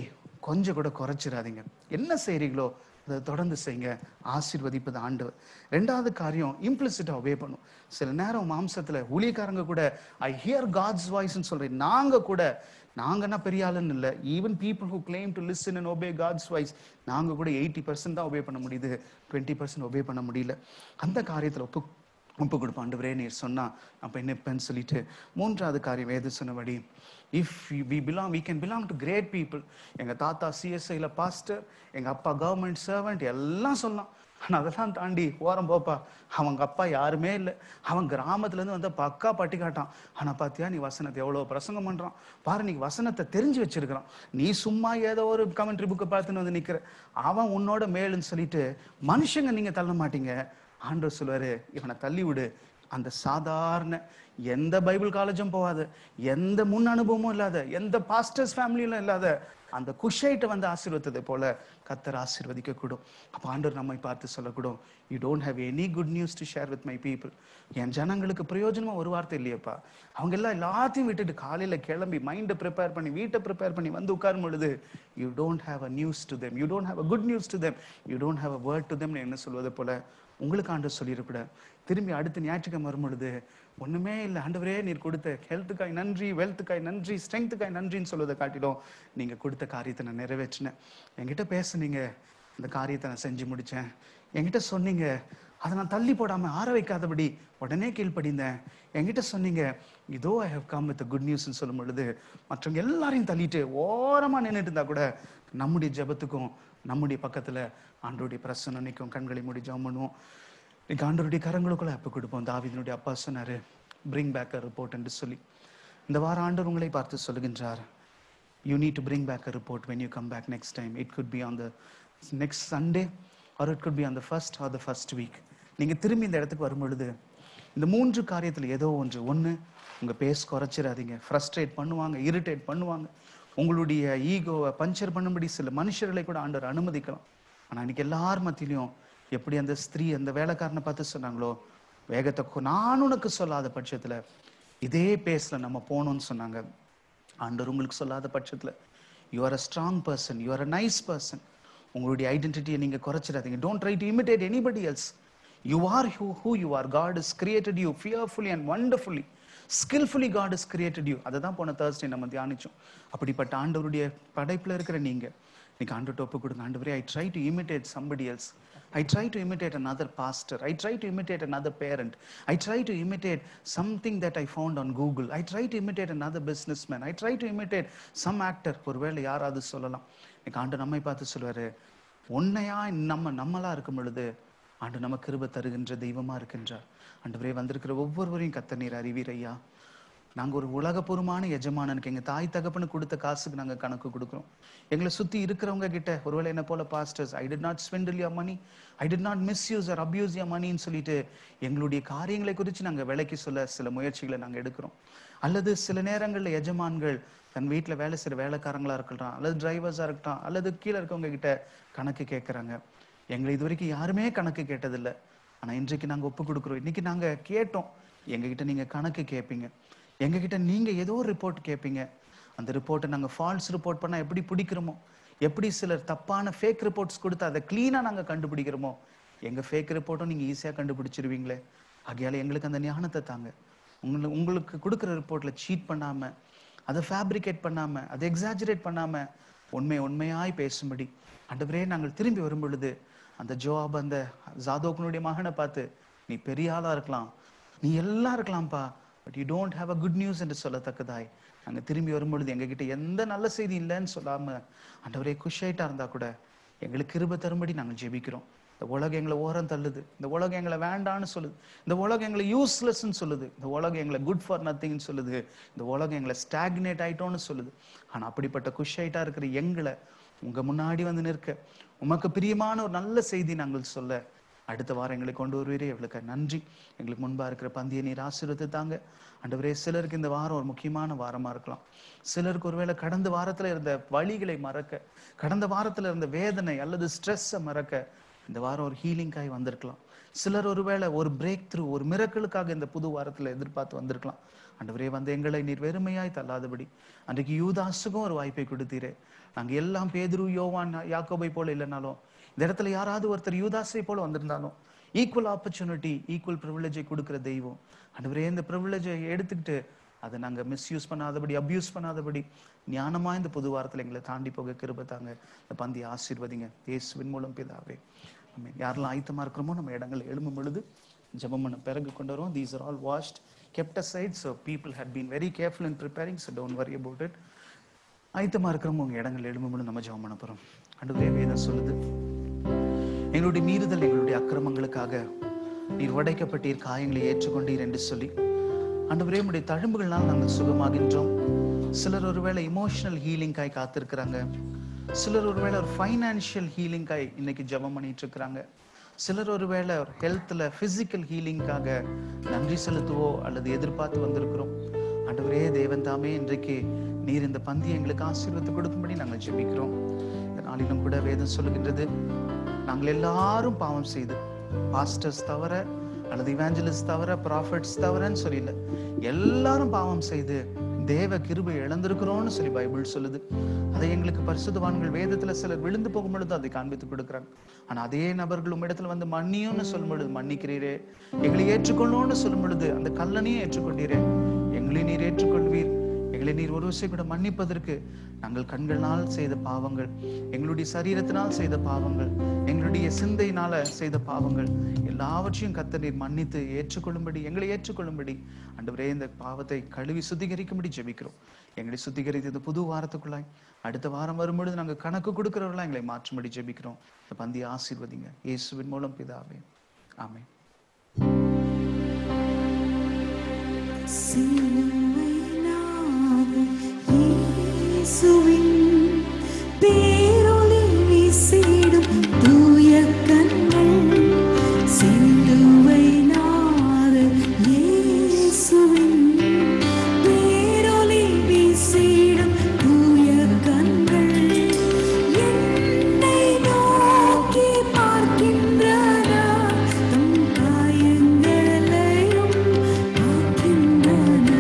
கொஞ்சம் கூட குறைச்சிடாதீங்க. என்ன செய்றீங்களோ அதை தொடர்ந்து செய்யுங்க, ஆசீர்வதிப்பது ஆண்டவர். ரெண்டாவது காரியம், இம்ப்ளிசிட்டா ஒபே பண்ணும். சில நேரம் மாம்சத்துல ஊழியக்காரங்க கூட ஐ ஹியர் காட்ஸ் வாய்ஸ்ன்னு சொல்றேன். நாங்க கூட, நாங்கன்னா பெரிய ஆளுன்னு இல்லை, even people who claim to listen and obey God's voice, நாங்க கூட 80% தான் ஒபே பண்ண முடியுது, 20% ஒபே பண்ண முடியல. அந்த காரியத்துல ஒப்பு கொடுப்போம். ஆண்டவரே நீர் சொன்னா அப்ப என்னப்பன்னு சொல்லிட்டு. மூன்றாவது காரியம் வேத சொன்னபடி, if we can belong to great people. எங்க தாத்தா சிஎஸ்ஐல பாஸ்டர், எங்க அப்பா கவர்மெண்ட் சர்வெண்ட் எல்லாம் சொல்லலாம். ஆனா அதெல்லாம் தாண்டி ஓரம் போப்பா, அவங்க அப்பா யாருமே இல்லை, அவன் கிராமத்துல இருந்து வந்து பக்கா பட்டி காட்டான். ஆனா பாத்தியா நீ வசனத்தை எவ்வளவு பிரசங்கம் பண்றான் பாரு, நீ வசனத்தை தெரிஞ்சு வச்சிருக்கிறான், நீ சும்மா ஏதோ ஒரு கமெண்ட்ரி புக்கை பார்த்துன்னு வந்து நிக்கிற, அவன் உன்னோட மேலுன்னு சொல்லிட்டு மனுஷங்க நீங்க தள்ள மாட்டீங்க. ஆண்டவர் சொல்லுவாரு, இவனை தள்ளி விடு. அந்த சாதாரண எந்த பைபிள் காலேஜும் போகாத, எந்த முன் அனுபவமும் இல்லாத, எந்த பாஸ்டர்ஸ் ஃபேமிலியிலும் இல்லாத அந்த குஷைட்டை வந்து ஆசீர்வதித்ததை போல கர்த்தர் ஆசீர்வதிக்க கூடும். அப்ப ஆண்டவர் நம்மை பார்த்து சொல்லக்கூடும், you don't have any good news to share with my people. என் ஜனங்களுக்கு பிரயோஜனமா ஒரு வார்த்தை இல்லையப்பா. அவங்க எல்லாம் எல்லாத்தையும் விட்டுட்டு காலையில கிளம்பி மைண்டை ப்ரிப்பேர் பண்ணி வீட்டை ப்ரிப்பேர் பண்ணி வந்து உட்காரும் பொழுது, you don't have a news to them, you don't have a good news to them, you don't have a word to them என்ன சொல்வது போல உங்களுக்கு ஆண்டவர் சொல்லியிருக்கூட. திரும்பி அடுத்த ஞாயிற்றுக்கிழமை வரும் பொழுது ஒண்ணுமே இல்லை, ஆண்டவரே நீர் கொடுத்த ஹெல்த்துக்காய் நன்றி, வெல்த்துக்காய் நன்றி, ஸ்ட்ரென்த்துக்காய் நன்றின்னு சொல்வதை காட்டிலும் நீங்க கொடுத்த காரியத்தை நான் நிறைவேற்றினேன், என்கிட்ட பேசுனீங்க, இந்த காரியத்தை நான் செஞ்சு முடிச்சேன், என்கிட்ட சொன்னீங்க, அதை நான் தள்ளி போடாம ஆற வைக்காதபடி உடனே கீழ்ப்படிந்தேன், என்கிட்ட சொன்னீங்க, இதோ I have come with good நியூஸ்ன்னு சொல்லும் பொழுது மற்றவங்க எல்லாரையும் தள்ளிட்டு ஓரமா நின்றுட்டு இருந்தா கூட நம்முடைய ஜெபத்துக்கும் நம்முடைய பக்கத்துல ஆண்டவருடைய பிரசன்னம் நிற்கும். கண்களை மூடி ஜெபம் பண்ணுவோம். இன்னைக்கு ஆண்டவருடைய கரங்களுக்குள்ள அப்ப கொடுப்போம். தாவீதுனுடைய அப்பா சொன்னாரு, பிரிங் பேக் அ ரிப்போர்ட் என்று சொல்லி. இந்த வாரம் ஆண்டவர் உங்களை பார்த்து சொல்லுகின்றார், you need to bring back a report when you come back next time. It could be on the next Sunday or it could be on the first or the first week. நீங்க திரும்பி இந்த இடத்துக்கு வரும் பொழுது இந்த மூன்று காரியத்துல ஏதோ ஒன்று உங்க பேஸ் குறைச்சிடாதீங்க. ஃப்ரஸ்ட்ரேட் பண்ணுவாங்க, இரிட்டேட் பண்ணுவாங்க, உங்களுடைய ஈகோவை பஞ்சர் பண்ணும்படி சில மனுஷர்களை கூட ஆண்டவர் அனுமதிக்கலாம். ஆனா இன்னைக்கு எல்லார் மத்தியிலையும் எப்படி அந்த ஸ்திரீ அந்த வேலைக்காரனை பார்த்து சொன்னாங்களோ, வேகத்தை நான் உனக்கு சொல்லாத பட்சத்துல இதே பேஸ்ல நம்ம போகணும்னு சொன்னாங்க. ஆண்டவர் உங்களுக்கு சொல்லாத பட்சத்துல you are a strong person, you are a nice person. உங்களுடைய ஐடென்டிட்டியை நீங்க குறைச்சிடாதீங்க. Don't try to imitate anybody else. You are who you are. God has created you fearfully and wonderfully. Skillfully God has created you. அதுதான் போன Thursday நம்ம தியானிச்சோம். அப்படிப்பட்ட ஆண்டவருடைய படைப்புல இருக்கிற நீங்க இன்னைக்கு ஆண்டவர்ட்ட ஒப்பு கொடுங்க. ஆண்டவரே, I try to imitate somebody else. I try to imitate another pastor. I try to imitate another parent. I try to imitate something that I found on Google. I try to imitate another businessman. I try to imitate some actor. ஒருவேளை யாராவது சொல்லலாம். இன்னைக்கு ஆண்டவர் நம்மை பார்த்து சொல்வாரு, உன்னையா நம்மளா இருக்கும் பொழுது ஆண்டு நம்ம கிருபை தருகின்ற தெய்வமா இருக்கின்றார். ஆண்டவரே, வந்திருக்கிற ஒவ்வொருவரையும் கர்த்தர் நீர் அறிவீர் ஐயா. நாங்க ஒரு உலகபூர்வமான எஜமானனுக்கு எங்க தாய் தகப்பனு கொடுத்த காசுக்கு நாங்க கணக்கு கொடுக்கிறோம். எங்களை சுத்தி இருக்கிறவங்க கிட்ட ஒருவேளை என்ன போல pastors, I did not swindle your money, I did not misuse or abuse your moneyன்னு சொல்லிட்டு எங்களுடைய காரியங்களை குறித்து நாங்க விலைக்கு சொல்ல சில முயற்சிகளை நாங்க எடுக்கிறோம். அல்லது சில நேரங்கள்ல எஜமான்கள் தன் வீட்டில் வேலை செய்கிற வேலைக்காரங்களா இருக்கட்டும், அல்லது டிரைவர்ஸாக இருக்கட்டும், அல்லது கீழே இருக்கவங்க கிட்ட கணக்கு கேட்குறாங்க. எங்களை இது வரைக்கும் யாருமே கணக்கு கேட்டதில்லை, ஆனால் இன்றைக்கு நாங்கள் ஒப்பு கொடுக்குறோம். இன்னைக்கு நாங்கள் கேட்டோம், எங்ககிட்ட நீங்கள் கணக்கு கேட்பீங்க, எங்ககிட்ட நீங்கள் ஏதோ ஒரு ரிப்போர்ட் கேட்பீங்க. அந்த ரிப்போர்ட்டை நாங்கள் ஃபால்ஸ் ரிப்போர்ட் பண்ணால் எப்படி பிடிக்கிறோமோ, எப்படி சிலர் தப்பான ஃபேக் ரிப்போர்ட்ஸ் கொடுத்து அதை க்ளீனாக நாங்கள் கண்டுபிடிக்கிறோமோ, எங்கள் ஃபேக் ரிப்போர்ட்டும் நீங்கள் ஈஸியாக கண்டுபிடிச்சிருவீங்களே. ஆகையால் எங்களுக்கு அந்த ஞானத்தை தாங்க. உங்களுக்கு கொடுக்குற ரிப்போர்ட்டில் சீட் பண்ணாமல், அதை ஃபேப்ரிகேட் பண்ணாமல், அதை எக்ஸாஜரேட் பண்ணாமல் உண்மையாய் பேசும்படி ஆண்டவரே நாங்கள் திரும்பி வரும் பொழுது அந்த ஜோவாப் அந்த ஜாதோக்கனுடைய மகனை பார்த்து, நீ பெரிய ஆளாக இருக்கலாம், நீ எல்லாம் இருக்கலாம்ப்பா, but you don't have a good news என்று சொல்லத்தக்கதாய் நாங்கள் திரும்பி வரும்பொழுது எங்ககிட்ட எந்த நல்ல செய்தி இல்லைன்னு சொல்லாமல் ஆண்டவரே குஷாயிட்டா இருந்தால் கூட எங்களுக்கு கிருபை தரும்படி நாங்கள் ஜெபிக்கிறோம். இந்த உலகம் எங்களை ஓரம் தள்ளுது, இந்த உலகம் எங்களை வேண்டான்னு சொல்லுது, இந்த உலகம் எங்களை யூஸ்லெஸ்ன்னு சொல்லுது, இந்த உலகம் எங்களை குட் ஃபார் நத்திங்னு சொல்லுது, இந்த உலகம் எங்களை ஸ்டாக்னேட் ஆயிட்டோன்னு சொல்லுது. ஆனால் அப்படிப்பட்ட குஷாயிட்டா இருக்கிற எங்களை உங்க முன்னாடி வந்து நிற்க, உமக்கு பிரியமான ஒரு நல்ல செய்தி நாங்கள் சொல்ல அடுத்த வாரம் எங்களை கொண்டு வருவீரே, எங்களுக்கு நன்றி. எங்களுக்கு முன்பா இருக்கிற பந்தியை நீர் ஆசீர்வதித்து தாங்க ஆண்டவரே. சிலருக்கு இந்த வாரம் ஒரு முக்கியமான வாரமா இருக்கலாம். சிலருக்கு ஒருவேளை கடந்த வாரத்துல இருந்த வழிகளை மறக்க, கடந்த வாரத்துல இருந்த வேதனை அல்லது ஸ்ட்ரெஸ்ஸை மறக்க இந்த வாரம் ஒரு ஹீலிங்காய் வந்திருக்கலாம். சிலர் ஒருவேளை ஒரு பிரேக் த்ரூ, ஒரு மிரக்கலுக்காக இந்த புது வாரத்துல எதிர்பார்த்து வந்திருக்கலாம். ஆண்டவரே வந்து எங்களை நீர் வெறுமையாய் தள்ளாதபடி அன்றைக்கு யூதாசுக்கும் ஒரு வாய்ப்பை கொடுத்தீரே. நாங்க எல்லாம் பேதுரு, யோவான், யாக்கோபை போல இல்லைனாலும் இந்த இடத்துல யாராவது ஒருத்தர் யூதாசை போல வந்திருந்தாலும் ஈக்குவல் ஆப்பர்ச்சுனிட்டி, ஈக்குவல் ப்ரிவிலேஜை கொடுக்குற தெய்வம். ஆண்டவரே இந்த ப்ரிவிலேஜை எடுத்துக்கிட்டு அதை நாங்கள் மிஸ்யூஸ் பண்ணாதபடி, அப்யூஸ் பண்ணாதபடி ஞானமா இந்த புது வாரத்தில் எங்களை தாண்டி போக கிருபை தாங்க. இந்த பந்தியை ஆசீர்வதிங்க இயேசுவின் மூலம் பிதாவே. யாரெல்லாம் ஆயத்தமா இருக்கிறோமோ நம்ம இடங்களை எழும்பும் பொழுது ஜெபம் பண்ண பிறகு கொண்டு வருவோம். These are all washed, kept aside, so people had been very careful in preparing, so don't worry about it. ஆயத்தமா இருக்கிறோம், உங்க இடங்கள் எழும்பும் பொழுது நம்ம ஜெபம் பண்ண போறோம். ஆண்டவரே வேதம் சொல்லுது, எங்களுடைய மீறுதல் எங்களுடைய அக்கிரமங்களுக்காக நீர் உடைக்கப்பட்டீர், காயங்களை ஏற்றுக்கொண்டீர் என்று சொல்லி ஆண்டவரே உம்முடைய தழும்புகளால் நாங்கள் சுகமாகின்றோம். சிலர் ஒருவேளை இமோஷனல் ஹீலிங்காய் காத்திருக்கிறாங்க, சிலர் ஒருவேளை ஒரு ஃபைனான்ஷியல் ஹீலிங்காய் இன்னைக்கு ஜெபம் பண்ணிட்டு இருக்கிறாங்க, சிலர் ஒருவேளை ஒரு ஹெல்த்ல பிசிக்கல் ஹீலிங்காக நன்றி செலுத்துவோ அல்லது எதிர்பார்த்து வந்திருக்கிறோம். ஆண்டவரே தேவன் தாமே இன்றைக்கு நீர் இந்த பந்தியை எங்களுக்கு ஆசீர்வாதத்தை கொடுக்கும்படி நாங்கள் ஜெபிக்கிறோம். இந்த நாளிலும் கூட வேதம் சொல்லுகின்றது, நாங்கள் எல்லாரும் பாவம் செய்து, பாஸ்டர்ஸ் தவிர அல்லது இவாஞ்சலிஸ்ட் தவிர, ப்ராஃபட்ஸ் தவிரன்னு சொல்லல, எல்லாரும் பாவம் செய்து தேவ கிருபை இழந்திருக்கிறோம்னு சொல்லி பைபிள் சொல்லுது. அதை எங்களுக்கு பரிசுத்தவான்கள் வேதத்துல சிலர் விழுந்து போகும் பொழுது அதை காண்பித்து கொடுக்குறாங்க. ஆனா அதே நபர்கள் உம்மிடத்துல வந்து மன்னியும்னு சொல்லும் பொழுது மன்னிக்கிறீரே, எங்களை ஏற்றுக்கொள்ளணும்னு சொல்லும் பொழுது அந்த கல்லனையும் ஏற்றுக்கொண்டீரே, எங்களையும் நீர் ஏற்றுக்கொள்வீர். எங்களை நீர் ஒரு விஷயம் கூட மன்னிப்பதற்கு நாங்கள் கண்களால் செய்த பாவங்கள், எங்களுடைய சரீரத்தினால் செய்த பாவங்கள், எங்களுடைய சிந்தையினால செய்த பாவங்கள் எல்லாவற்றையும் கர்த்தர் நீர் மன்னித்து ஏற்றுக்கொள்ளும்படி, எங்களை ஏற்றுக்கொள்ளும்படி ஆண்டவரே இந்த பாவத்தை கழுவி சுத்திகரிக்கும்படி ஜெபிக்கிறோம். எங்களை சுத்திகரித்து இந்த புது வாரத்துக்குள்ளாய் அடுத்த வாரம் வரும்பொழுது நாங்கள் கணக்கு கொடுக்கிறவர்களா எங்களை மாற்றும்படி ஜெபிக்கிறோம். இந்த பந்தியை ஆசீர்வதிங்க இயேசுவின் மூலம் பிதாவே, ஆமென். இயேசுவின் பேரொளி வீசிடும் தூய கண்கள், சிலுவை நாதர் இயேசுவின் பேரொளி வீசிடும் தூய கண்கள், என்னை நோக்கி பார்க்கின்றன, தம் காயங்களையும் பார்க்கின்றன.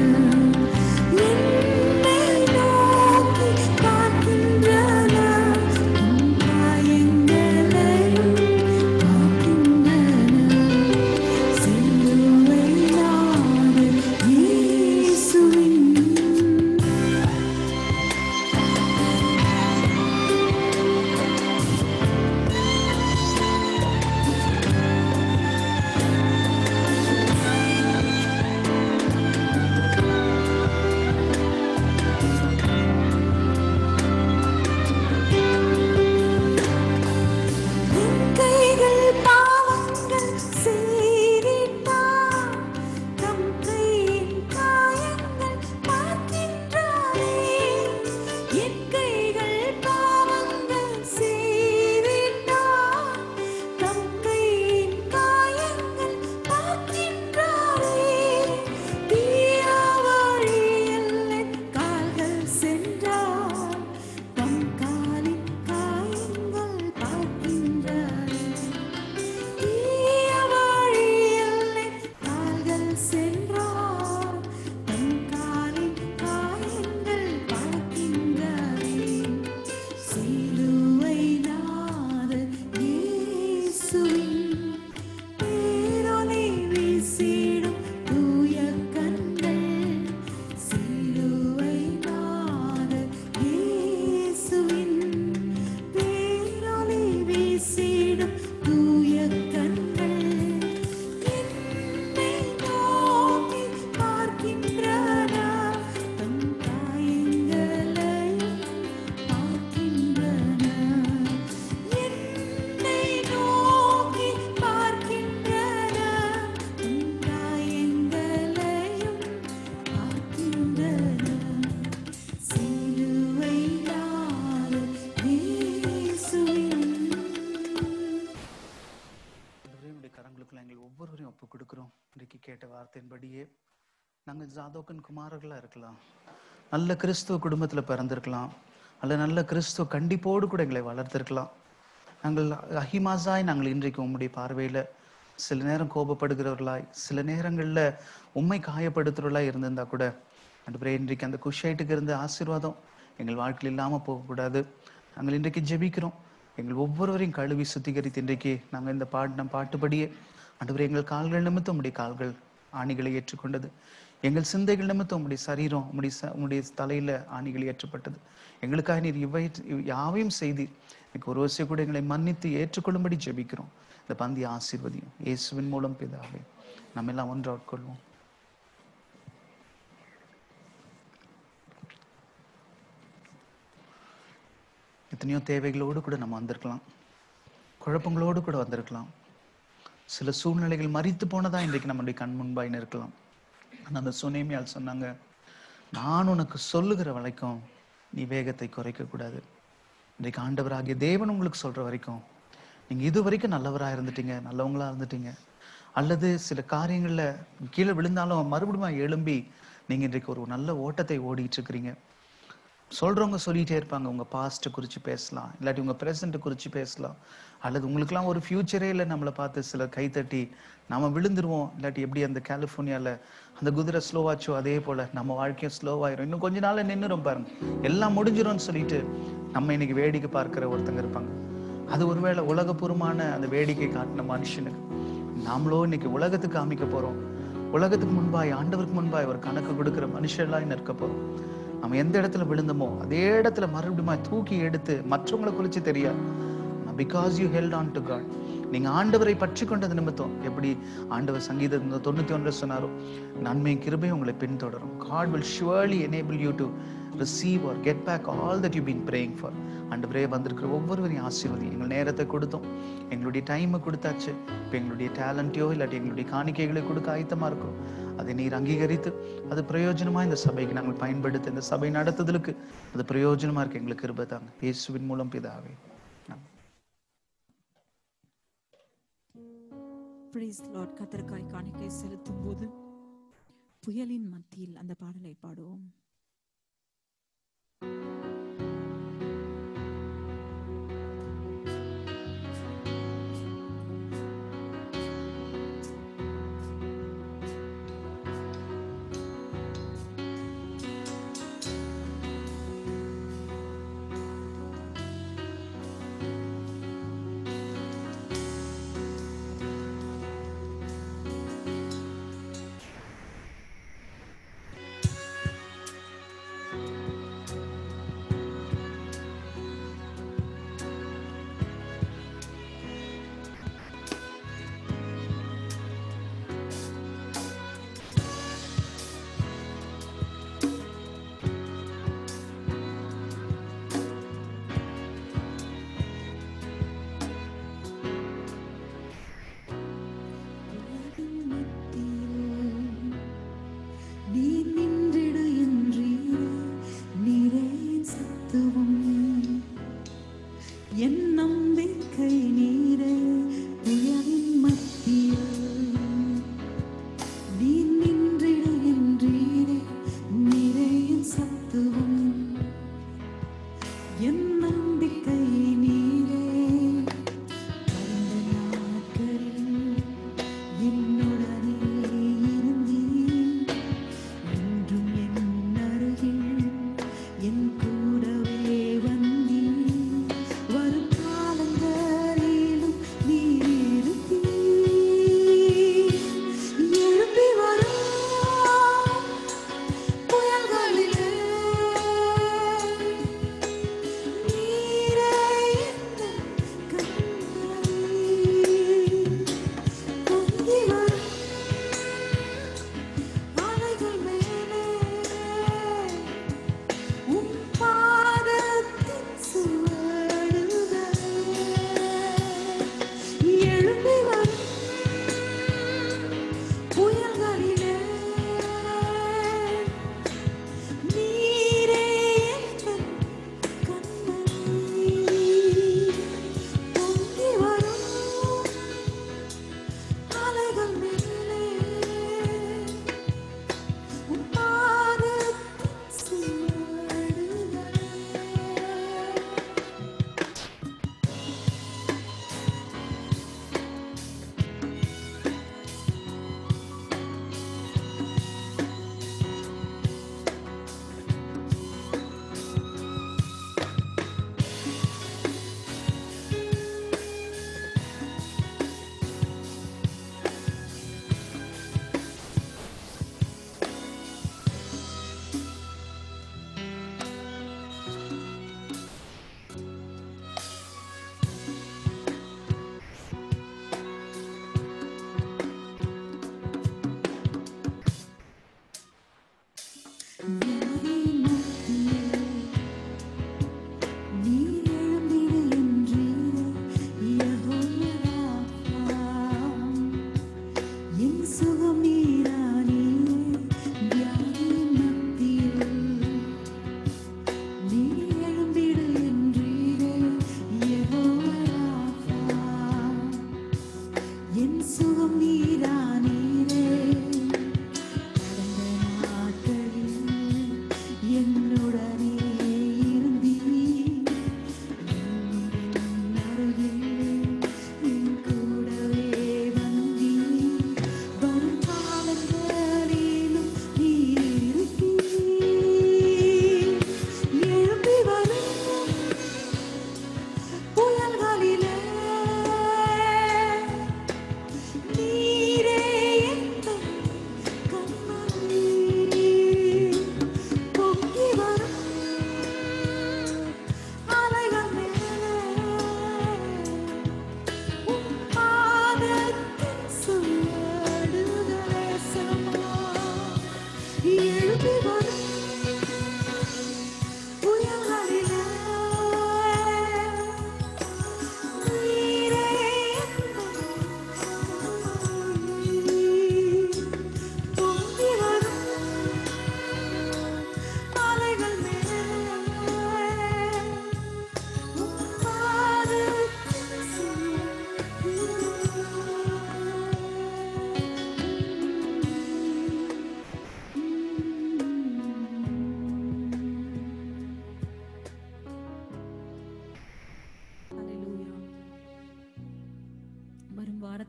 நாங்கள் ஜாதோக்கன் குமாரர்களாக இருக்கலாம், நல்ல கிறிஸ்துவ குடும்பத்தில் பிறந்திருக்கலாம், அல்ல நல்ல கிறிஸ்துவ கண்டிப்போடு கூட எங்களை வளர்த்திருக்கலாம். நாங்கள் அஹிமாசாய் நாங்கள் இன்றைக்கு உம்முடைய பார்வையில் சில நேரம் கோபப்படுகிறவர்களாய், சில நேரங்களில் உண்மை காயப்படுத்துகிறவர்களாய் இருந்திருந்தா கூட ஆண்டவரே, இன்றைக்கு அந்த குஷைட்டுக்கு இருந்த ஆசீர்வாதம் எங்கள் வாழ்க்கையில் இல்லாமல் போகக்கூடாது. நாங்கள் இன்றைக்கு ஜெபிக்கிறோம், எங்கள் ஒவ்வொருவரையும் கழுவி சுத்திகரித்து இன்றைக்கு நாங்கள் இந்த பாட்டுப்படியே ஆண்டவரே, எங்கள் கால்கள் நிமித்தம் உம்முடைய கால்கள் ஆணிகளை ஏற்றுக்கொண்டது, எங்கள் சிந்தைகள் நிமித்தம் உம்முடைய சரீரம் உம்முடைய தலையில ஆணிகளை ஏற்றப்பட்டது. எங்களுக்காக நீர் யாவையும் செய்தீர். எனக்கு ஒரு வருஷம் கூட எங்களை மன்னித்து ஏற்றுக்கொள்ளும்படி ஜெபிக்கிறோம். இந்த பந்தி ஆசீர்வதியும் இயேசுவின் மூலம் பிதாவே. நம்ம எல்லாம் ஒன்று ஆட்கொள்வோம். எத்தனையோ தேவைகளோடு கூட நம்ம வந்திருக்கலாம், குழப்பங்களோடு கூட வந்திருக்கலாம், சில சூழ்நிலைகள் மறித்து போனதா இன்றைக்கு நம்முடைய கண் முன்பாயின்னு இருக்கலாம். ஆனால் அந்த சுனேமியால் சொன்னாங்க, நான் உனக்கு சொல்லுகிற வரைக்கும் நீ வேகத்தை குறைக்க கூடாது. இன்றைக்கு ஆண்டவராகிய தேவன் உங்களுக்கு சொல்ற வரைக்கும் நீங்க இது வரைக்கும் நல்லவராக இருந்துட்டீங்க, நல்லவங்களா இருந்துட்டீங்க, அல்லது சில காரியங்கள்ல கீழே விழுந்தாலும் மறுபடியும் எழும்பி நீங்க இன்றைக்கு ஒரு நல்ல ஓட்டத்தை ஓடிட்டு இருக்கிறீங்க. சொல்றவங்க சொல்லிட்டே இருப்பாங்க, உங்க பாஸ்ட்டை குறித்து பேசலாம், இல்லாட்டி உங்க ப்ரெசண்ட்டை குறித்து பேசலாம், அல்லது உங்களுக்குலாம் ஒரு ஃபியூச்சரே இல்லை நம்மளை பார்த்து சில கைத்தட்டி நம்ம விழுந்துருவோம், இல்லாட்டி எப்படி அந்த கலிஃபோர்னியாவில் அந்த குதிரை ஸ்லோவாச்சோ அதே போல நம்ம வாழ்க்கையும் ஸ்லோவாயிரும், இன்னும் கொஞ்ச நாள் நின்றுரும் பாருங்க, எல்லாம் முடிஞ்சிரும்னு சொல்லிட்டு நம்ம இன்னைக்கு வேடிக்கை பார்க்கிற ஒருத்தங்க இருப்பாங்க. அது ஒருவேளை உலகபூர்வமான அந்த வேடிக்கை காட்டின மனுஷனுக்கு நாமளோ இன்னைக்கு உலகத்துக்கு காமிக்க போறோம். உலகத்துக்கு முன்பாய், ஆண்டவருக்கு முன்பாய் ஒரு கணக்கு கொடுக்கிற மனுஷெல்லாம் நிற்க போறோம். நம்ம எந்த இடத்துல விழுந்தோமோ அதே இடத்துல மறுபடியும் தூக்கி எடுத்து மற்றவங்களை குறித்து தெரியாது. Because you held on to God, நீங்க ஆண்டவரை பற்றி கொண்டது நிமித்தம், எப்படி ஆண்டவர் சங்கீதம் 91 சொன்னாரோ, நன்மையும் கிருபையும் உங்களை பின்தொடரும். God will surely enable you to receive or get back all that you've been praying for. ஆண்டவரே, வந்திருக்கிற ஒவ்வொருவரையும் ஆசீர்வதி. எங்கள் நேரத்தை கொடுத்தோம், எங்களுடைய டைமை கொடுத்தாச்சு, இப்போ எங்களுடைய டேலண்ட்டையோ இல்லாட்டி எங்களுடைய காணிக்கைகளை கொடுக்க ஆயத்தமா இருக்கிறோம். அதை நீர் அங்கீகரித்து அது பிரயோஜனமா இந்த சபைக்கு நாங்கள் பயன்படுத்த, இந்த சபை நடத்துதலுக்கு அது பிரயோஜனமா இருக்கு. எங்களுக்கு கிருபை தாங்க, இயேசுவின் மூலம் பிதாவே. Praise the Lord. கர்த்தருக்காய் காணிக்கை செலுத்தும் போது புயலின் மத்தியில் அந்த பாடலை பாடுவோம். Bye.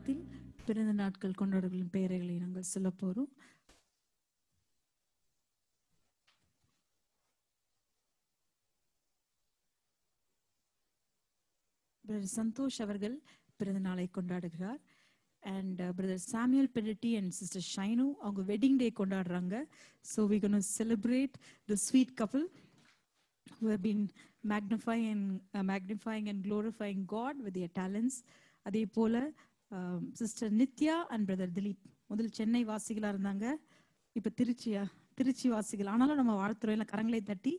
வாரத்தில் பிறந்த நாட்கள் கொண்டாடுகளின் பெயர்களை நாங்கள் சொல்ல போறோம். பிரதர் சந்தோஷ் அவர்கள் பிறந்த நாளை கொண்டாடுகிறார். And brother Samuel Peritty and sister Shinu அவங்க வெட்டிங் டே கொண்டாடுறாங்க. So we gonna celebrate the sweet couple who have been magnifying and glorifying God with their talents. அதே போல sister Nithya and brother Dileep முதல் சென்னை வாசிகளா இருந்தாங்க, இப்ப திருச்சி வாசிகள். ஆனாலும் நம்ம வாழ்த்துறையில கரங்களை தட்டி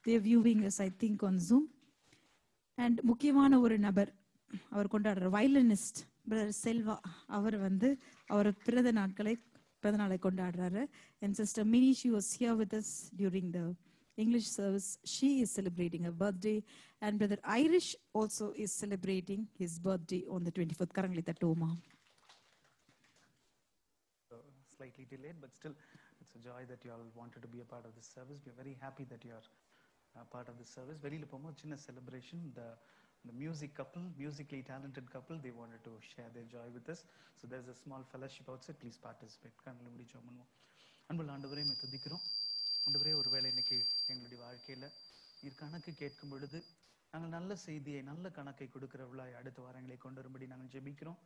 they are viewing us I think on Zoom. And முக்கியமான ஒரு நபர் அவர் கொண்டாடுற வயலினிஸ்ட் பிரதர் செல்வா, அவர் அவர் பிறந்த நாளை கொண்டாடுறாரு. And sister Mini, she was here with us during the English service. She is celebrating her birthday. And brother Irish also is celebrating his birthday on the 24th. Karangli Tatoma. Slightly delayed, but still it's a joy that you all wanted to be a part of this service. We are very happy that you are part of this service. Velila pomo chinna celebration. The musically talented couple, they wanted to share their joy with us. So there's a small fellowship outside. Please participate. Kanlu mudi jomanuvom. அன்புள்ள ஆண்டவரே மே துதிக்கிறோம். ஆண்டவரே ஒருவேளை இன்னைக்கு எங்களுடைய வாழ்க்கையில கணக்கு கேட்கும் பொழுது நாங்கள் நல்ல செய்தியை நல்ல கணக்கை கொடுக்கிறவர்களாய் அடுத்த வாரங்களை கொண்டு வரும்படி நாங்கள் ஜெபிக்கிறோம்.